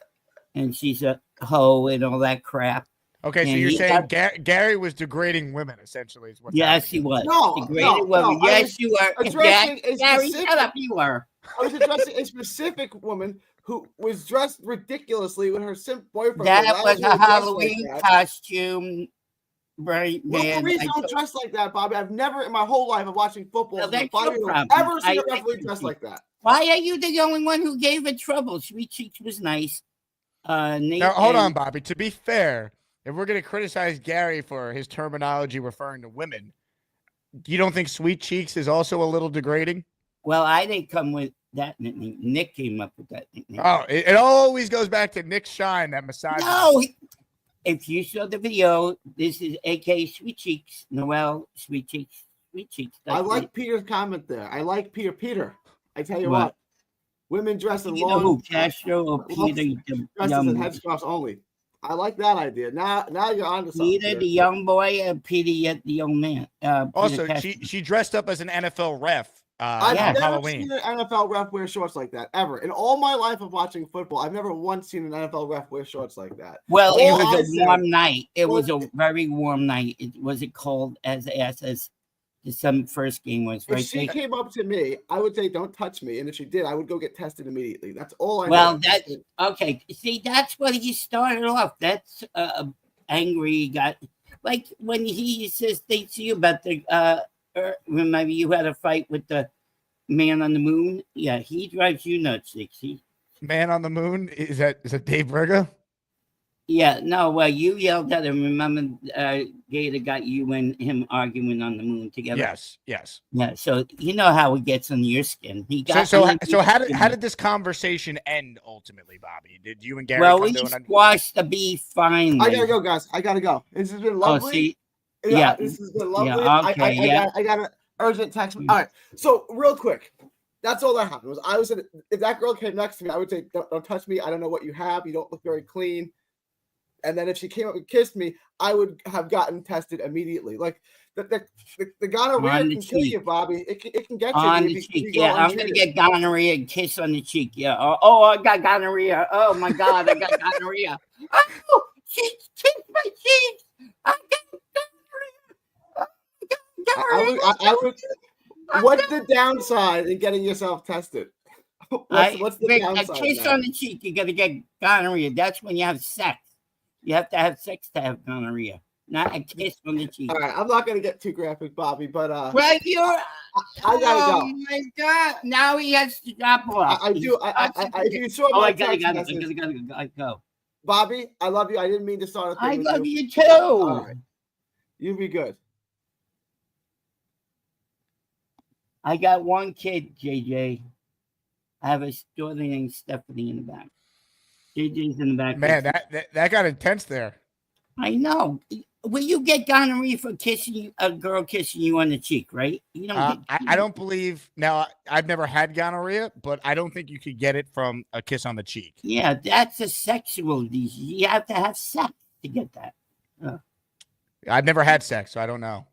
And she's a hoe and all that crap. Okay, so you're saying Gary was degrading women, essentially, is what? Yes, he was. Degrading women. Yes, you were. Addressing Gary, shut up, you were. I was addressing a specific woman who was dressed ridiculously when her simp boyfriend. That was a Halloween costume. Right, man. What's the reason I'm dressed like that, Bobby? I've never in my whole life of watching football ever seen a referee dressed like that. Why are you the only one who gave it trouble? Sweet Cheeks was nice. Now, hold on, Bobby. To be fair, if we're going to criticize Gary for his terminology referring to women, you don't think Sweet Cheeks is also a little degrading? Well, I didn't come with that nickname. Nick came up with that nickname. Oh, it always goes back to Nick Shine, that massage. No, if you saw the video, this is AK Sweet Cheeks. Noel, Sweet Cheeks, Sweet Cheeks. I like Peter's comment there. I like Peter. I tell you what. Women dressed in long. Who, Castro or Peter? Dresses in headscarves only. I like that idea. Now you're on to something. Peter, the young boy, and Peter, the young man. Also, she dressed up as an NFL ref. I've never Halloween. seen an NFL ref wear shorts like that ever. In all my life of watching football, I've never once seen an NFL ref wear shorts like that. Well, it was a warm night. It was a very warm night. It was cold as the first game was. If she came up to me, I would say, "Don't touch me," and if she did, I would go get tested immediately. That's all I. Well, okay. See, that's what he started off. That's angry. He got like when he says things to you about the. Remember, you had a fight with the man on the moon. Yeah, he drives you nuts, Dixie. Man on the moon is that Dave Berger? Yeah, no. Well, you yelled at him. Remember, Gator got you and him arguing on the moon together. Yes. Yeah. So you know how he gets on your skin. He got. So how did this conversation end ultimately, Bobby? Did you and Gary? Well, we squashed the beef finally. I gotta go, guys. I gotta go. This has been lovely. Oh, see? Yeah, this has been lovely. Yeah, okay, I got an urgent text. All right. So real quick, that's all that happened. If that girl came next to me, I would say, don't touch me. I don't know what you have. You don't look very clean. And then if she came up and kissed me, I would have gotten tested immediately. Like the gonorrhea can kill you, Bobby. It can get you. On the cheek. Yeah, I'm gonna get gonorrhea and kiss on the cheek. Yeah. Oh, I got gonorrhea. Oh my God, I got gonorrhea. Oh, she kissed my cheek. I got I would. What's the downside in getting yourself tested? What's the downside? A kiss on the cheek, you gotta get gonorrhea. That's when you have sex. You have to have sex to have gonorrhea, not a kiss on the cheek. All right, I'm not gonna get too graphic, Bobby, but well, I gotta go. Oh my God! Now he has to drop off. I do. If you saw my text message, I gotta go. Bobby, I love you. I didn't mean to start a thing. I love you too. All right. You be good. I got one kid, JJ. I have a daughter named Stephanie in the back. JJ's in the back. Man, that got intense there. I know. Will you get gonorrhea for kissing a girl kissing you on the cheek, right? You don't. I don't believe. Now, I've never had gonorrhea, but I don't think you could get it from a kiss on the cheek. Yeah, that's a sexual disease. You have to have sex to get that. I've never had sex, so I don't know.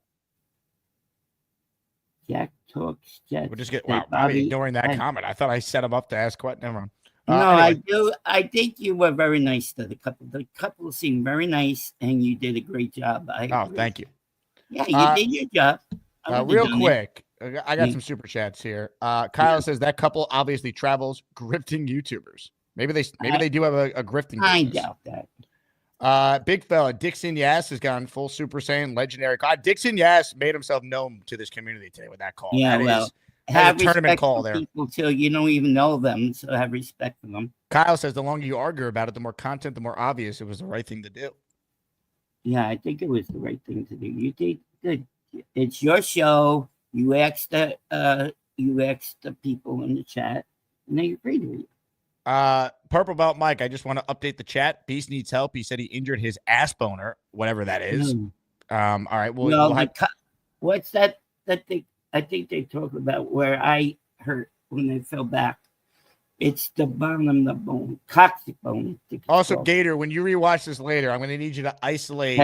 Jack talks. Jack. We'll just get. Wow, I'm ignoring that comment. I thought I set him up to ask what. Never mind. No, anyway. I do. I think you were very nice to the couple. The couple seemed very nice, and you did a great job. Thank you. Yeah, you did your job. Real quick, I got some super chats here. Kyle says that couple obviously travels grifting YouTubers. Maybe they do have a grifting I business. doubt that. Big fella Dixon Yass has gone full Super Saiyan legendary. God, Dixon Yass made himself known to this community today with that call. Yeah, That well, is have a tournament respect call for there. people till you don't even know them, so have respect for them. Kyle says the longer you argue about it, the more content, the more obvious it was the right thing to do. Yeah, I think it was the right thing to do. You did good. It's your show. You asked the people in the chat, and they agreed with you. Purple Belt Mike, I just want to update the chat. Beast needs help. He said he injured his ass boner, whatever that is. All right. We'll have... what's that thing? I think they talk about where I hurt when they fell back. It's the bottom of the bone, coccyx bone. Also, Gator, when you rewatch this later, I'm going to need you to isolate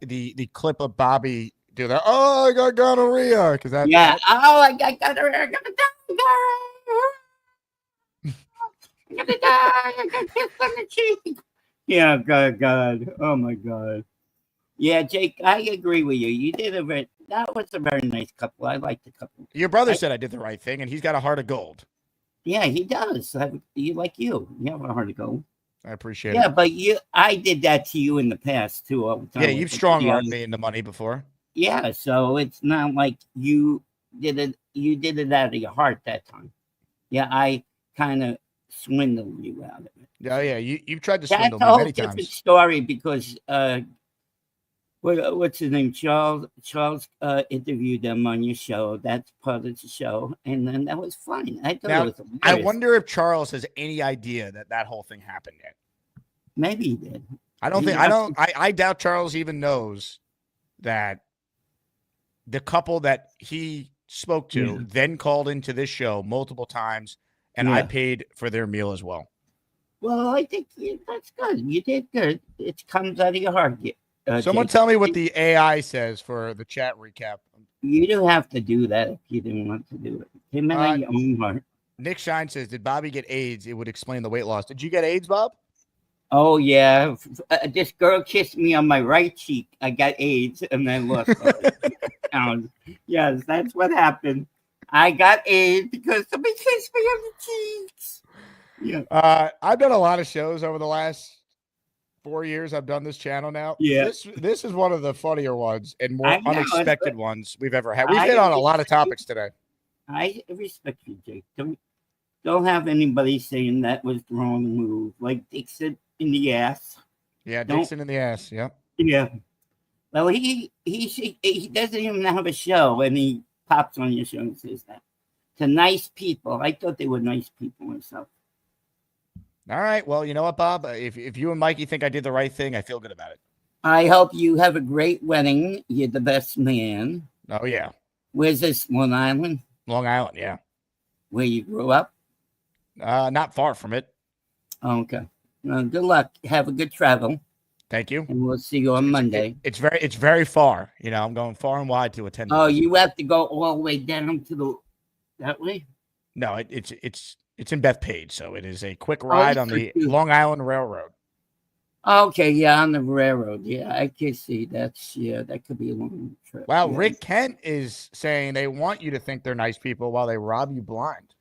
the clip of Bobby do that. Oh, I got gonorrhea because that. Yeah. Oh, I got gonorrhea. I'm gonna die. I got kissed on the cheek. Yeah, God. Oh my God. Yeah, Jake, I agree with you. You did that was a very nice couple. I like the couple. Your brother said I did the right thing, and he's got a heart of gold. Yeah, he does. You have a heart of gold. I appreciate it. Yeah, but I did that to you in the past too. All the time. Yeah, you've strong-armed me into money before. Yeah, so it's not like you did it. You did it out of your heart that time. Yeah, I kind of swindled you out of it. Yeah, you've tried to swindle me many times. That's a whole different story because what's his name? Charles interviewed them on your show. That's part of the show, and then that was fine. I thought it was hilarious. I wonder if Charles has any idea that whole thing happened yet. Maybe he did. I doubt Charles even knows that the couple that he spoke to then called into this show multiple times, and I paid for their meal as well. Well, I think that's good. You did good. It comes out of your heart. Someone Jake, tell me what the AI says for the chat recap. You don't have to do that if you didn't want to do it. Came out of your own heart. Nick Shine says, did Bobby get AIDS? It would explain the weight loss. Did you get AIDS, Bob? Oh, yeah. This girl kissed me on my right cheek. I got AIDS, and I lost pounds. Yes, that's what happened. I got AIDS because somebody kissed me on the cheeks. Yeah. I've done a lot of shows over the last 4 years. I've done this channel now. Yeah. This is one of the funnier ones and more unexpected ones we've ever had. We've hit on a lot of topics today. I respect you, Jake. Don't have anybody saying that was the wrong move. Like Dixon in the ass. Yeah, Dixon in the ass. Yeah. Yeah. Well, he doesn't even have a show, and he pops on your show and says that. To nice people. I thought they were nice people myself. All right. Well, you know what, Bob? If you and Mikey think I did the right thing, I feel good about it. I hope you have a great wedding. You're the best man. Oh, yeah. Where's this? Long Island? Long Island, yeah. Where you grew up? Not far from it. Okay. Well, good luck. Have a good travel. Thank you. And we'll see you on Monday. It's very far. You know, I'm going far and wide to attend. Oh, you have to go all the way down to that way? No, it's in Bethpage, so it is a quick ride on the Long Island Railroad. Okay, yeah, on the railroad. Yeah, I can see that could be a long trip. Wow, yeah. Rick Kent is saying they want you to think they're nice people while they rob you blind.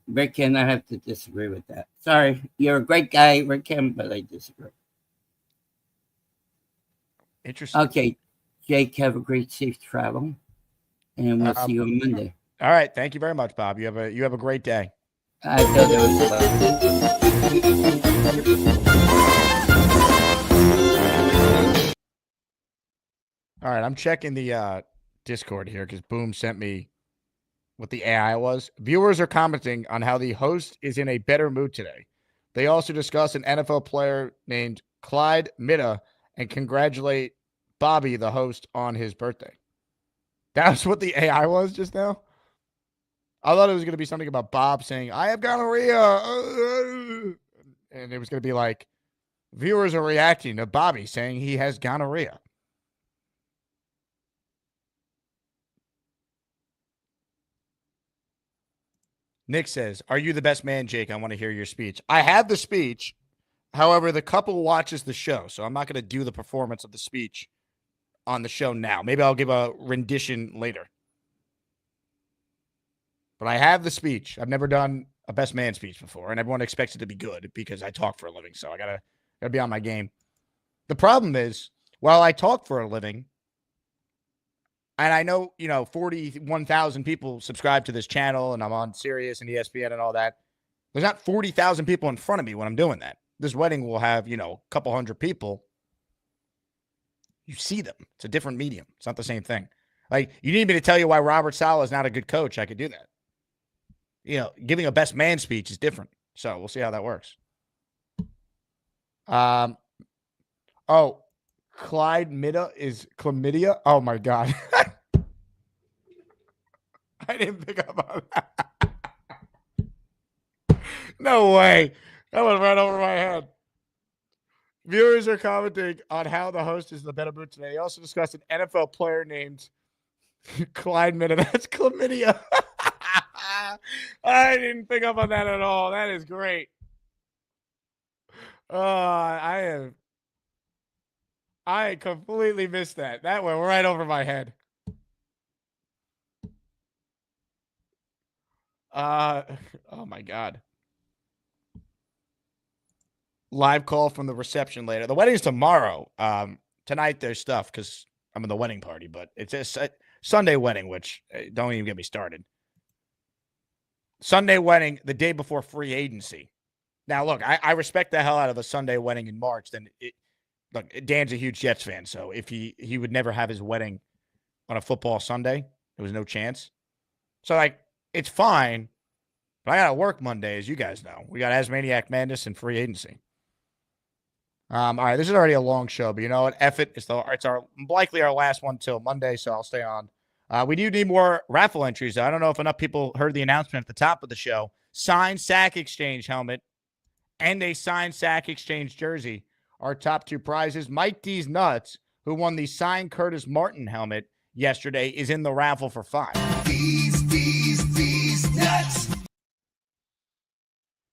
Rick Kent, I have to disagree with that. Sorry, you're a great guy, Rick Kent, but I disagree. Interesting. Okay, Jake, have a great safe travel, and we'll see you on Monday. All right, thank you very much, Bob. You have a great day. I thought there was All right, I'm checking the Discord here because Boom sent me what the AI was. Viewers are commenting on how the host is in a better mood today. They also discuss an NFL player named Clyde Mitta and congratulate Bobby, the host, on his birthday. That's what the AI was just now? I thought it was going to be something about Bob saying, I have gonorrhea. And it was going to be like, viewers are reacting to Bobby saying he has gonorrhea. Nick says, are you the best man, Jake? I want to hear your speech. I have the speech. However, the couple watches the show, so I'm not going to do the performance of the speech on the show now. Maybe I'll give a rendition later. But I have the speech. I've never done a best man speech before, and everyone expects it to be good because I talk for a living. So I gotta be on my game. The problem is, while I talk for a living, and I know, 41,000 people subscribe to this channel, and I'm on Sirius and ESPN and all that. There's not 40,000 people in front of me when I'm doing that. This wedding will have, a couple hundred people. You see them. It's a different medium. It's not the same thing. Like, you need me to tell you why Robert Saleh is not a good coach. I could do that. Giving a best man speech is different. So we'll see how that works. Clyde Mida is chlamydia. Oh my God. I didn't pick up on that. No way. That went right over my head. Viewers are commenting on how the host is the better mood today. He also discussed an NFL player named Clyde Mida. That's chlamydia. I didn't pick up on that at all. That is great. I completely missed that. That went right over my head. Oh my God. Live call from the reception later. The wedding's tomorrow. Tonight there's stuff because I'm in the wedding party, but it's a Sunday wedding, which don't even get me started. Sunday wedding the day before free agency. Now, look, I respect the hell out of a Sunday wedding in March. Look, Dan's a huge Jets fan, so if he would never have his wedding on a football Sunday, there was no chance. So, it's fine, but I got to work Monday, as you guys know. We got ASMANIAC Madness and free agency. All right, this is already a long show, but you know what? F it. It's likely our last one till Monday, so I'll stay on. We do need more raffle entries. I don't know if enough people heard the announcement at the top of the show. Signed Sack Exchange helmet and a signed Sack Exchange jersey. Our top two prizes. Mike D's Nuts, who won the signed Curtis Martin helmet yesterday, is in the raffle for 5. D's Nuts.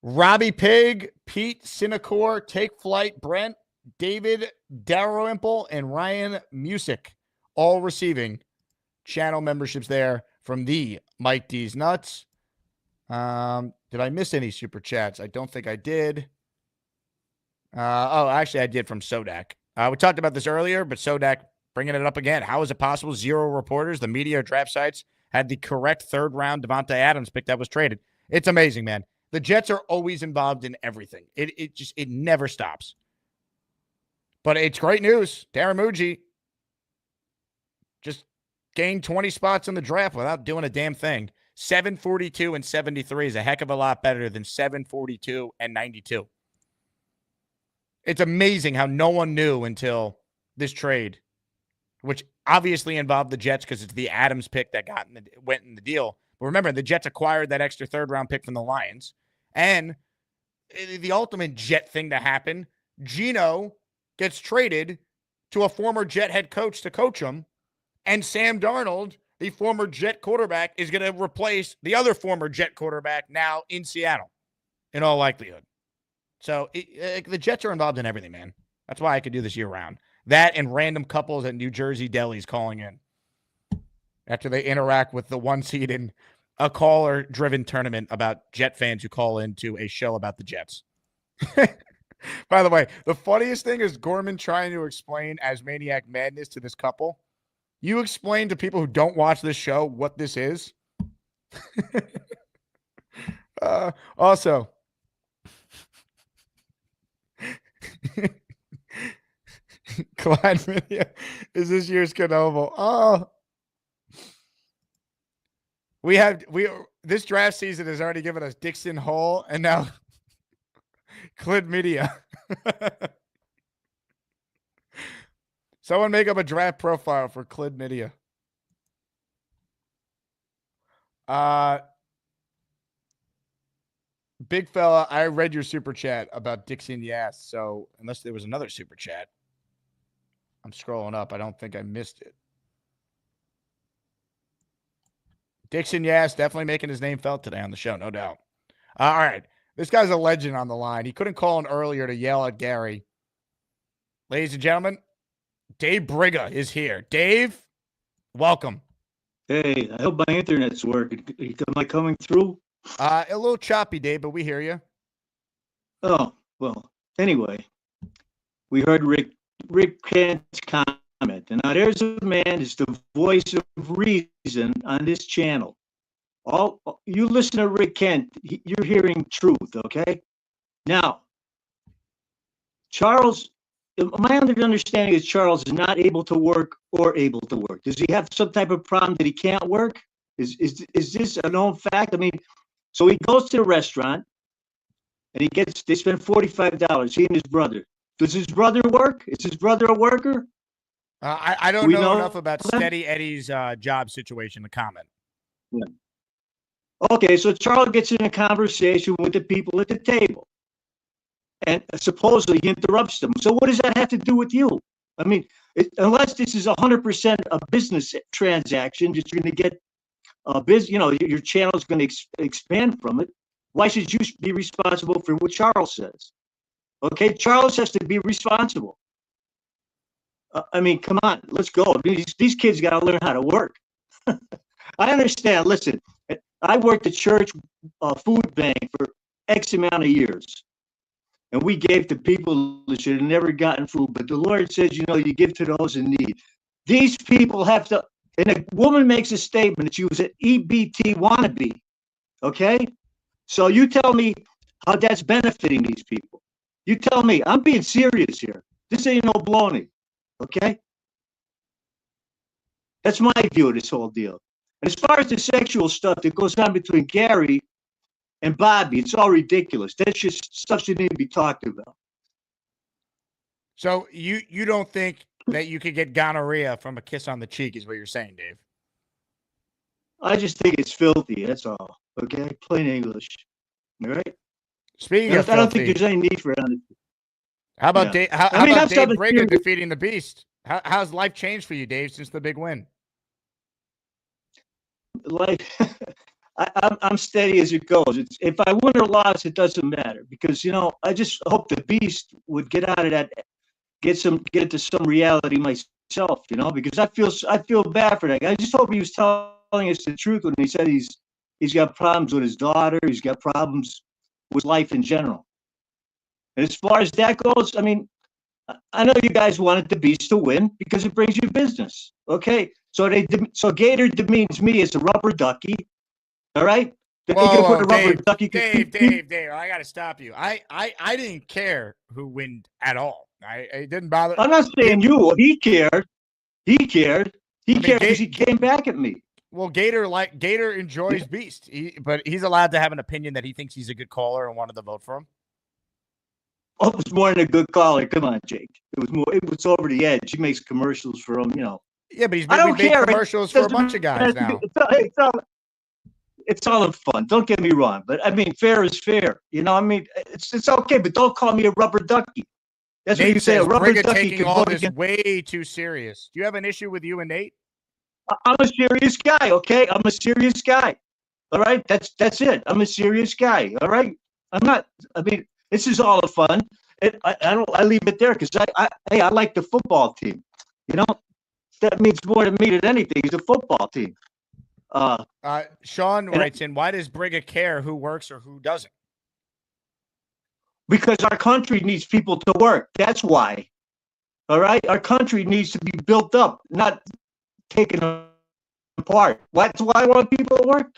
Robbie Pig, Pete Sinacor, Take Flight, Brent, David Dalrymple, and Ryan Music, all receiving channel memberships there from the Mike D's Nuts. Did I miss any super chats? I don't think I did. Actually, I did from Sodak. We talked about this earlier, but Sodak bringing it up again. How is it possible 0 reporters, the media draft sites, had the correct third-round Devontae Adams pick that was traded? It's amazing, man. The Jets are always involved in everything. It never stops. But it's great news. Darren Muji just gained 20 spots in the draft without doing a damn thing. 742 and 73 is a heck of a lot better than 742 and 92. It's amazing how no one knew until this trade, which obviously involved the Jets because it's the Adams pick that went in the deal. But remember, the Jets acquired that extra third-round pick from the Lions. And the ultimate Jet thing to happen, Geno gets traded to a former Jet head coach to coach him, and Sam Darnold, the former Jet quarterback, is going to replace the other former Jet quarterback now in Seattle, in all likelihood. So the Jets are involved in everything, man. That's why I could do this year-round. That and random couples at New Jersey delis calling in after they interact with the one seed in a caller-driven tournament about Jet fans who call into a show about the Jets. By the way, the funniest thing is Gorman trying to explain ASMANIAC Madness to this couple. You explain to people who don't watch this show what this is. Also, Clyde Media is this year's Canovo. Oh, this draft season has already given us Dixon Hall and now Clyde Media. Someone make up a draft profile for Clyde Media. Big fella, I read your super chat about Dixon Yass. So unless there was another super chat, I'm scrolling up. I don't think I missed it. Dixon Yass definitely making his name felt today on the show, no doubt. All right. This guy's a legend on the line. He couldn't call in earlier to yell at Gary. Ladies and gentlemen, Dave Briga is here. Dave, welcome. Hey, I hope my internet's working. Am I coming through? A little choppy, Dave, but we hear you. Oh, well, anyway, we heard Rick Kent's comment. And now there's a man who's the voice of reason on this channel. All you listen to Rick Kent, you're hearing truth, okay? Now, Charles, my understanding is Charles is not able to work or able to work. Does he have some type of problem that he can't work? Is this a known fact? I mean, so he goes to the restaurant and they spend $45, he and his brother. Does his brother work? Is his brother a worker? I don't know enough about Steady Eddie's job situation to comment. Yeah. Okay, so Charles gets in a conversation with the people at the table. And supposedly he interrupts them. So what does that have to do with you? I mean, unless this is 100% a business transaction, that you're going to get your channel is going to expand from it. Why should you be responsible for what Charles says? Okay, Charles has to be responsible. I mean, come on, let's go. I mean, these kids got to learn how to work. I understand. Listen, I worked at church food bank for X amount of years. And we gave to people that should have never gotten food. But the Lord says, you give to those in need. These people have to, and a woman makes a statement that she was an EBT wannabe. Okay? So you tell me how that's benefiting these people. You tell me. I'm being serious here. This ain't no baloney. Okay? That's my view of this whole deal. And as far as the sexual stuff that goes on between Gary and Bobby, it's all ridiculous. That's just stuff that need to be talked about. So you don't think that you could get gonorrhea from a kiss on the cheek is what you're saying, Dave? I just think it's filthy. That's all. Okay? Plain English. All right? Speaking of filthy, I don't think there's any need for it. How about Dave? How about Dave Brigger defeating the Beast? How's life changed for you, Dave, since the big win? I'm steady as it goes. If I win or loss, it doesn't matter because I just hope the Beast would get out of that, get it to some reality myself. Because I feel bad for that guy. I just hope he was telling us the truth when he said he's got problems with his daughter. He's got problems with life in general. And as far as that goes, I mean, I know you guys wanted the Beast to win because it brings you business. Okay, so Gator demeans me as a rubber ducky. All right. Dave, I got to stop you. I didn't care who won at all. It didn't bother. I'm not saying you. He cared. He cared because he came back at me. Well, Gator enjoys Beast, but he's allowed to have an opinion that he thinks he's a good caller and wanted to vote for him. Oh, it was more than a good caller. Come on, Jake. It was over the edge. He makes commercials for him, Yeah, but he's making commercials for a bunch of guys now. It's all in fun. Don't get me wrong, but I mean, fair is fair. I mean, it's okay, but don't call me a rubber ducky. That's what you say. A rubber ducky taking all this way too serious. Do you have an issue with you and Nate? I'm a serious guy. Okay, I'm a serious guy. All right, that's it. I'm a serious guy. All right, I'm not. I mean, this is all in fun. I leave it there because I like the football team. That means more to me than anything. It's a football team. Sean writes in, why does Brigga care who works or who doesn't? Because our country needs people to work. That's why. All right? Our country needs to be built up, not taken apart. That's why I want people to work.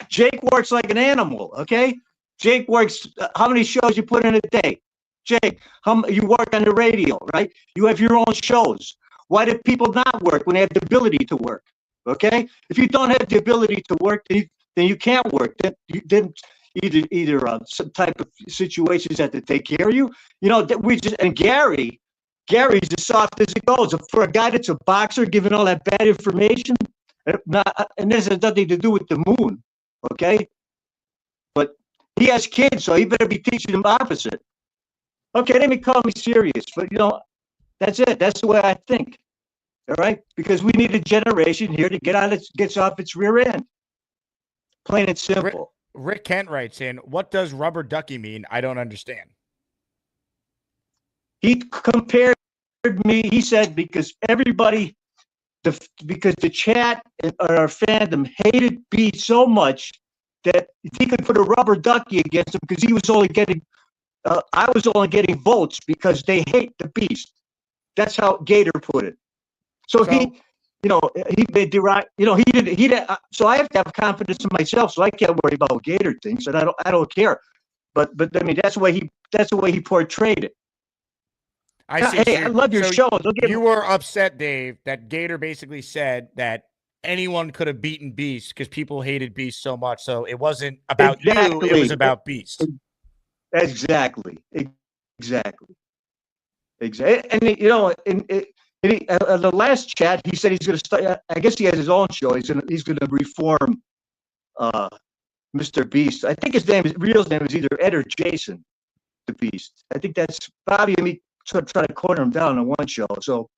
Jake works like an animal, okay? Jake works, how many shows you put in a day? Jake, you work on the radio, right? You have your own shows. Why do people not work when they have the ability to work? Okay, if you don't have the ability to work, then you can't work. Then either some type of situations that they take care of you. And Gary's as soft as it goes. For a guy that's a boxer giving all that bad information, and this has nothing to do with the moon. Okay, but he has kids, so he better be teaching them opposite. Okay, let me call me serious, but that's it. That's the way I think. All right, because we need a generation here to gets off its rear end. Plain and simple. Rick Kent writes in, what does rubber ducky mean? I don't understand. He compared me, he said, because everybody because the chat or our fandom hated Beast so much that he could put a rubber ducky against him because he was only getting, I was only getting votes because they hate the Beast. That's how Gator put it. So he, they deride, he did. So I have to have confidence in myself, so I can't worry about Gator things, and I don't care. But I mean, that's the way he portrayed it. I see. Hey, I love your show. You were upset, Dave, that Gator basically said that anyone could have beaten Beast because people hated Beast so much. So it wasn't about you; it was about Beast. Exactly. And the last chat, he said he's going to start. I guess he has his own show. He's going to reform Mr. Beast. I think his real name is either Ed or Jason the Beast. I think that's Bobby and me sort of trying to corner him down on one show. So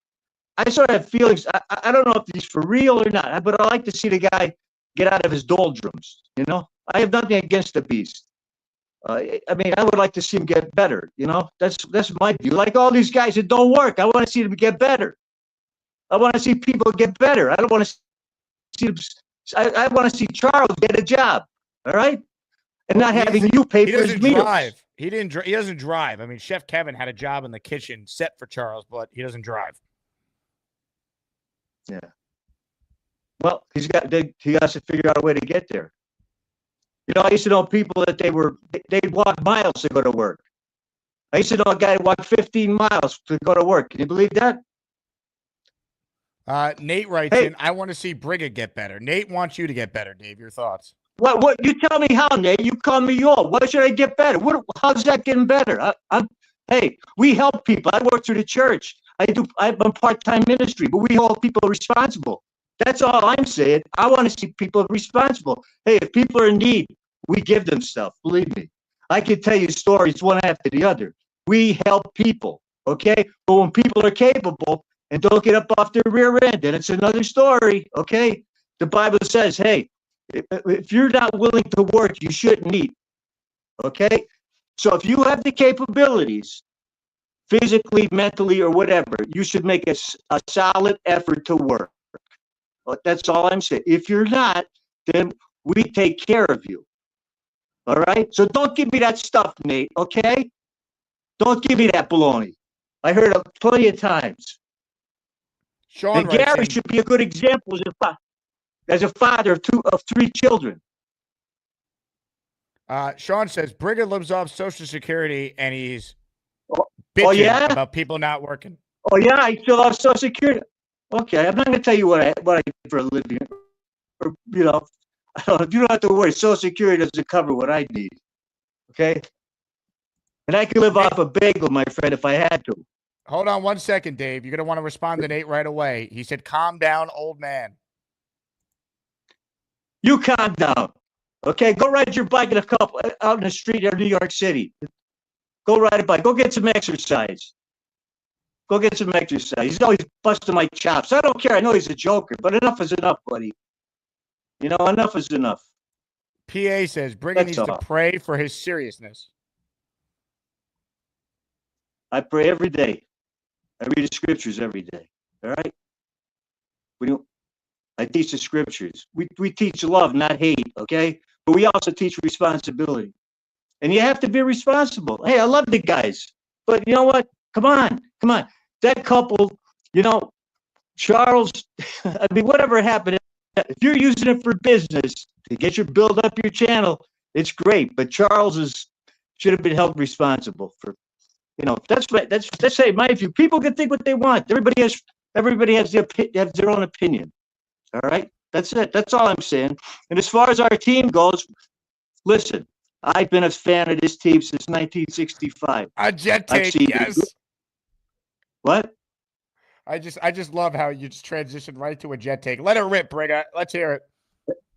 I sort of have feelings. I don't know if he's for real or not, but I like to see the guy get out of his doldrums. I have nothing against the Beast. I mean, I would like to see him get better. That's my view. Like all these guys that don't work, I want to see them get better. I want to see people get better. I don't want to see. I want to see Charles get a job. All right, and not having you pay for his meals. Drive. He doesn't drive. I mean, Chef Kevin had a job in the kitchen set for Charles, but he doesn't drive. Yeah. Well, he has to figure out a way to get there. I used to know people that they'd walk miles to go to work. I used to know a guy who walked 15 miles to go to work. Can you believe that? Nate writes in, I want to see Brigga get better. Nate wants you to get better, Dave. Your thoughts? What? You tell me how, Nate. You call me all. Why should I get better? How's that getting better? Hey, we help people. I work through the church. I'm part-time ministry, but we hold people responsible. That's all I'm saying. I want to see people responsible. Hey, if people are in need, we give them stuff. Believe me. I can tell you stories one after the other. We help people, okay? But when people are capable and don't get up off their rear end, then it's another story, okay? The Bible says, hey, if you're not willing to work, you shouldn't eat, okay? So if you have the capabilities, physically, mentally, or whatever, you should make a solid effort to work. That's all I'm saying. If you're not, then we take care of you. All right? So don't give me that stuff, Nate, okay? Don't give me that baloney. I heard it plenty of times. Sean and Gary should be a good example as a father of three children. Sean says, Brigga lives off Social Security and he's bitching about people not working. Oh, yeah? I still have Social Security. Okay, I'm not going to tell you what I do for a living. Or, you don't have to worry. Social Security doesn't cover what I need. Okay? And I can live off a bagel, my friend, if I had to. Hold on 1 second, Dave. You're going to want to respond to Nate right away. He said, calm down, old man. You calm down. Okay? Go ride your bike out in the street of New York City. Go ride a bike. Go get some exercise. Go get some exercise. He's always busting my chops. I don't care. I know he's a joker, but enough is enough, buddy. Enough is enough. PA says, Brigga needs to pray for his seriousness. I pray every day. I read the scriptures every day. All right? I teach the scriptures. We teach love, not hate, okay? But we also teach responsibility. And you have to be responsible. Hey, I love the guys. But you know what? Come on. That couple, Charles, I mean, whatever happened, if you're using it for business to build up your channel, it's great. But Charles should have been held responsible for, that's my view. People can think what they want. Everybody has their own opinion. All right. That's it. That's all I'm saying. And as far as our team goes, listen, I've been a fan of this team since 1965. A jet take, yes. What? I just love how you just transitioned right to a jet take. Let it rip, Brigga. Let's hear it.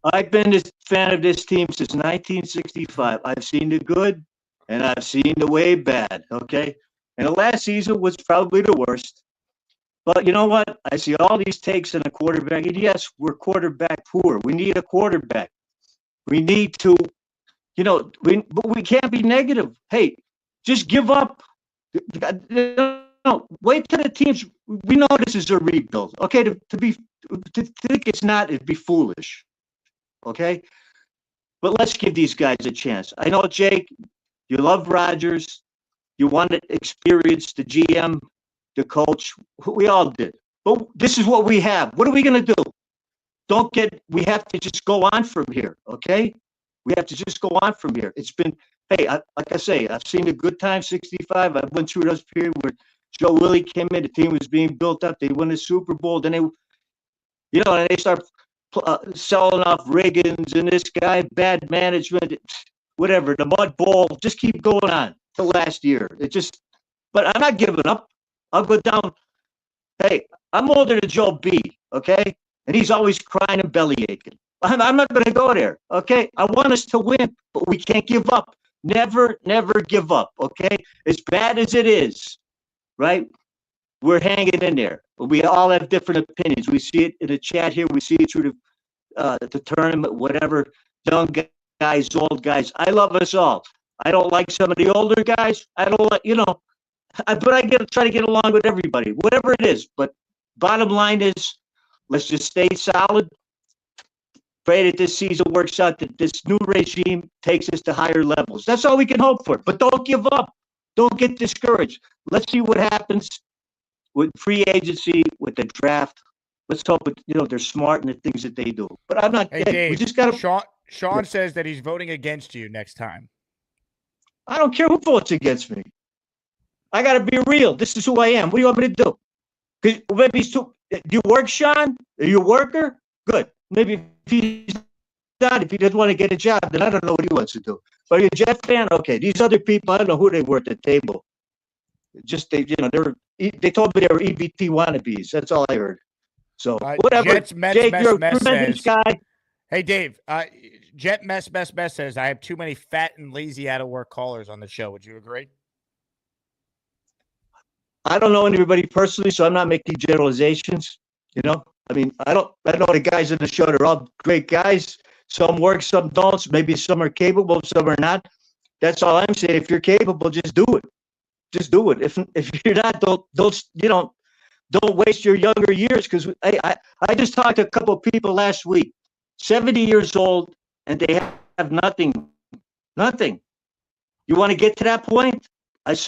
I've been a fan of this team since 1965. I've seen the good and I've seen the way bad, okay? And the last season was probably the worst. But you know what? I see all these takes in a quarterback. And yes, we're quarterback poor. We need a quarterback. We need to, but we can't be negative. Hey, just give up. Wait till the team's we know this is a rebuild. Okay, to think it's not, it'd be foolish. Okay, but let's give these guys a chance. I know, Jake, you love Rodgers. You want to experience the GM, the coach. We all did. But this is what we have. What are we going to do? We have to just go on from here, okay? We have to just go on from here. It's been, hey, like I say, I've seen a good time, 65. I went through those period where Joe Willie came in, the team was being built up. They won the Super Bowl. Then and they start selling off Riggins and this guy, bad management, whatever, the mud ball, just keep going on till last year. But I'm not giving up. I'll go down. Hey, I'm older than Joe B, okay? And he's always crying and belly aching. I'm not going to go there, okay? I want us to win, but we can't give up. Never, never give up, okay? As bad as it is, right? We're hanging in there. But we all have different opinions. We see it in the chat here. We see it through the tournament, whatever. Young guys, old guys. I love us all. I don't like some of the older guys. I don't like, but I try to get along with everybody, whatever it is. But bottom line is, let's just stay solid. Pray that this season works out, that this new regime takes us to higher levels. That's all we can hope for. But don't give up. Don't get discouraged. Let's see what happens with free agency, with the draft. Let's hope they're smart in the things that they do. But I'm not. Hey, Dave, we just got to. Sean says that he's voting against you next time. I don't care who votes against me. I got to be real. This is who I am. What do you want me to do? Because maybe do you work, Sean? Are you a worker? Good. Maybe if he's not, if he doesn't want to get a job, then I don't know what he wants to do. But are you a Jet fan? Okay. These other people, I don't know who they were at the table. Just they told me they were EBT wannabes. That's all I heard. So whatever. Jets, Mets, Jake, Mess, you're a Mess tremendous says, guy. Hey, Dave, Jet Mess says, I have too many fat and lazy out of work callers on the show. Would you agree? I don't know anybody personally, so I'm not making generalizations. I mean, I know the guys in the show, they're all great guys. Some work, some don't. Maybe some are capable, some are not. That's all I'm saying. If you're capable, just do it. Just do it. If you're not, don't waste your younger years. Because I just talked to a couple of people last week, 70 years old, and they have nothing. Nothing. You want to get to that point? I've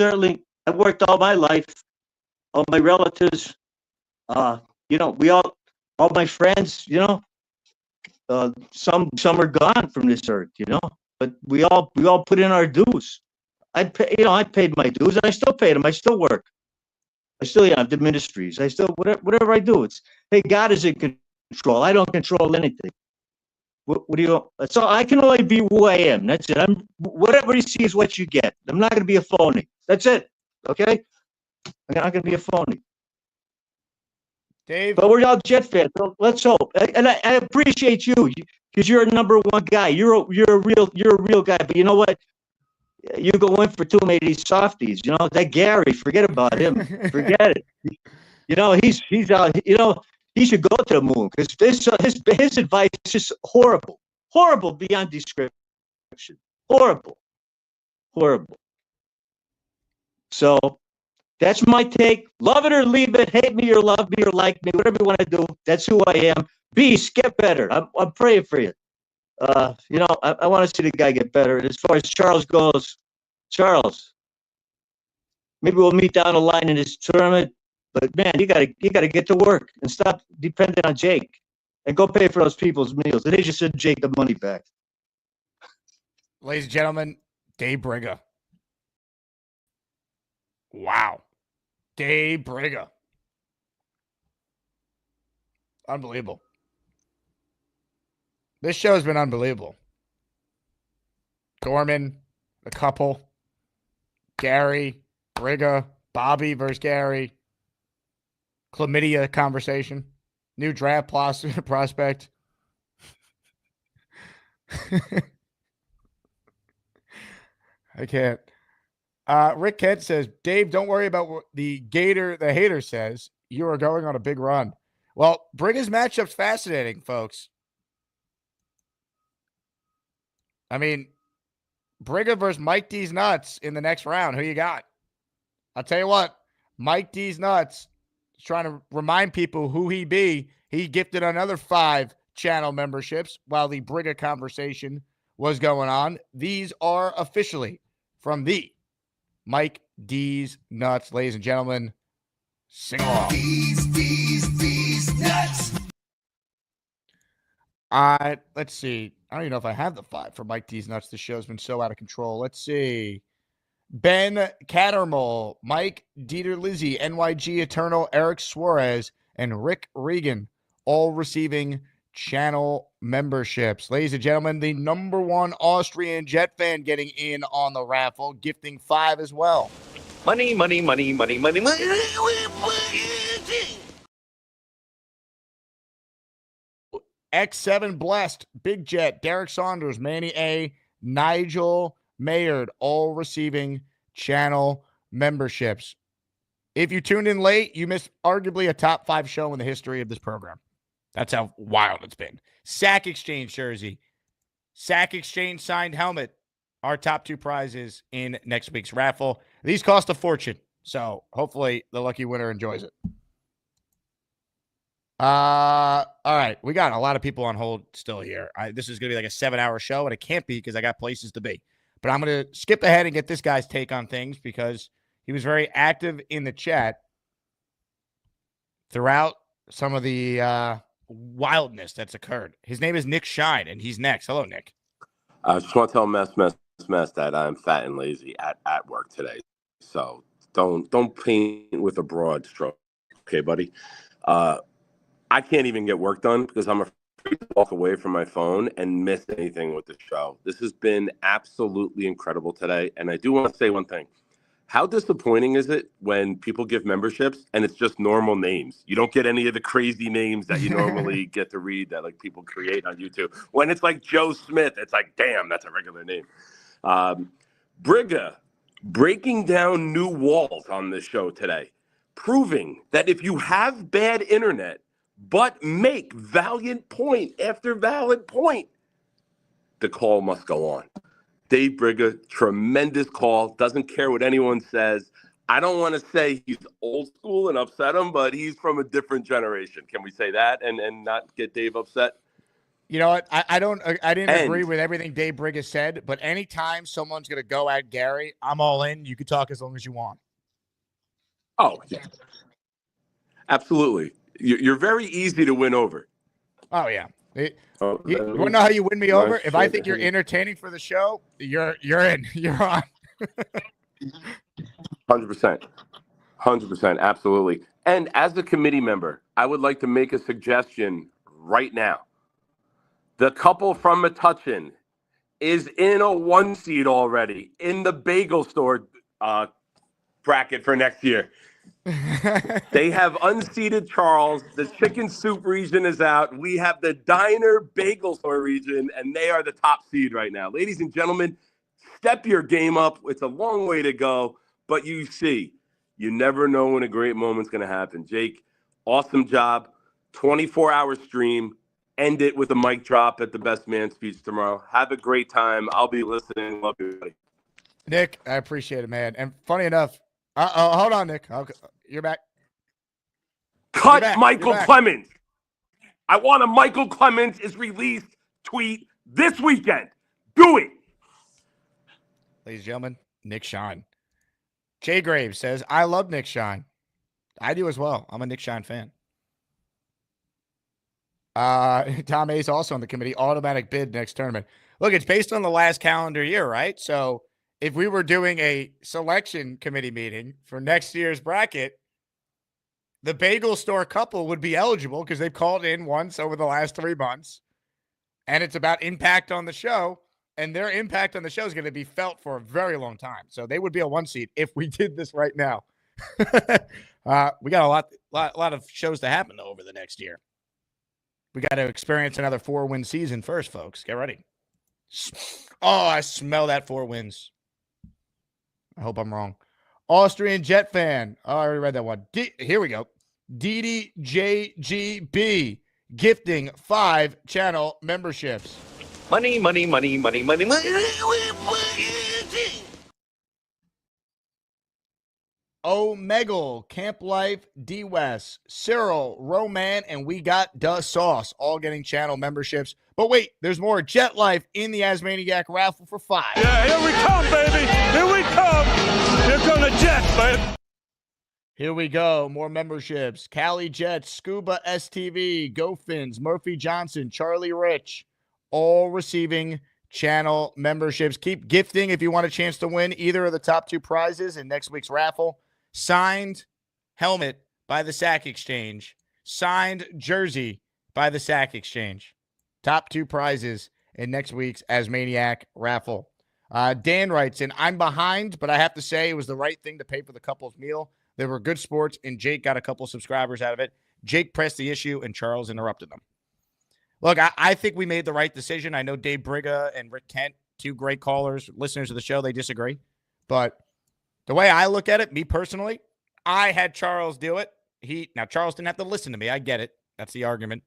worked all my life. All my relatives, all my friends, some are gone from this earth, but we all put in our dues. I paid my dues, and I still paid them. I still work. I still have the ministries. I still whatever I do. It's, hey, God is in control. I don't control anything. What do you? So I can only be who I am. That's it. Whatever you see is what you get. I'm not going to be a phony. That's it. Okay. I'm not going to be a phony. Dave. But we're all Jet fans, so let's hope. And I appreciate you because you're a number one guy. You're a real guy. But you know what? You go in for too many of these softies. That Gary, forget about him. Forget it. He's out. He should go to the moon because his advice is just horrible beyond description. Horrible. So that's my take. Love it or leave it. Hate me or love me or like me, whatever you want to do. That's who I am. Beast, get better. I'm praying for you. I want to see the guy get better. As far as Charles goes, Charles, maybe we'll meet down the line in this tournament. But man, you gotta get to work and stop depending on Jake, and go pay for those people's meals. And they just send Jake the money back. Ladies and gentlemen, Dave Briga. Wow. Dave Briga. Unbelievable. This show has been unbelievable. Gorman, a couple, Gary, Briga, Bobby versus Gary, chlamydia conversation, new draft prospect. I can't. Rick Kent says, Dave, don't worry about what the hater says. You are going on a big run. Well, Briga's matchup's fascinating, folks. I mean, Briga versus Mike D's Nuts in the next round. Who you got? I'll tell you what, Mike D's Nuts, trying to remind people who he be. He gifted another 5 channel memberships while the Brigga conversation was going on. These are officially from the Mike D's Nuts. Ladies and gentlemen, sing along. D's Nuts. Let's see. I don't even know if I have the 5 for Mike D's Nuts. The show's been so out of control. Let's see. Ben Cattermole, Mike Dieter Lizzie, NYG Eternal, Eric Suarez, and Rick Regan, all receiving channel memberships. Ladies and gentlemen, the #1 Austrian Jet fan getting in on the raffle, gifting 5 as well. Money, money, money, money, money, money. X7 Blessed, Big Jet, Derek Saunders, Manny A, Nigel Mayard, all receiving channel memberships. If you tuned in late, you missed arguably a top 5 show in the history of this program. That's how wild it's been. Sack Exchange jersey, Sack Exchange signed helmet, our top 2 prizes in next week's raffle. These cost a fortune, so hopefully the lucky winner enjoys it. All right. We got a lot of people on hold still here. This is going to be like a 7-hour show, and it can't be because I got places to be. But I'm going to skip ahead and get this guy's take on things because he was very active in the chat throughout some of the wildness that's occurred. His name is Nick Shine, and he's next. Hello, Nick. I just want to tell Mess that I'm fat and lazy at work today. So don't paint with a broad stroke, okay, buddy? I can't even get work done because I'm afraid to walk away from my phone and miss anything with the show. This has been absolutely incredible today. And I do want to say one thing. How disappointing is it when people give memberships and it's just normal names? You don't get any of the crazy names that you normally get to read that like people create on YouTube. When it's like Joe Smith, it's like, damn, that's a regular name. Brigga breaking down new walls on this show today, proving that if you have bad internet, but make valiant point after valid point, the call must go on. Dave Brigga, tremendous call. Doesn't care what anyone says. I don't want to say he's old school and upset him, but he's from a different generation. Can we say that and not get Dave upset? You know what? I didn't agree with everything Dave Brigga said, but anytime someone's going to go at Gary, I'm all in. You can talk as long as you want. Oh, yeah. Absolutely. You're very easy to win over. Oh, yeah. You want to know how you win me over? If I think you're entertaining for the show, you're in. You're on. 100%. 100%. Absolutely. And as a committee member, I would like to make a suggestion right now. The couple from Metuchen is in a 1 seed already in the bagel store bracket for next year. They have unseated Charles. The chicken soup region is out. We have the diner bagel store region, and they are the top seed right now. Ladies and gentlemen, step your game up. It's a long way to go, but you see, you never know when a great moment's going to happen. Jake, awesome job. 24-hour stream. End it with a mic drop at the Best Man speech tomorrow. Have a great time. I'll be listening. Love you, buddy. Nick, I appreciate it, man. And funny enough, hold on, Nick. You're back. Cut Michael Clemens. I want a Michael Clemens is released tweet this weekend. Do it. Ladies and gentlemen, Nick Shine. Jay Graves says, I love Nick Shine. I do as well. I'm a Nick Shine fan. Tom A's also on the committee. Automatic bid next tournament. Look, it's based on the last calendar year, right? So if we were doing a selection committee meeting for next year's bracket, the bagel store couple would be eligible because they've called in once over the last 3 months. And it's about impact on the show. And their impact on the show is going to be felt for a very long time. So they would be a 1 seed if we did this right now. We got a lot of shows to happen though over the next year. We got to experience another 4-win season first, folks. Get ready. Oh, I smell that 4 wins. I hope I'm wrong. Austrian Jet fan. Oh, I already read that one. Here we go. DDJGB gifting 5 channel memberships. Money, money, money, money, money, money. Omegle, Camp Life, D West, Cyril, Roman, and we got Da Sauce all getting channel memberships. But wait, there's more. Jet Life in the ASMANIAC raffle for 5. Yeah, here we come, baby. Here we come. Here come the Jets, baby. Here we go. More memberships. Cali Jets, Scuba STV, GoFins, Murphy Johnson, Charlie Rich, all receiving channel memberships. Keep gifting if you want a chance to win either of the top 2 prizes in next week's raffle. Signed helmet by the Sack Exchange. Signed jersey by the Sack Exchange. Top 2 prizes in next week's ASMANIAC raffle. Dan writes in, I'm behind, but I have to say it was the right thing to pay for the couple's meal. They were good sports, and Jake got a couple subscribers out of it. Jake pressed the issue, and Charles interrupted them. Look, I think we made the right decision. I know Dave Briga and Rick Kent, 2 great callers, listeners of the show, they disagree. But the way I look at it, me personally, I had Charles do it. Now, Charles didn't have to listen to me. I get it. That's the argument.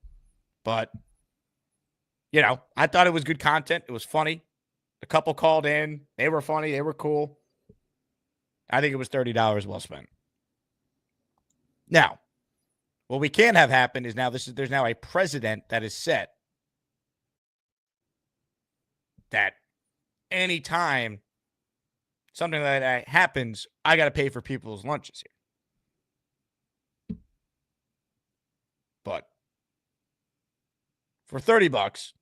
But, I thought it was good content. It was funny. The couple called in. They were funny. They were cool. I think it was $30 well spent. Now, what we can't have happen is there's now a precedent that is set that anytime something like that happens, I got to pay for people's lunches here. But for $30,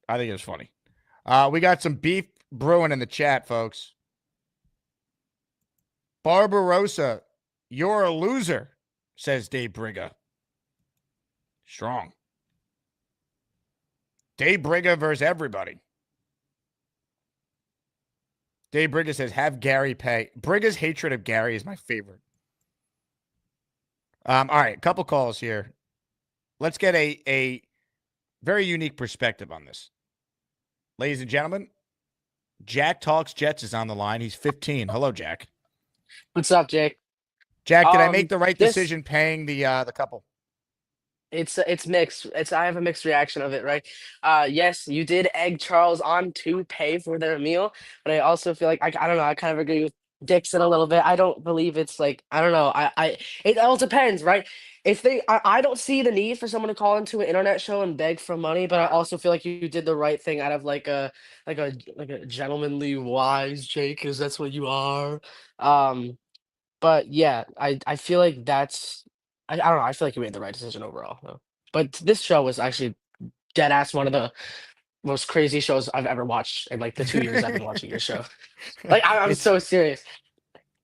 I think it was funny. We got some beef brewing in the chat, folks. Barbarossa, you're a loser, says Dave Briga. Strong. Dave Briga versus everybody. Dave Briga says, have Gary pay. Briga's hatred of Gary is my favorite. All right, a couple calls here. Let's get a very unique perspective on this. Ladies and gentlemen, Jack Talks Jets is on the line. He's 15. Hello, Jack. What's up, Jake? Jack, did I make the right decision paying the couple? It's mixed. I have a mixed reaction of it, right? Yes, you did egg Charles on to pay for their meal, but I also feel like I don't know. I kind of agree with Dixon a little bit. I don't believe it's like I don't know. It all depends, right? If I don't see the need for someone to call into an internet show and beg for money, but I also feel like you did the right thing out of like a gentlemanly wise, Jake, because that's what you are. But yeah, I feel like I don't know. I feel like you made the right decision overall, though. But this show was actually dead ass one of the most crazy shows I've ever watched in like the 2 years I've been watching your show. Like I'm so serious.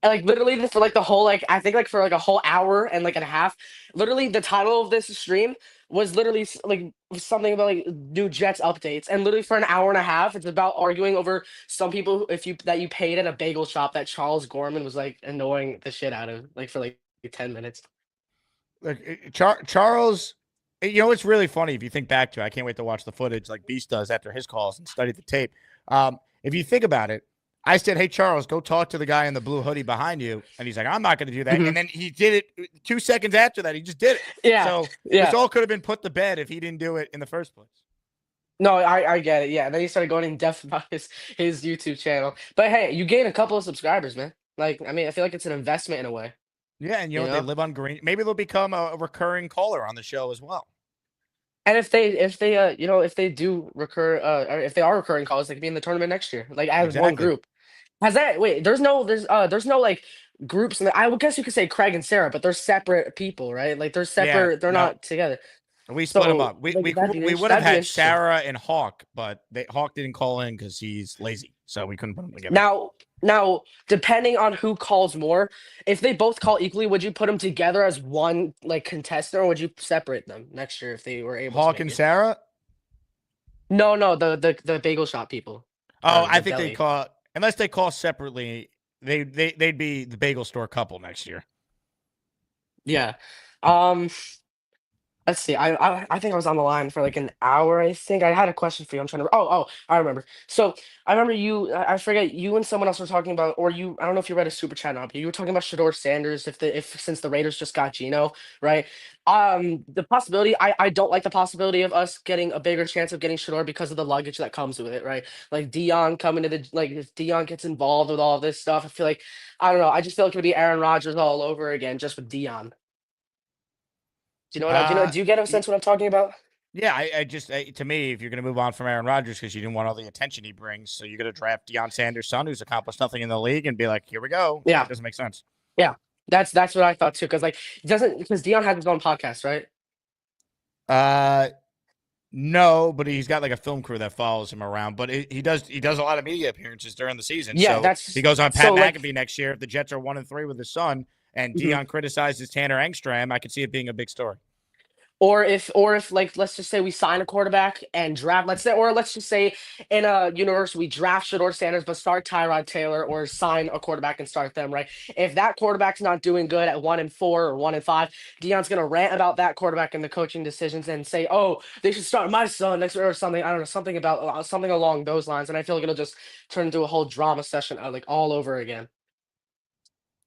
And, like literally for like the whole I think like for like a whole hour and like and a half. Literally the title of this stream was literally like something about like new Jets updates, and literally for an hour and a half it's about arguing over some people that you paid at a bagel shop that Charles Gorman was like annoying the shit out of like for like 10 minutes. Look, Charles, it's really funny if you think back to it. I can't wait to watch the footage like Beast does after his calls and study the tape. If you think about it, I said, hey, Charles, go talk to the guy in the blue hoodie behind you. And he's like, I'm not going to do that. Mm-hmm. And then he did it 2 seconds after that. He just did it. Yeah. So this all could have been put to bed if he didn't do it in the first place. No, I get it. Yeah. And then he started going in depth about his YouTube channel. But hey, you gained a couple of subscribers, man. Like, I mean, I feel like it's an investment in a way. Yeah. And they live on green. Maybe they'll become a recurring caller on the show as well. And if they do recur, or if they are recurring callers, they could be in the tournament next year. Like as one group. There's no like groups. I would guess you could say Craig and Sarah, but they're separate people, right? Like they're separate. They're not together. We split them up. We would have had Sarah and Hawk, but Hawk didn't call in because he's lazy, so we couldn't put them together. Now, depending on who calls more, if they both call equally, would you put them together as one like contestant, or would you separate them next year if they were able? Hawk and Sarah? No, the bagel shop people. Oh, I think they call. Unless they call separately, they'd be the bagel store couple next year. Yeah. Let's see. I think I was on the line for like an hour. I think I had a question for you. I'm trying to. Oh, I remember. So I remember you. I forget you and someone else were talking about, or you. I don't know if you read a super chat or not, but you were talking about Shador Sanders. If since the Raiders just got Geno, right? The possibility. I don't like the possibility of us getting a bigger chance of getting Shador because of the luggage that comes with it, right? Like Dion coming to the like if Dion gets involved with all this stuff, I feel like I don't know. I just feel like it'd be Aaron Rodgers all over again, just with Dion. Do you know what? Uh, Do you get a y- sense what I'm talking about? yeah, to me, if you're going to move on from Aaron Rodgers because you didn't want all the attention he brings, so you're going to draft Deion Sanders' son, who's accomplished nothing in the league, and be like, here we go. Yeah, It doesn't make sense. yeah. That's what I thought too. Because like, it doesn't because Dion has his own podcast, right? Uh, no, but he's got like a film crew that follows him around. But he does a lot of media appearances during the season. Yeah, So that's he goes on Pat so like. McAfee next year if the Jets are 1-3 with his son, and Mhm. Dion criticizes Tanner Engstrom. I could see it being a big story. Or if like let's just say we sign a quarterback and draft let's just say in a universe we draft Shador Sanders but start Tyrod Taylor or sign a quarterback and start them, right? If that quarterback's not doing good at 1-4 or 1-5, Dion's gonna rant about that quarterback and the coaching decisions and say, oh, they should start my son next or something. I don't know, something about something along those lines. And I feel like it'll just turn into a whole drama session like all over again.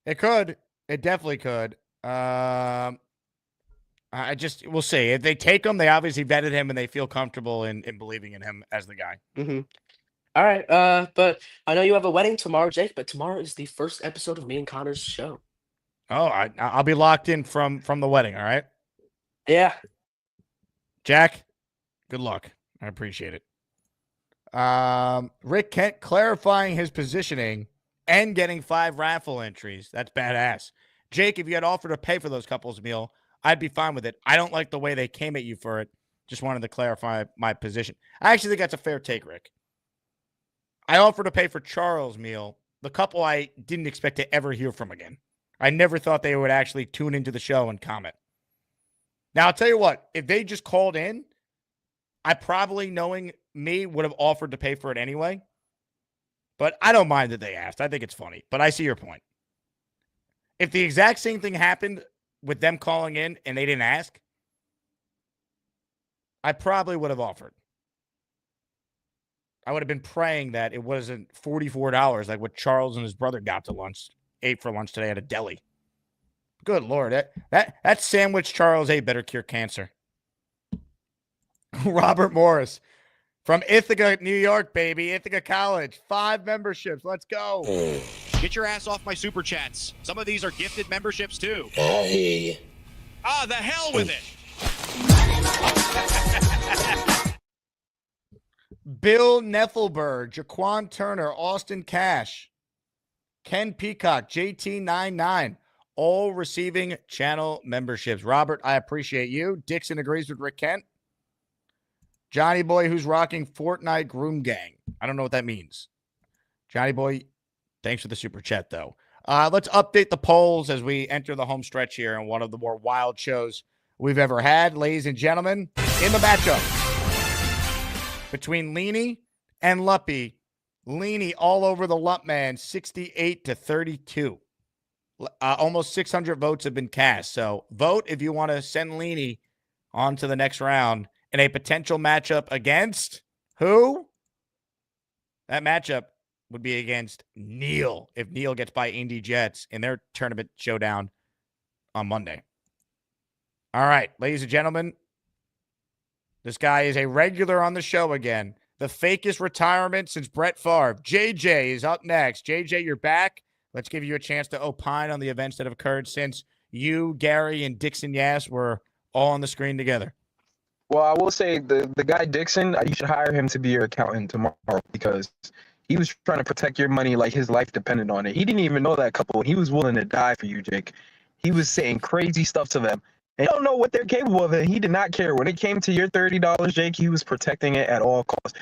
It could. It definitely could. We'll see. If they take him, they obviously vetted him and they feel comfortable in believing in him as the guy. Mm-hmm. All right. But I know you have a wedding tomorrow, Jake, but tomorrow is the first episode of me and Connor's show. Oh, I'll be locked in from the wedding. All right. Yeah. Jack, good luck. I appreciate it. Rick Kent clarifying his positioning and getting 5 raffle entries. That's badass. Jake, if you had offered to pay for those couples meal, I'd be fine with it. I don't like the way they came at you for it. Just wanted to clarify my position. I actually think that's a fair take, Rick. I offered to pay for Charles' meal, the couple I didn't expect to ever hear from again. I never thought they would actually tune into the show and comment. Now, I'll tell you what, if they just called in, I probably, knowing me, would have offered to pay for it anyway. But I don't mind that they asked. I think it's funny. But I see your point. If the exact same thing happened with them calling in and they didn't ask, I probably would have offered. I would have been praying that it wasn't $44 like what Charles and his brother ate for lunch today at a deli. Good Lord. That sandwich Charles ate better cure cancer. Robert Morris from Ithaca, New York, baby. Ithaca College. 5 memberships. Let's go. Get your ass off my super chats. Some of these are gifted memberships too. Hey. The hell with it. Bill Neffelberg, Jaquan Turner, Austin Cash, Ken Peacock, JT99, all receiving channel memberships. Robert, I appreciate you. Dixon agrees with Rick Kent. Johnny Boy, who's rocking Fortnite Groom Gang. I don't know what that means. Johnny Boy, thanks for the super chat, though. Let's update the polls as we enter the home stretch here in one of the more wild shows we've ever had. Ladies and gentlemen, in the matchup between Leenie and Luppy, Leenie all over the Lupp man, 68-32. Almost 600 votes have been cast. So vote if you want to send Leenie on to the next round in a potential matchup against who? That matchup would be against Neil if Neil gets by Indy Jets in their tournament showdown on Monday. All right, ladies and gentlemen, this guy is a regular on the show again. The fakest retirement since Brett Favre. JJ is up next. JJ, you're back. Let's give you a chance to opine on the events that have occurred since you, Gary, and Dixon Yass were all on the screen together. Well, I will say the guy Dixon, you should hire him to be your accountant tomorrow because he was trying to protect your money like his life depended on it. He didn't even know that couple. He was willing to die for you, Jake. He was saying crazy stuff to them. They don't know what they're capable of, and he did not care. When it came to your $30, Jake, he was protecting it at all costs.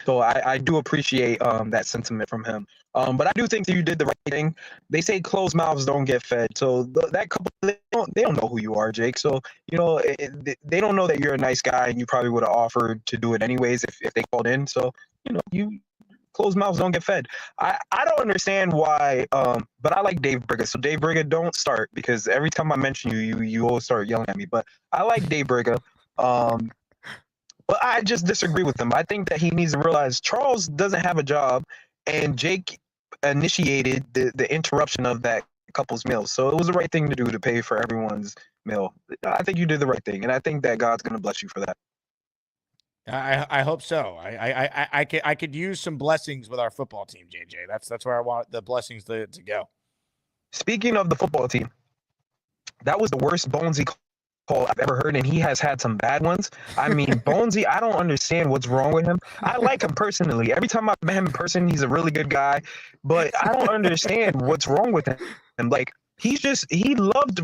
So I do appreciate that sentiment from him. But I do think that you did the right thing. They say closed mouths don't get fed. So that couple, they don't know who you are, Jake. So, they don't know that you're a nice guy, and you probably would have offered to do it anyways if they called in. So, you Closed mouths don't get fed. I don't understand why, but I like Dave Briga. So Dave Briga, don't start, because every time I mention you always start yelling at me. But I like Dave Briga. But I just disagree with him. I think that he needs to realize Charles doesn't have a job, and Jake initiated the interruption of that couple's meal. So it was the right thing to do to pay for everyone's meal. I think you did the right thing, and I think that God's going to bless you for that. I hope so. I could use some blessings with our football team, JJ. That's where I want the blessings to go. Speaking of the football team, that was the worst Bonesy call I've ever heard, and he has had some bad ones. I mean, Bonesy, I don't understand what's wrong with him. I like him personally. Every time I've met him in person, he's a really good guy, but I don't understand what's wrong with him. Like, he loved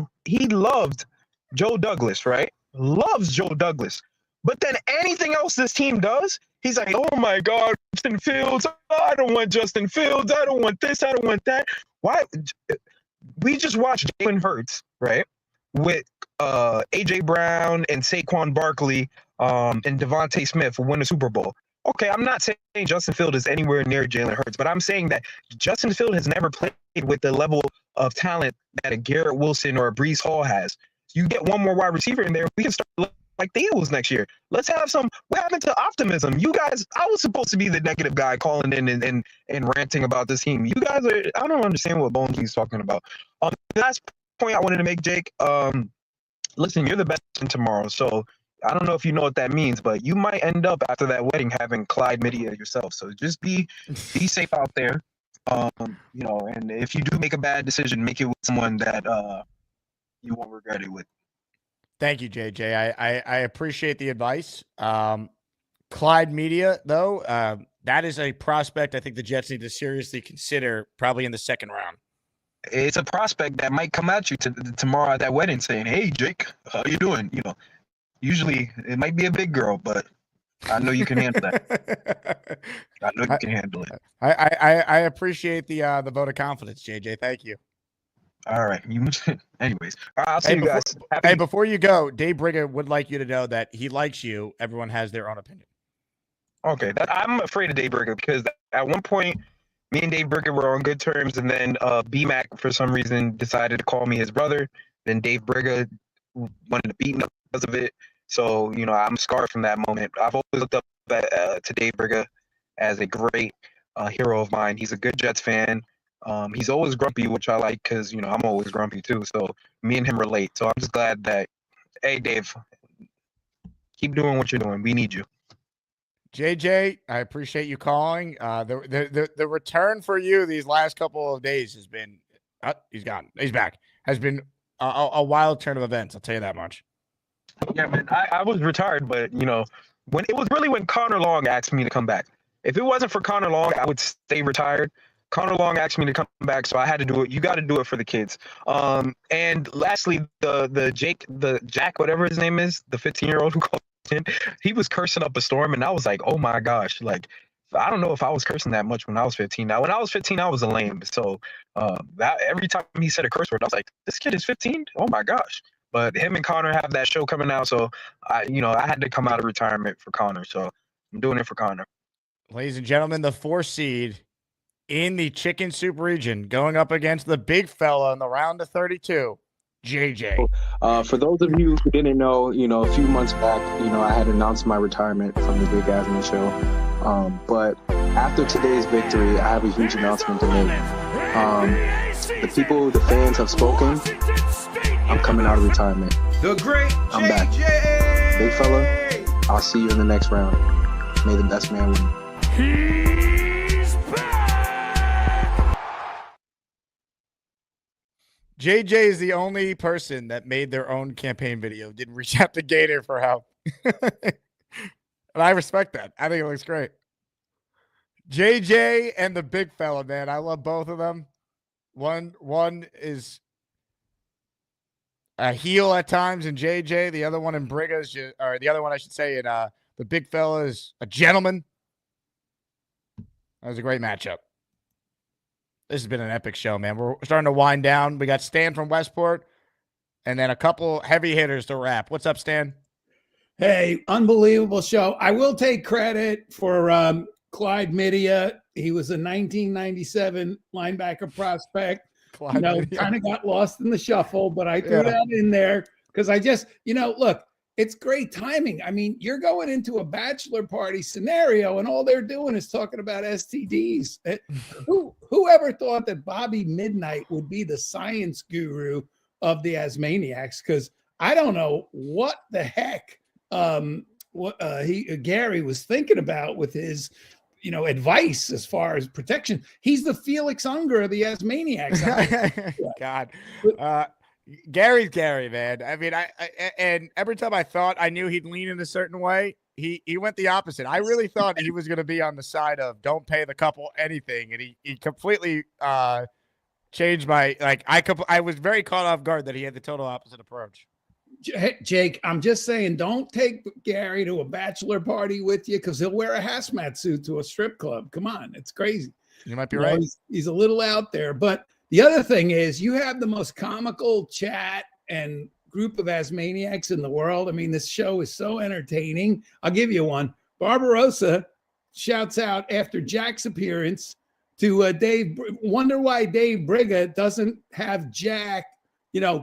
Joe Douglas, right? Loves Joe Douglas. But then anything else this team does, he's like, oh my God, Justin Fields. I don't want Justin Fields. I don't want this. I don't want that. Why? We just watched Jalen Hurts, right? With A.J. Brown and Saquon Barkley and Devontae Smith win a Super Bowl. Okay, I'm not saying Justin Fields is anywhere near Jalen Hurts, but I'm saying that Justin Fields has never played with the level of talent that a Garrett Wilson or a Breece Hall has. You get one more wide receiver in there, we can start like the Eagles next year. Let's have some. What happened to optimism? You guys, I was supposed to be the negative guy calling in and ranting about this team. You guys are. I don't understand what Bonesy's talking about. The last point I wanted to make, Jake. Listen, you're the best in tomorrow, so I don't know if you know what that means, but you might end up after that wedding having Clyde Media yourself. So just be safe out there. You know, and if you do make a bad decision, make it with someone that you won't regret it with. Thank you, JJ. I appreciate the advice. Clyde Media, though, that is a prospect I think the Jets need to seriously consider probably in the second round. It's a prospect that might come at you tomorrow at that wedding saying, hey, Jake, how you doing? You know, usually it might be a big girl, but I know you can handle that. I know you can handle it. I appreciate the vote of confidence, JJ. Thank you. All right. Anyways, I'll see you guys. Hey, before you go, Dave Briga would like you to know that he likes you. Everyone has their own opinion. Okay. I'm afraid of Dave Briga because at one point, me and Dave Briga were on good terms, and then B-Mac, for some reason, decided to call me his brother. Then Dave Briga wanted to beat me up because of it. So, you know, I'm scarred from that moment. I've always looked up to Dave Briga as a great hero of mine. He's a good Jets fan. He's always grumpy, which I like because, you know, I'm always grumpy too. So me and him relate. So I'm just glad that, hey, Dave, keep doing what you're doing. We need you. JJ, I appreciate you calling. The return for you these last couple of days has been, he's gone. He's back. Has been a wild turn of events. I'll tell you that much. Yeah, man. I was retired, but, you know, when Connor Long asked me to come back. If it wasn't for Connor Long, I would stay retired. Connor Long asked me to come back, so I had to do it. You got to do it for the kids. And lastly, the Jack, whatever his name is, the 15-year-old who called in, he was cursing up a storm, and I was like, oh my gosh, like I don't know if I was cursing that much when I was 15. Now, when I was 15, I was a lame. So that every time he said a curse word, I was like, this kid is 15? Oh my gosh. But him and Connor have that show coming out, so I had to come out of retirement for Connor. So I'm doing it for Connor. Ladies and gentlemen, the 4 seed in the chicken soup region going up against the big fella in the round of 32, JJ. For those of you who didn't know, a few months back, I had announced my retirement from the Big Asman show. But after today's victory, I have a huge announcement to make. The people, the fans have spoken. I'm coming out of retirement. The great I'm back. Big fella, I'll see you in the next round. May the best man win. JJ is the only person that made their own campaign video, didn't reach out to Gator for help. And I respect that. I think it looks great. JJ and the big fella, man. I love both of them. One is a heel at times in JJ. The other one in Briga is or the other one I should say in the big fella is a gentleman. That was a great matchup. This has been an epic show, man. We're starting to wind down. We got Stan from Westport and then a couple heavy hitters to wrap. What's up, Stan? Hey, unbelievable show. I will take credit for Clyde Media. He was a 1997 linebacker prospect. Clyde Video. Kind of got lost in the shuffle, but I threw that in there because I just, look, it's great timing. I mean, you're going into a bachelor party scenario and all they're doing is talking about STDs. Whoever thought that Bobby Midnight would be the science guru of the Asmaniacs? Because I don't know what the heck Gary was thinking about with his advice as far as protection. He's the Felix Unger of the Asmaniacs. God. Gary's Gary, man. I mean, and every time I thought I knew he'd lean in a certain way, he went the opposite. I really thought he was going to be on the side of don't pay the couple anything, and he completely changed my I was very caught off guard that he had the total opposite approach. Jake, I'm just saying, don't take Gary to a bachelor party with you because he'll wear a hazmat suit to a strip club. Come on, it's crazy. You might be right. He's a little out there, but the other thing is you have the most comical chat and group of Asmaniacs in the world. I mean, this show is so entertaining. I'll give you one. Barbarossa shouts out after Jack's appearance to Dave. Wonder why Dave Briga doesn't have Jack,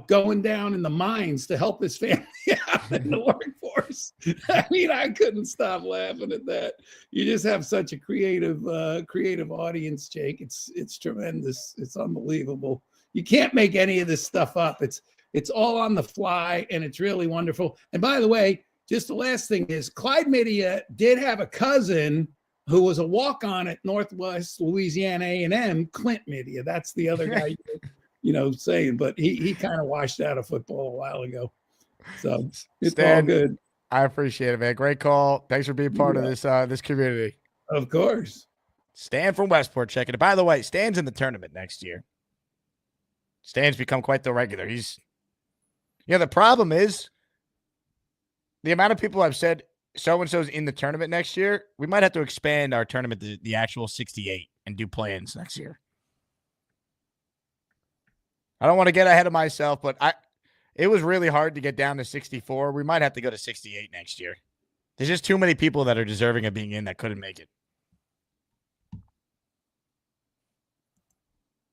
going down in the mines to help his family out in the workforce. I mean, I couldn't stop laughing at that. You just have such a creative audience, Jake. It's tremendous. It's unbelievable. You can't make any of this stuff up. It's all on the fly, and it's really wonderful. And by the way, just the last thing is Clyde Midia did have a cousin who was a walk-on at Northwest Louisiana A&M, Clint Midia. That's the other guy. Saying, but he kind of washed out of football a while ago. So it's Stan, all good. I appreciate it, man. Great call. Thanks for being part of this community. Of course. Stan from Westport checking it. By the way, Stan's in the tournament next year. Stan's become quite the regular. The problem is the amount of people I've said so-and-so's in the tournament next year. We might have to expand our tournament to the actual 68 and do play-ins next year. I don't want to get ahead of myself, but it was really hard to get down to 64. We might have to go to 68 next year. There's just too many people that are deserving of being in that couldn't make it.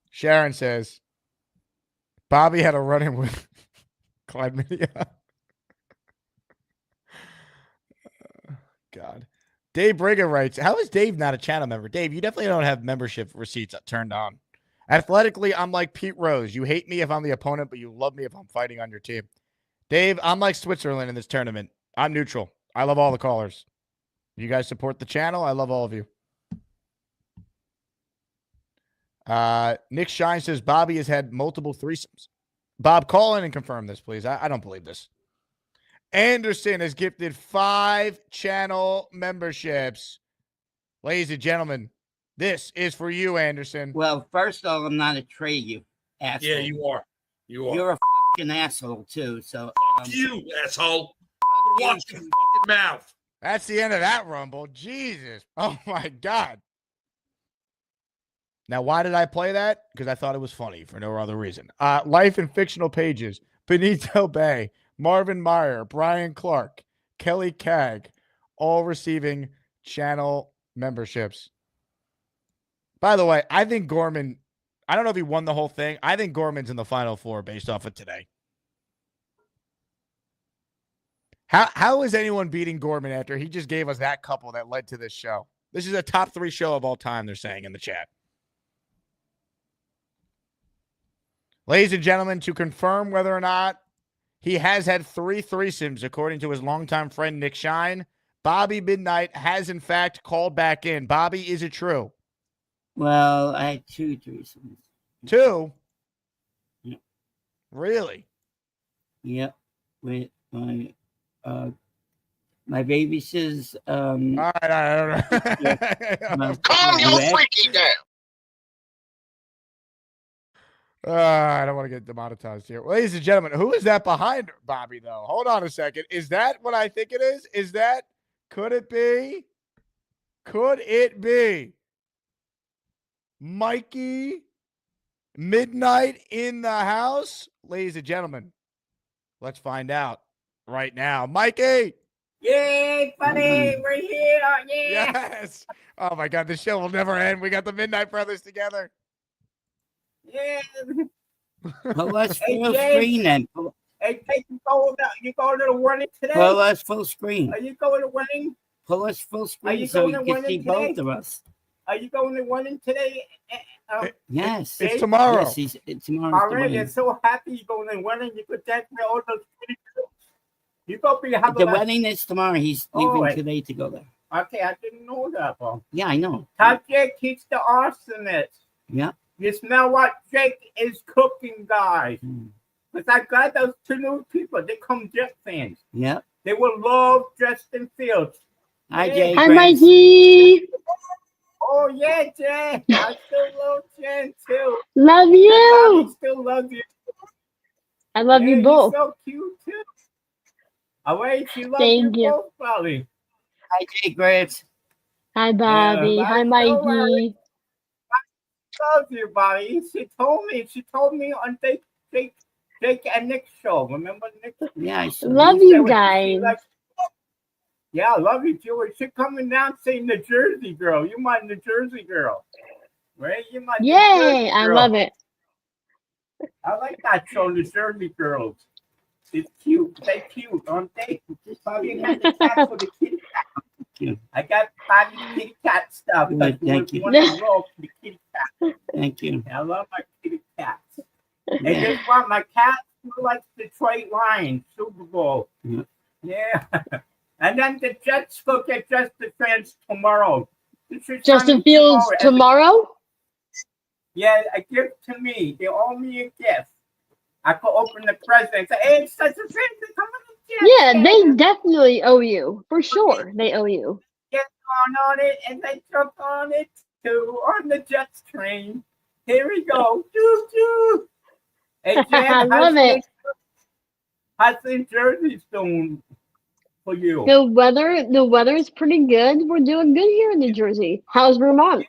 Sharon says, Bobby had a run-in with Clyde Midia. God. Dave Brigham writes, how is Dave not a channel member? Dave, you definitely don't have membership receipts turned on. Athletically, I'm like Pete Rose. You hate me if I'm the opponent, but you love me if I'm fighting on your team. Dave, I'm like Switzerland in this tournament. I'm neutral. I love all the callers. You guys support the channel. I love all of you. Nick Shine says Bobby has had multiple threesomes. Bob, call in and confirm this, please. I don't believe this. Anderson has gifted 5 channel memberships. Ladies and gentlemen, this is for you, Anderson. Well, first of all, I'm not a trade, you asshole. Yeah, you are. You're a fucking asshole, too. So you, asshole. I'm gonna watch your fucking mouth. That's the end of that rumble. Jesus. Oh, my God. Now, why did I play that? Because I thought it was funny for no other reason. Life and Fictional Pages, Benito Bay, Marvin Meyer, Brian Clark, Kelly Cagg, all receiving channel memberships. By the way, I think Gorman, I don't know if he won the whole thing. I think Gorman's in the Final Four based off of today. How is anyone beating Gorman after he just gave us that couple that led to this show? This is a top 3 show of all time, they're saying in the chat. Ladies and gentlemen, to confirm whether or not he has had 3 threesomes, according to his longtime friend Nick Shine, Bobby Midnight has in fact called back in. Bobby, is it true? Well, I had 2 threesomes. 2? Yeah. Really? Yep. With my baby says. All right. Calm your freaky down. I don't want to get demonetized here. Ladies and gentlemen, who is that behind Bobby, though? Hold on a second. Is that what I think it is? Could it be? Could it be Mikey Midnight in the house? Ladies and gentlemen, let's find out right now. Mikey! Yay, buddy, we're here. Yeah. Yes. Oh my God, the show will never end. We got the Midnight Brothers together. Yeah. Pull us Hey, full Jay. screen then. Hey, Jake, you going to the wedding today? Pull us full screen. Are you going to the wedding? Pull us full Are screen you so going you to can wedding see today? both of us. Are you going to the wedding today? Yes. It's tomorrow. Yes, it's tomorrow. Already, you're so happy you're going to the wedding. You could dance with all those pretty girls. You go be having The wedding is tomorrow. He's leaving today to go there. Okay, I didn't know that, bro. Yeah, I know. Tell Jake he's the arsonist. Yeah. You smell what Jake is cooking, guys. Because I got those two new people. They come Jet fans. Yeah. They will love Justin Fields. Hi, Yeah. Jay. Hi, Grace. Mikey. Oh, yeah, Jay. I still love Jen, too. Love I you. still love you. I love you both. You're so cute, too. All right, she loves Thank you. both, Bobby. Hi, Jay Grace. Hi, Bobby. Hi, Mikey. Love you, Bobby. She told me on Jake and Nick's show. Remember Nick? Yeah, Love you guys. Yeah, I love you, Julie. She's coming down saying the Jersey girl. You my New Jersey girl. Right? You my New Jersey Yay, I girl. love it. I like that show, the Jersey girls. It's cute. They're cute, aren't they? Bobby got the cat for the kitty cat. I got Bobby kitty cat stuff. Thank you. Want to roll for the kitty cat. Thank you. I love my kitty cats. And guess what? My cat feel like Detroit Lions, Super Bowl. Yeah. And then the Jets go get Justin Fields tomorrow. Justin Fields tomorrow? Yeah, a gift to me. They owe me a gift. I could open the present and say, hey, it's such a fancy coming to Jets. Yeah, they definitely owe you. For sure, they owe you. Get on it, and they jump on it too, on the Jets train. Here we go. Choo choo. Hey, Jen, I love it. How's New Jersey doing for you? The weather is pretty good. We're doing good here in New Jersey. How's Vermont?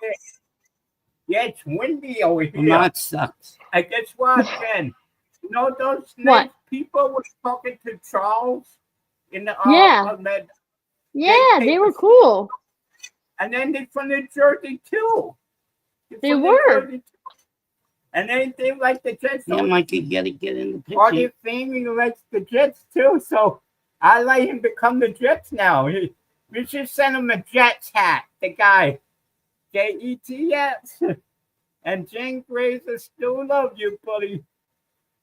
Yeah, it's windy over here. Vermont sucks. I guess what, Jen? You know those nice people were talking to Charles in the Yeah. They were cool. And then they're from New Jersey too. They were. And then they like the Jets. Yeah, Mikey, get in the picture. All their family likes the Jets too, so I let him become the Jets now. We should send him a Jets hat. The guy, Jets. And Jane Grace, I still love you, buddy.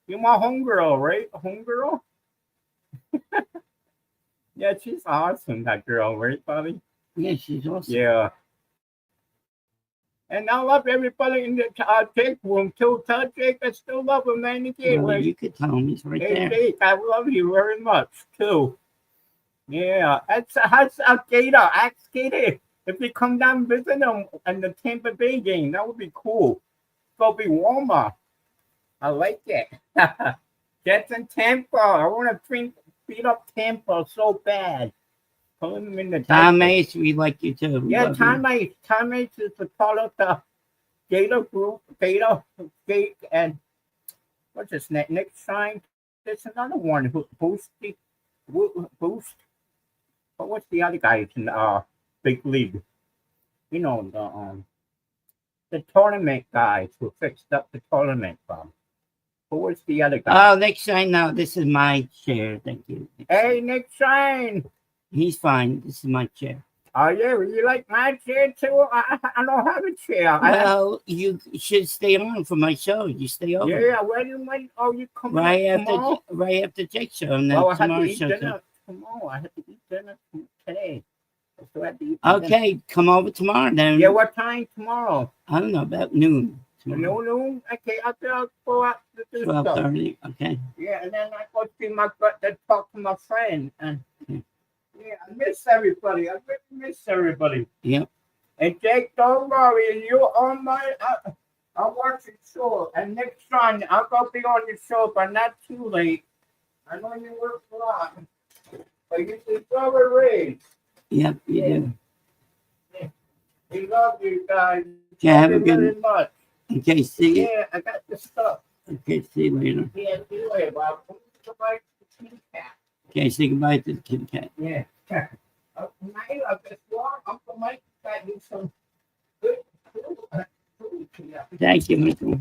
You're my homegirl, right? Homegirl? Yeah, she's awesome, that girl, right, buddy? Yeah, she's awesome. Yeah. And I love everybody in the Jake room too. Tell Jake I still love him, man. You could tell him he's right there. Jake, I love you very much too. Yeah, that's Gator. Ask Gator if we come down and visit him in the Tampa Bay game. That would be cool. It's gonna be warmer. I like it. Jets in Tampa. I want to beat up Tampa so bad. Pulling them in the Tom Mace, we like you too. Yeah, Love Tom you. Mace. Tom Mace is the part of the Gator group. Gator, and what's his name? Nick Shine. There's another one who Boost. But what's the other guy in the big league? You know, the tournament guys who fixed up the tournament from. Who was the other guy? Oh, Nick Shine. No, this is my chair. Thank you. Hey, Nick Shine. He's fine. This is my chair. Oh, yeah. You like my chair, too? I don't have a chair. Well, you should stay on for my show. You stay over. Yeah, when you come right tomorrow? after Jake's show. And then I have to tomorrow's eat show. dinner tomorrow. I have to eat dinner today. I still have to eat Okay, dinner. come over tomorrow then. Yeah, what time tomorrow? I don't know, about noon. Noon? Okay, I'll go out to do stuff. 12:30. Okay. Yeah, and then I go see my brother, talk to my friend. And yeah, I miss everybody. I really miss everybody. Yep. And Jake, don't worry. You're on my. I'll watch your show. And next time, I'll go be on your show, but not too late. I know you work a lot. But you deserve a raise. Yep, you do. Yeah. We love you guys. Okay, have a Love you good. very much. Okay, see you. Yeah, I got the stuff. Okay, see you later. Yeah, see you later, Bob. Goodbye to the kitty cat. Okay, say goodbye to the kitty cat. Yeah. Thank you, Michael.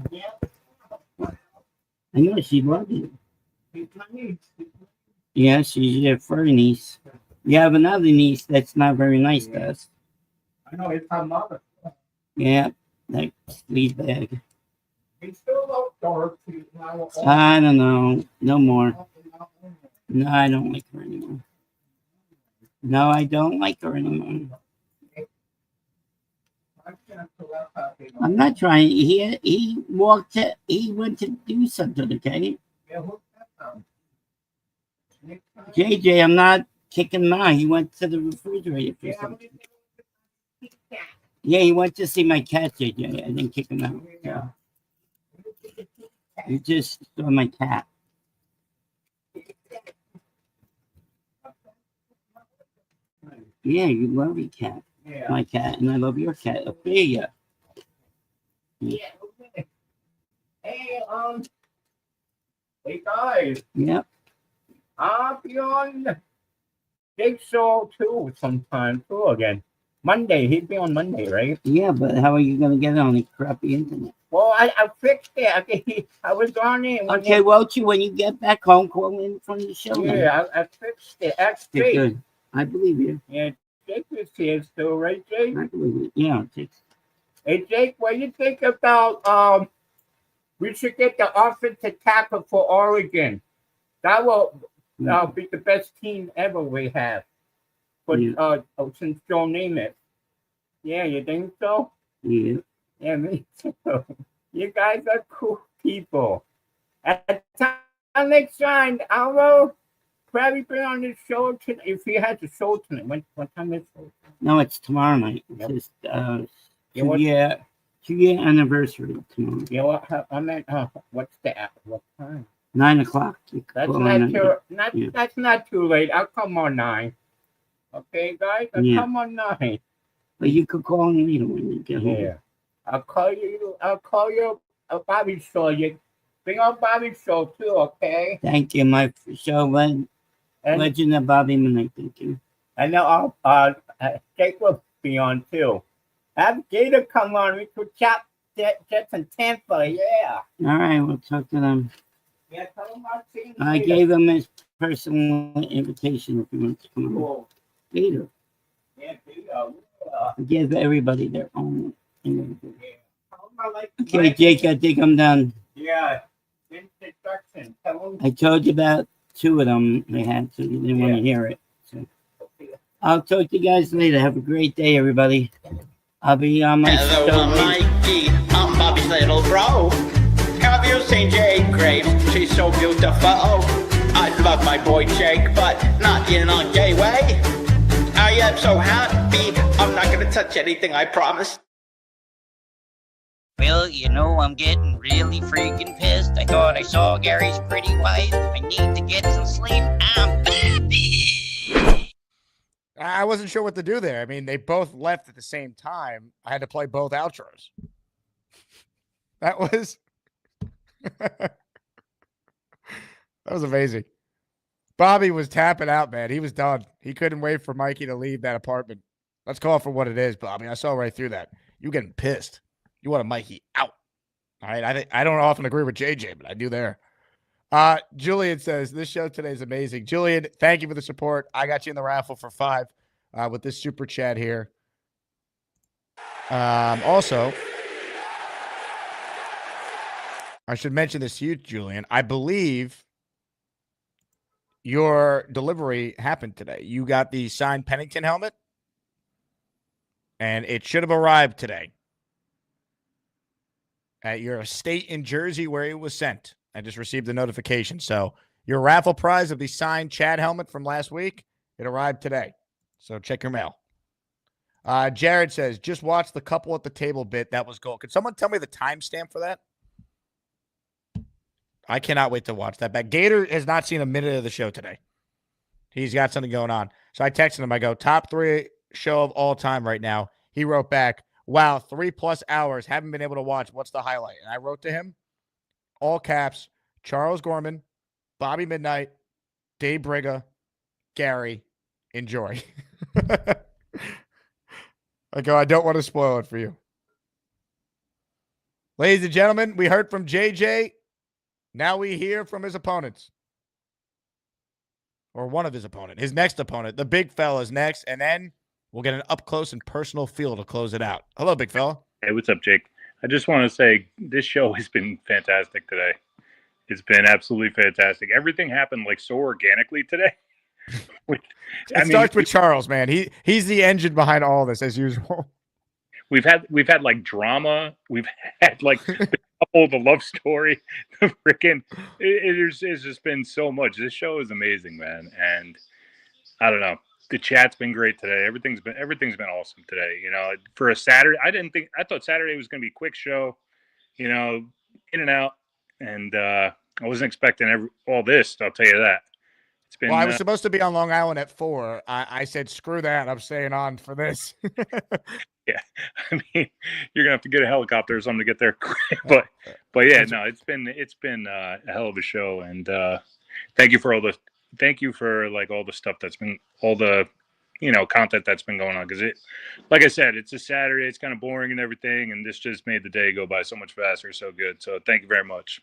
I know she loves you. Yeah, she's your fur niece. You have another niece that's not very nice to us. I know it's her mother. Yeah, that sleaze bag. It's still outdoors. I don't know. No more. No, I don't like her anymore. No, I don't like her anymore. I'm not trying. He walked to. He went to do something. Okay. JJ, I'm not kicking him out. He went to the refrigerator for something. Yeah, he went to see my cat, JJ. I didn't kick him out. Yeah. He just saw my cat. Yeah, you love your cat. Yeah. My cat, and I love your cat. Ophelia. Yeah. Hey, hey guys. Yep. I'll be on Big Show too sometime too again. Monday, he'd be on Monday, right? Yeah, but how are you gonna get it on the crappy internet? Well, I fixed it. I was on it. Okay, well, when you get back home, call in from the show. Yeah, I fixed it. That's Okay, good. I believe you. Yeah, Jake is here still, right, Jake? I believe it. Yeah, Jake. Hey, Jake, what do you think about we should get the offensive tackle for Oregon? That will be the best team ever we have. But since Joe Namath. Yeah, you think so? Yeah. Yeah, me too. You guys are cool people. At the time next time, I'll probably be on the show tonight. If he has a show tonight, what time is it? No, it's tomorrow night. It's just 2-year anniversary tomorrow. Yeah, what I meant, what's that? What time? 9 o'clock. That's not too late. I'll come on 9. Okay, guys, I'll come on 9. But you could call me later when you get home. Yeah, I'll call you a Bobby show. You bring on Bobby show too, okay? Thank you, my show legend of Bobby Maniac. Thank you. And now Jake will be on too. Have Gator come on. We could chat Jets in Tampa. Yeah. All right, we'll talk to them. Yeah, tell him I'll see him. I gave him his personal invitation if he wants to come on. Gator. Yeah, Gator. I give everybody their own invitation. Okay, Jake, I think I'm done. Yeah. Introduction. I told you about 2 of them they had, so you didn't want to hear it. So. I'll talk to you guys later. Have a great day, everybody. I'll be on my Hello, I'm Mikey. I'm Bobby's little bro. Have you seen Jake Graves? She's so beautiful. I love my boy Jake, but not in a gay way. I am so happy. I'm not gonna touch anything, I promise. Well, you know, I'm getting really freaking pissed. I thought I saw Gary's pretty wife. I need to get some sleep. I'm happy. I wasn't sure what to do there. I mean, they both left at the same time. I had to play both outros. That was that was amazing. Bobby was tapping out, man. He was done. He couldn't wait for Mikey to leave that apartment. Let's call it for what it is, Bobby. I saw right through that. You getting pissed. You want a Mikey out. All right. I don't often agree with JJ, but I do there. Julian says, this show today is amazing. Julian, thank you for the support. I got you in the raffle for 5 with this super chat here. Also, I should mention this to you, Julian. I believe your delivery happened today. You got the signed Pennington helmet, and it should have arrived today at your estate in Jersey where it was sent. I just received the notification. So your raffle prize of the signed Chad helmet from last week, it arrived today. So check your mail. Jared says, just watch the couple at the table bit. That was gold. Could someone tell me the timestamp for that? I cannot wait to watch that back. Gator has not seen a minute of the show today. He's got something going on. So I texted him. I go, top 3 show of all time right now. He wrote back, wow, 3+ hours. Haven't been able to watch. What's the highlight? And I wrote to him, all caps, Charles Gorman, Bobby Midnight, Dave Briga, Gary, Enjoy. I go, I don't want to spoil it for you. Ladies and gentlemen, we heard from JJ. Now we hear from his opponents. Or one of his opponents. His next opponent. The big fella's next. And then we'll get an up-close and personal feel to close it out. Hello, big fella. Hey, what's up, Jake? I just want to say this show has been fantastic today. It's been absolutely fantastic. Everything happened like so organically today. It starts with Charles, man. He's the engine behind all this, as usual. We've had like drama. We've had like the love story. The freaking it's just been so much. This show is amazing, man. And I don't know. The chat's been great today. Everything's been awesome today. You know, for a Saturday, I thought Saturday was going to be a quick show. You know, in and out, and I wasn't expecting all this. I'll tell you that. It's been. Well, I was supposed to be on Long Island at 4. I said, screw that. I'm staying on for this. Yeah, I mean, you're gonna have to get a helicopter or something to get there. but yeah, no, it's been a hell of a show, and thank you for all the stuff that's been all the content that's been going on, because like I said, it's a Saturday, it's kind of boring and everything, and this just made the day go by so much faster. So good. So thank you very much.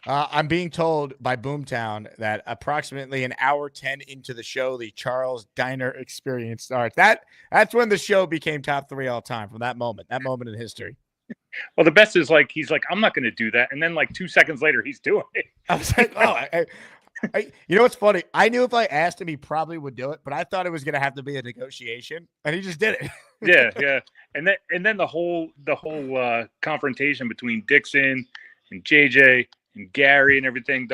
I'm being told by Boomtown that approximately an hour 10 into the show, the Charles Diner experience starts. That's when the show became top 3 all time, from that moment in history. Well, the best is he's like, I'm not going to do that. And then 2 seconds later, he's doing it. I was like, oh, you know what's funny? I knew if I asked him, he probably would do it, but I thought it was going to have to be a negotiation, and he just did it. Yeah. And then the whole confrontation between Dixon and JJ and Gary and everything.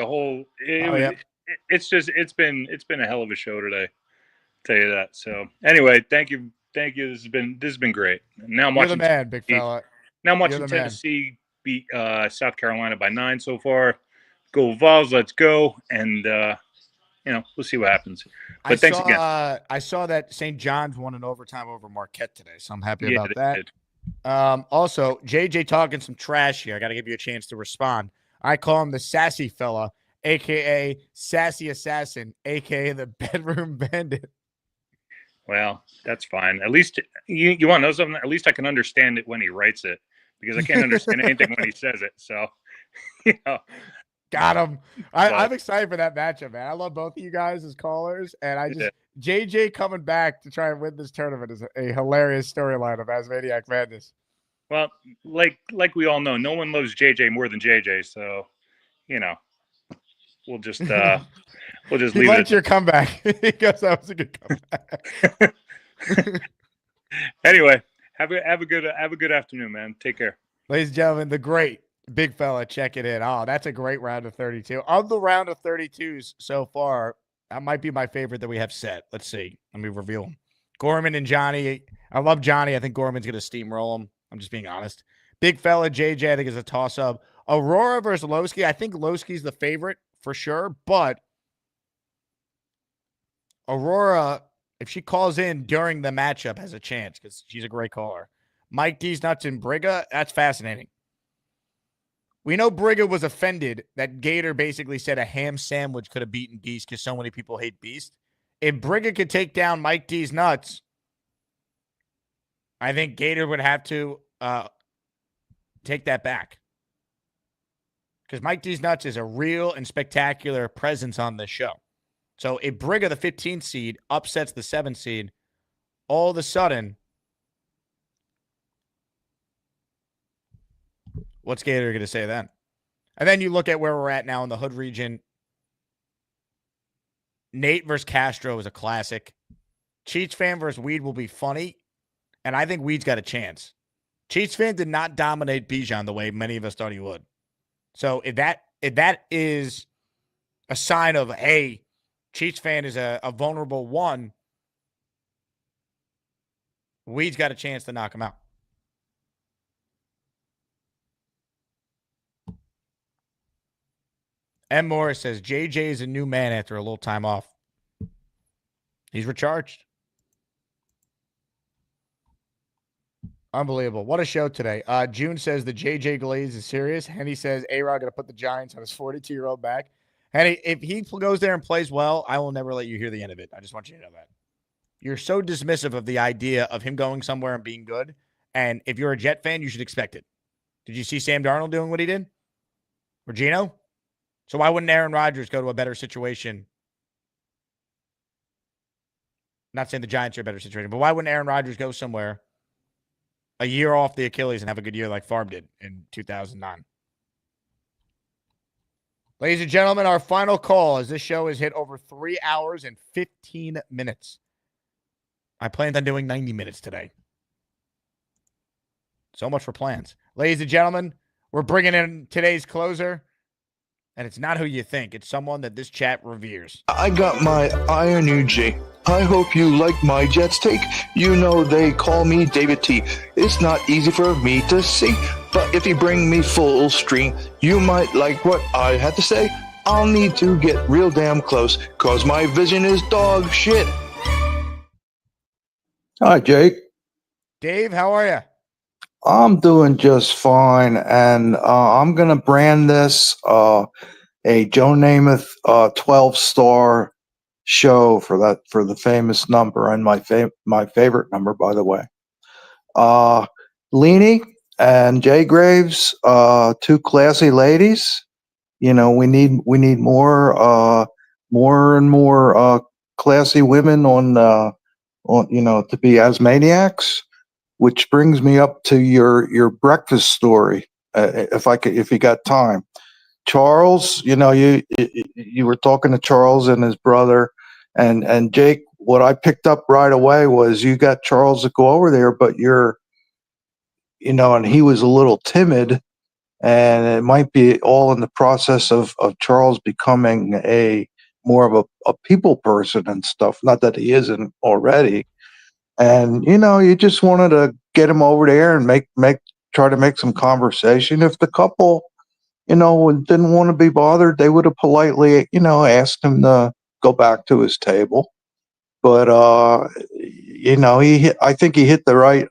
It's been a hell of a show today. I'll tell you that. So anyway, thank you. This has been great. Now I'm You're watching the man, big fella. Now I'm watching Tennessee beat South Carolina by 9 so far. Go Vols, let's go. And we'll see what happens. But thanks again. I saw that St. John's won in overtime over Marquette today, so I'm happy about that. Did. Also, JJ talking some trash here. I got to give you a chance to respond. I call him the sassy fella, a.k.a. Sassy Assassin, a.k.a. the Bedroom Bandit. Well, that's fine. At least you want to know something? At least I can understand it when he writes it, because I can't understand anything when he says it. So, Got him. I'm excited for that matchup, man. I love both of you guys as callers, and JJ coming back to try and win this tournament is a hilarious storyline of Asmaniac Madness. Well, like we all know, no one loves JJ more than JJ. So, we'll just leave he liked your comeback. He goes, that was a good comeback. Anyway, have a good afternoon, man. Take care, ladies and gentlemen. The great big fella, check it in. Oh, that's a great round of 32. Of the round of 32s so far, that might be my favorite that we have set. Let's see. Let me reveal them. Gorman and Johnny. I love Johnny. I think Gorman's going to steamroll him. I'm just being honest. Big fella, JJ, I think is a toss-up. Aurora versus Lowski. I think Lowski's the favorite for sure, but Aurora, if she calls in during the matchup, has a chance because she's a great caller. Mike D's Nuts and Brigga, that's fascinating. We know Brigga was offended that Gator basically said a ham sandwich could have beaten Beast because so many people hate Beast. If Brigga could take down Mike D's Nuts, I think Gator would have to take that back. Because Mike D's Nuts is a real and spectacular presence on this show. So if Brigga, the 15th seed, upsets the 7th seed, all of a sudden, what's Gator going to say then? And then you look at where we're at now in the Hood region. Nate versus Castro is a classic. Cheats fan versus Weed will be funny. And I think Weed's got a chance. Cheats fan did not dominate Bijan the way many of us thought he would. So if that is a sign of, hey, Cheats fan is a vulnerable one, Weed's got a chance to knock him out. M. Morris says, JJ is a new man after a little time off. He's recharged. Unbelievable. What a show today. June says the JJ Glaze is serious. Henny says A-Rod going to put the Giants on his 42-year-old back. Henny, if he goes there and plays well, I will never let you hear the end of it. I just want you to know that. You're so dismissive of the idea of him going somewhere and being good. And if you're a Jet fan, you should expect it. Did you see Sam Darnold doing what he did? Or Geno? So why wouldn't Aaron Rodgers go to a better situation? Not saying the Giants are a better situation, but why wouldn't Aaron Rodgers go somewhere a year off the Achilles and have a good year like Favre did in 2009? Ladies and gentlemen, our final call as this show has hit over 3 hours and 15 minutes. I planned on doing 90 minutes today. So much for plans. Ladies and gentlemen, we're bringing in today's closer, and it's not who you think. It's someone that this chat reveres. I got my Iron UG. I hope you like my Jets take. You know they call me David T. It's not easy for me to see, but if you bring me full stream, you might like what I had to say. I'll need to get real damn close, cause my vision is dog shit. Hi, Jake. Dave, how are you? I'm doing just fine, and I'm going to brand this a Joe Namath 12-star show for the famous number, and my favorite number, by the way. Leenie and Jay Graves, two classy ladies. You know, we need more and more classy women on to be Asmaniacs. Which brings me up to your breakfast story, if you got time. Charles, you were talking to Charles and his brother, and Jake. What I picked up right away was you got Charles to go over there, but and he was a little timid, and it might be all in the process of Charles becoming more of a people person and stuff. Not that he isn't already. And, you just wanted to get him over there and try to make some conversation. If the couple, didn't want to be bothered, they would have politely, asked him to go back to his table. But, I think he hit the right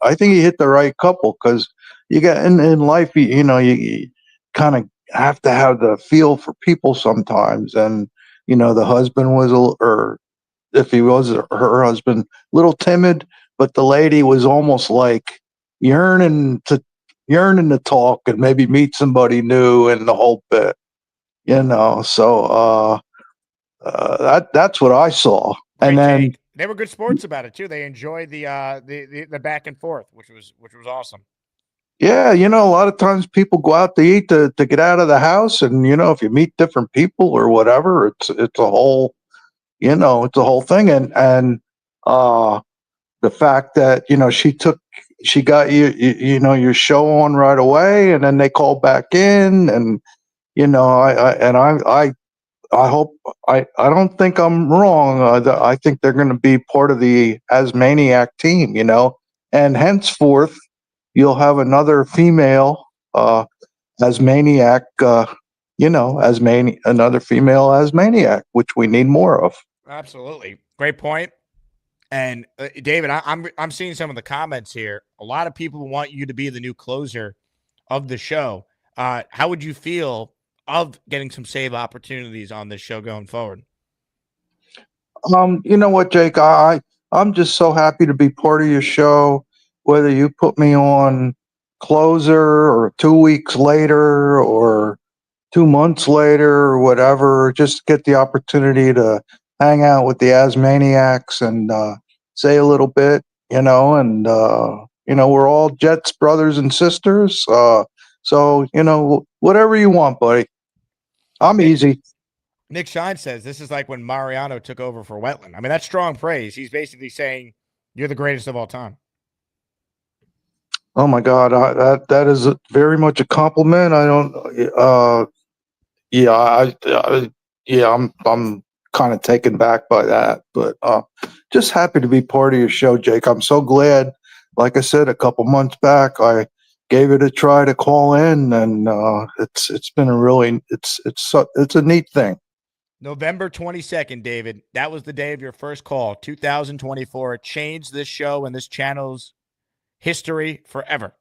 couple, because you got in life, you kind of have to have the feel for people sometimes. And, the husband was, if he was her husband, a little timid, but the lady was almost like yearning to talk and maybe meet somebody new and the whole bit, So that's what I saw. And then they were good sports about it too. They enjoyed the back and forth, which was awesome. Yeah, a lot of times people go out to eat to get out of the house, and if you meet different people or whatever, it's a whole. It's a whole thing. And the fact that, she got your show on right away, and then they called back in, and, I hope, I don't think I'm wrong. I think they're going to be part of the Asmaniac team, and henceforth you'll have another female, Asmaniac, another female Asmaniac, which we need more of. Absolutely. Great point. And David, I'm seeing some of the comments here. A lot of people want you to be the new closer of the show. How would you feel of getting some save opportunities on this show going forward? You know what, Jake? I'm just so happy to be part of your show. Whether you put me on closer or 2 weeks later or 2 months later or whatever, just get the opportunity to hang out with the Asmaniacs and say a little bit, and we're all Jets brothers and sisters. So, whatever you want, buddy. I'm easy. Nick Shine says this is like when Mariano took over for Wetland. I mean, that's strong praise. He's basically saying you're the greatest of all time. Oh my God, that is very much a compliment. I don't. I'm kind of taken back by that, but just happy to be part of your show, Jake. I'm so glad. Like I said, a couple months back, I gave it a try to call in, and it's been a really it's a neat thing. November 22nd, David. That was the day of your first call, 2024. It changed this show and this channel's history forever.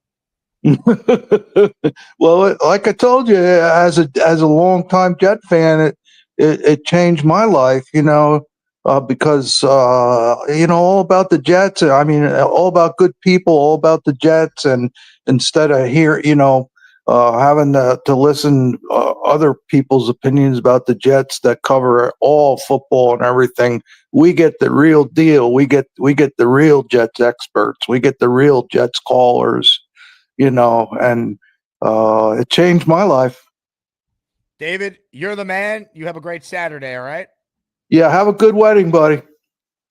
Well, like I told you, as a longtime Jet fan, it changed my life, because all about the Jets. I mean, all about good people, all about the Jets, and instead of having to listen other people's opinions about the Jets that cover all football and everything, we get the real deal. We get the real Jets experts. We get the real Jets callers, and it changed my life. David, you're the man. You have a great Saturday, all right? Yeah, have a good wedding, buddy.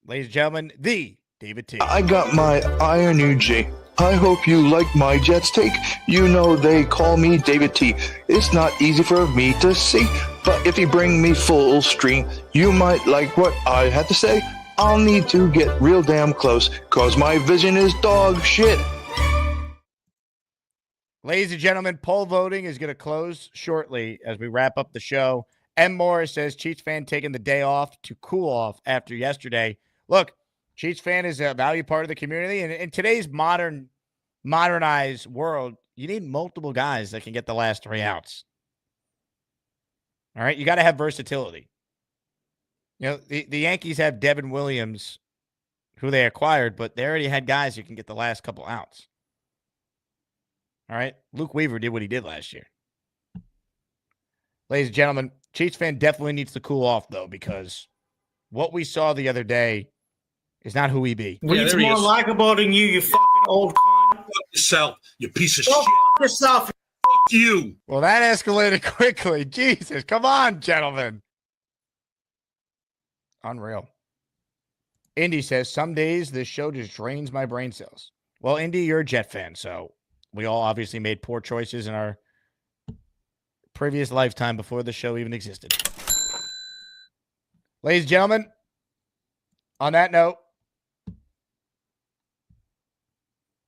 Ladies and gentlemen, the David T. I got my Iron J. I hope you like my Jets take. They call me David T. It's not easy for me to see, but if you bring me full stream, you might like what I had to say. I'll need to get real damn close, cause my vision is dog shit. Ladies and gentlemen, poll voting is going to close shortly as we wrap up the show. M. Morris says, Chiefs fan taking the day off to cool off after yesterday. Look, Chiefs fan is a valued part of the community. And in today's modernized world, you need multiple guys that can get the last 3 outs. All right? You got to have versatility. The Yankees have Devin Williams, who they acquired, but they already had guys who can get the last couple outs. All right? Luke Weaver did what he did last year. Ladies and gentlemen, Chiefs fan definitely needs to cool off, though, because what we saw the other day is not who we be. Weed's more likable than you fucking old cunt. Fuck yourself, you piece of Go shit. fuck yourself. Fuck you. Well, that escalated quickly. Jesus, come on, gentlemen. Unreal. Indy says, some days this show just drains my brain cells. Well, Indy, you're a Jet fan, so we all obviously made poor choices in our previous lifetime before the show even existed. Ladies and gentlemen, on that note,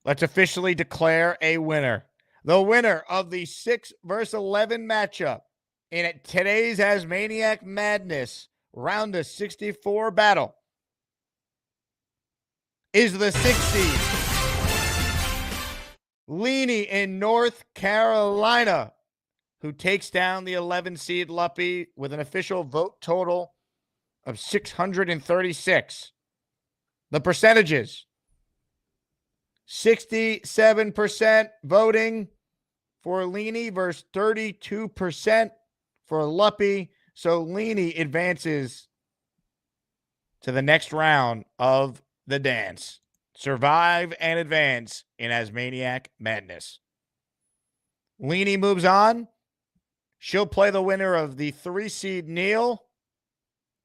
let's officially declare a winner. The winner of the 6 versus 11 matchup in today's Asmaniac Madness round of 64 battle is the 6 seed, Leenie in North Carolina, who takes down the 11 seed Luppy with an official vote total of 636. The percentages: 67% voting for Leenie versus 32% for Luppy. So Leenie advances to the next round of the dance. Survive and advance in Asmaniac Madness. Leenie moves on. She'll play the winner of the 3 seed Neil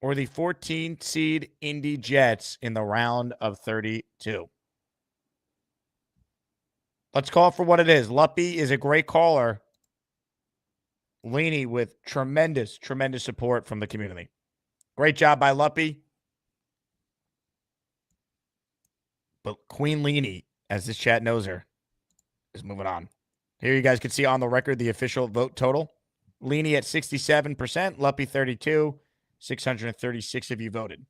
or the 14 seed Indy Jets in the round of 32. Let's call it for what it is. Luppy is a great caller. Leenie with tremendous support from the community. Great job by Luppy. But Queen Leenie, as this chat knows her, is moving on. Here you guys can see on the record the official vote total. Leenie at 67%, Luppy 32%, 636 of you voted.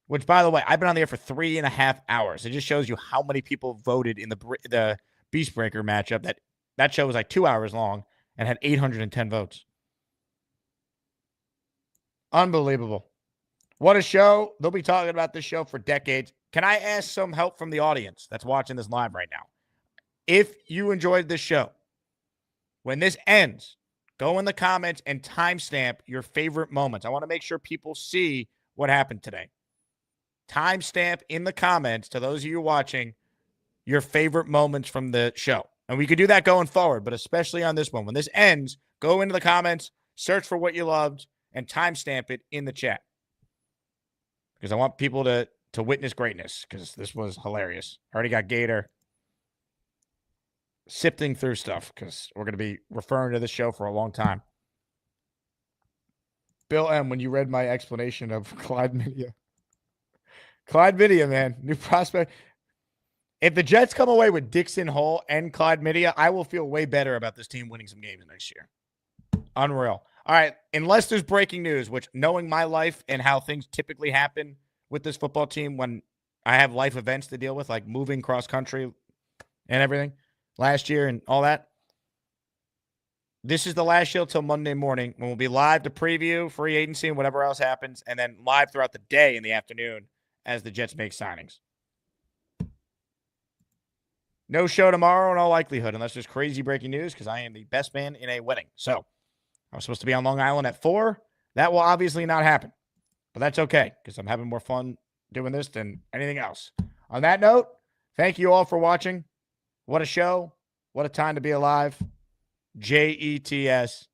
Which, by the way, I've been on the air for 3.5 hours. It just shows you how many people voted in the Beastbreaker matchup. That show was like 2 hours long and had 810 votes. Unbelievable. What a show. They'll be talking about this show for decades. Can I ask some help from the audience that's watching this live right now? If you enjoyed this show, when this ends, go in the comments and timestamp your favorite moments. I want to make sure people see what happened today. Timestamp in the comments, to those of you watching, your favorite moments from the show. And we could do that going forward, but especially on this one. When this ends, go into the comments, search for what you loved, and timestamp it in the chat. Because I want people to witness greatness, because this was hilarious. I already got Gator sifting through stuff, because we're going to be referring to this show for a long time. Bill M., when you read my explanation of Clyde Midia. Clyde Midia, man, new prospect. If the Jets come away with Dixon Hall and Clyde Midia, I will feel way better about this team winning some games next year. Unreal. All right, unless there's breaking news, which knowing my life and how things typically happen with this football team when I have life events to deal with, like moving cross country and everything last year and all that, this is the last show till Monday morning when we'll be live to preview free agency and whatever else happens, and then live throughout the day in the afternoon as the Jets make signings. No show tomorrow in all likelihood, unless there's crazy breaking news, because I am the best man in a wedding. So I was supposed to be on Long Island at 4. That will obviously not happen, but that's okay because I'm having more fun doing this than anything else. On that note, thank you all for watching. What a show. What a time to be alive. JETS.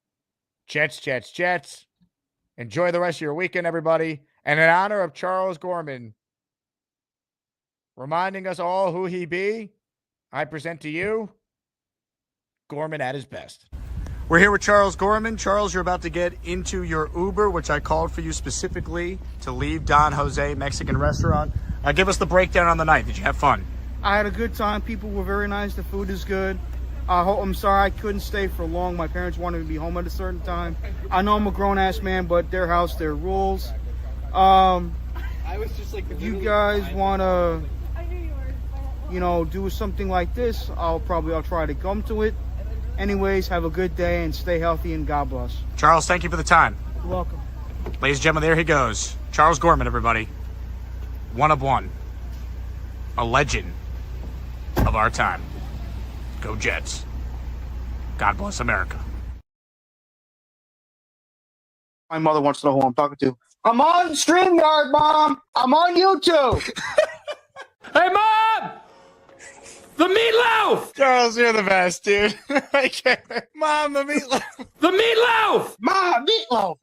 Jets, Jets, Jets. Enjoy the rest of your weekend, everybody. And in honor of Charles Gorman, reminding us all who he be, I present to you Gorman at his best. We're here with Charles Gorman. Charles, you're about to get into your Uber, which I called for you specifically to leave Don Jose Mexican restaurant. Give us the breakdown on the night. Did you have fun? I had a good time. People were very nice. The food is good. I'm sorry I couldn't stay for long. My parents wanted me to be home at a certain time. I know I'm a grown-ass man, but their house, their rules. If you guys want to, do something like this, I'll try to come to it. Anyways, have a good day and stay healthy and God bless. Charles, thank you for the time. You're welcome. Ladies and gentlemen, there he goes. Charles Gorman, everybody. One of one. A legend of our time. Go Jets. God bless America. My mother wants to know who I'm talking to. I'm on StreamYard, Mom. I'm on YouTube. Hey, Mom! The meatloaf! Charles, you're the best, dude. I can't. Mom, the meatloaf. The meatloaf! Mom, meatloaf.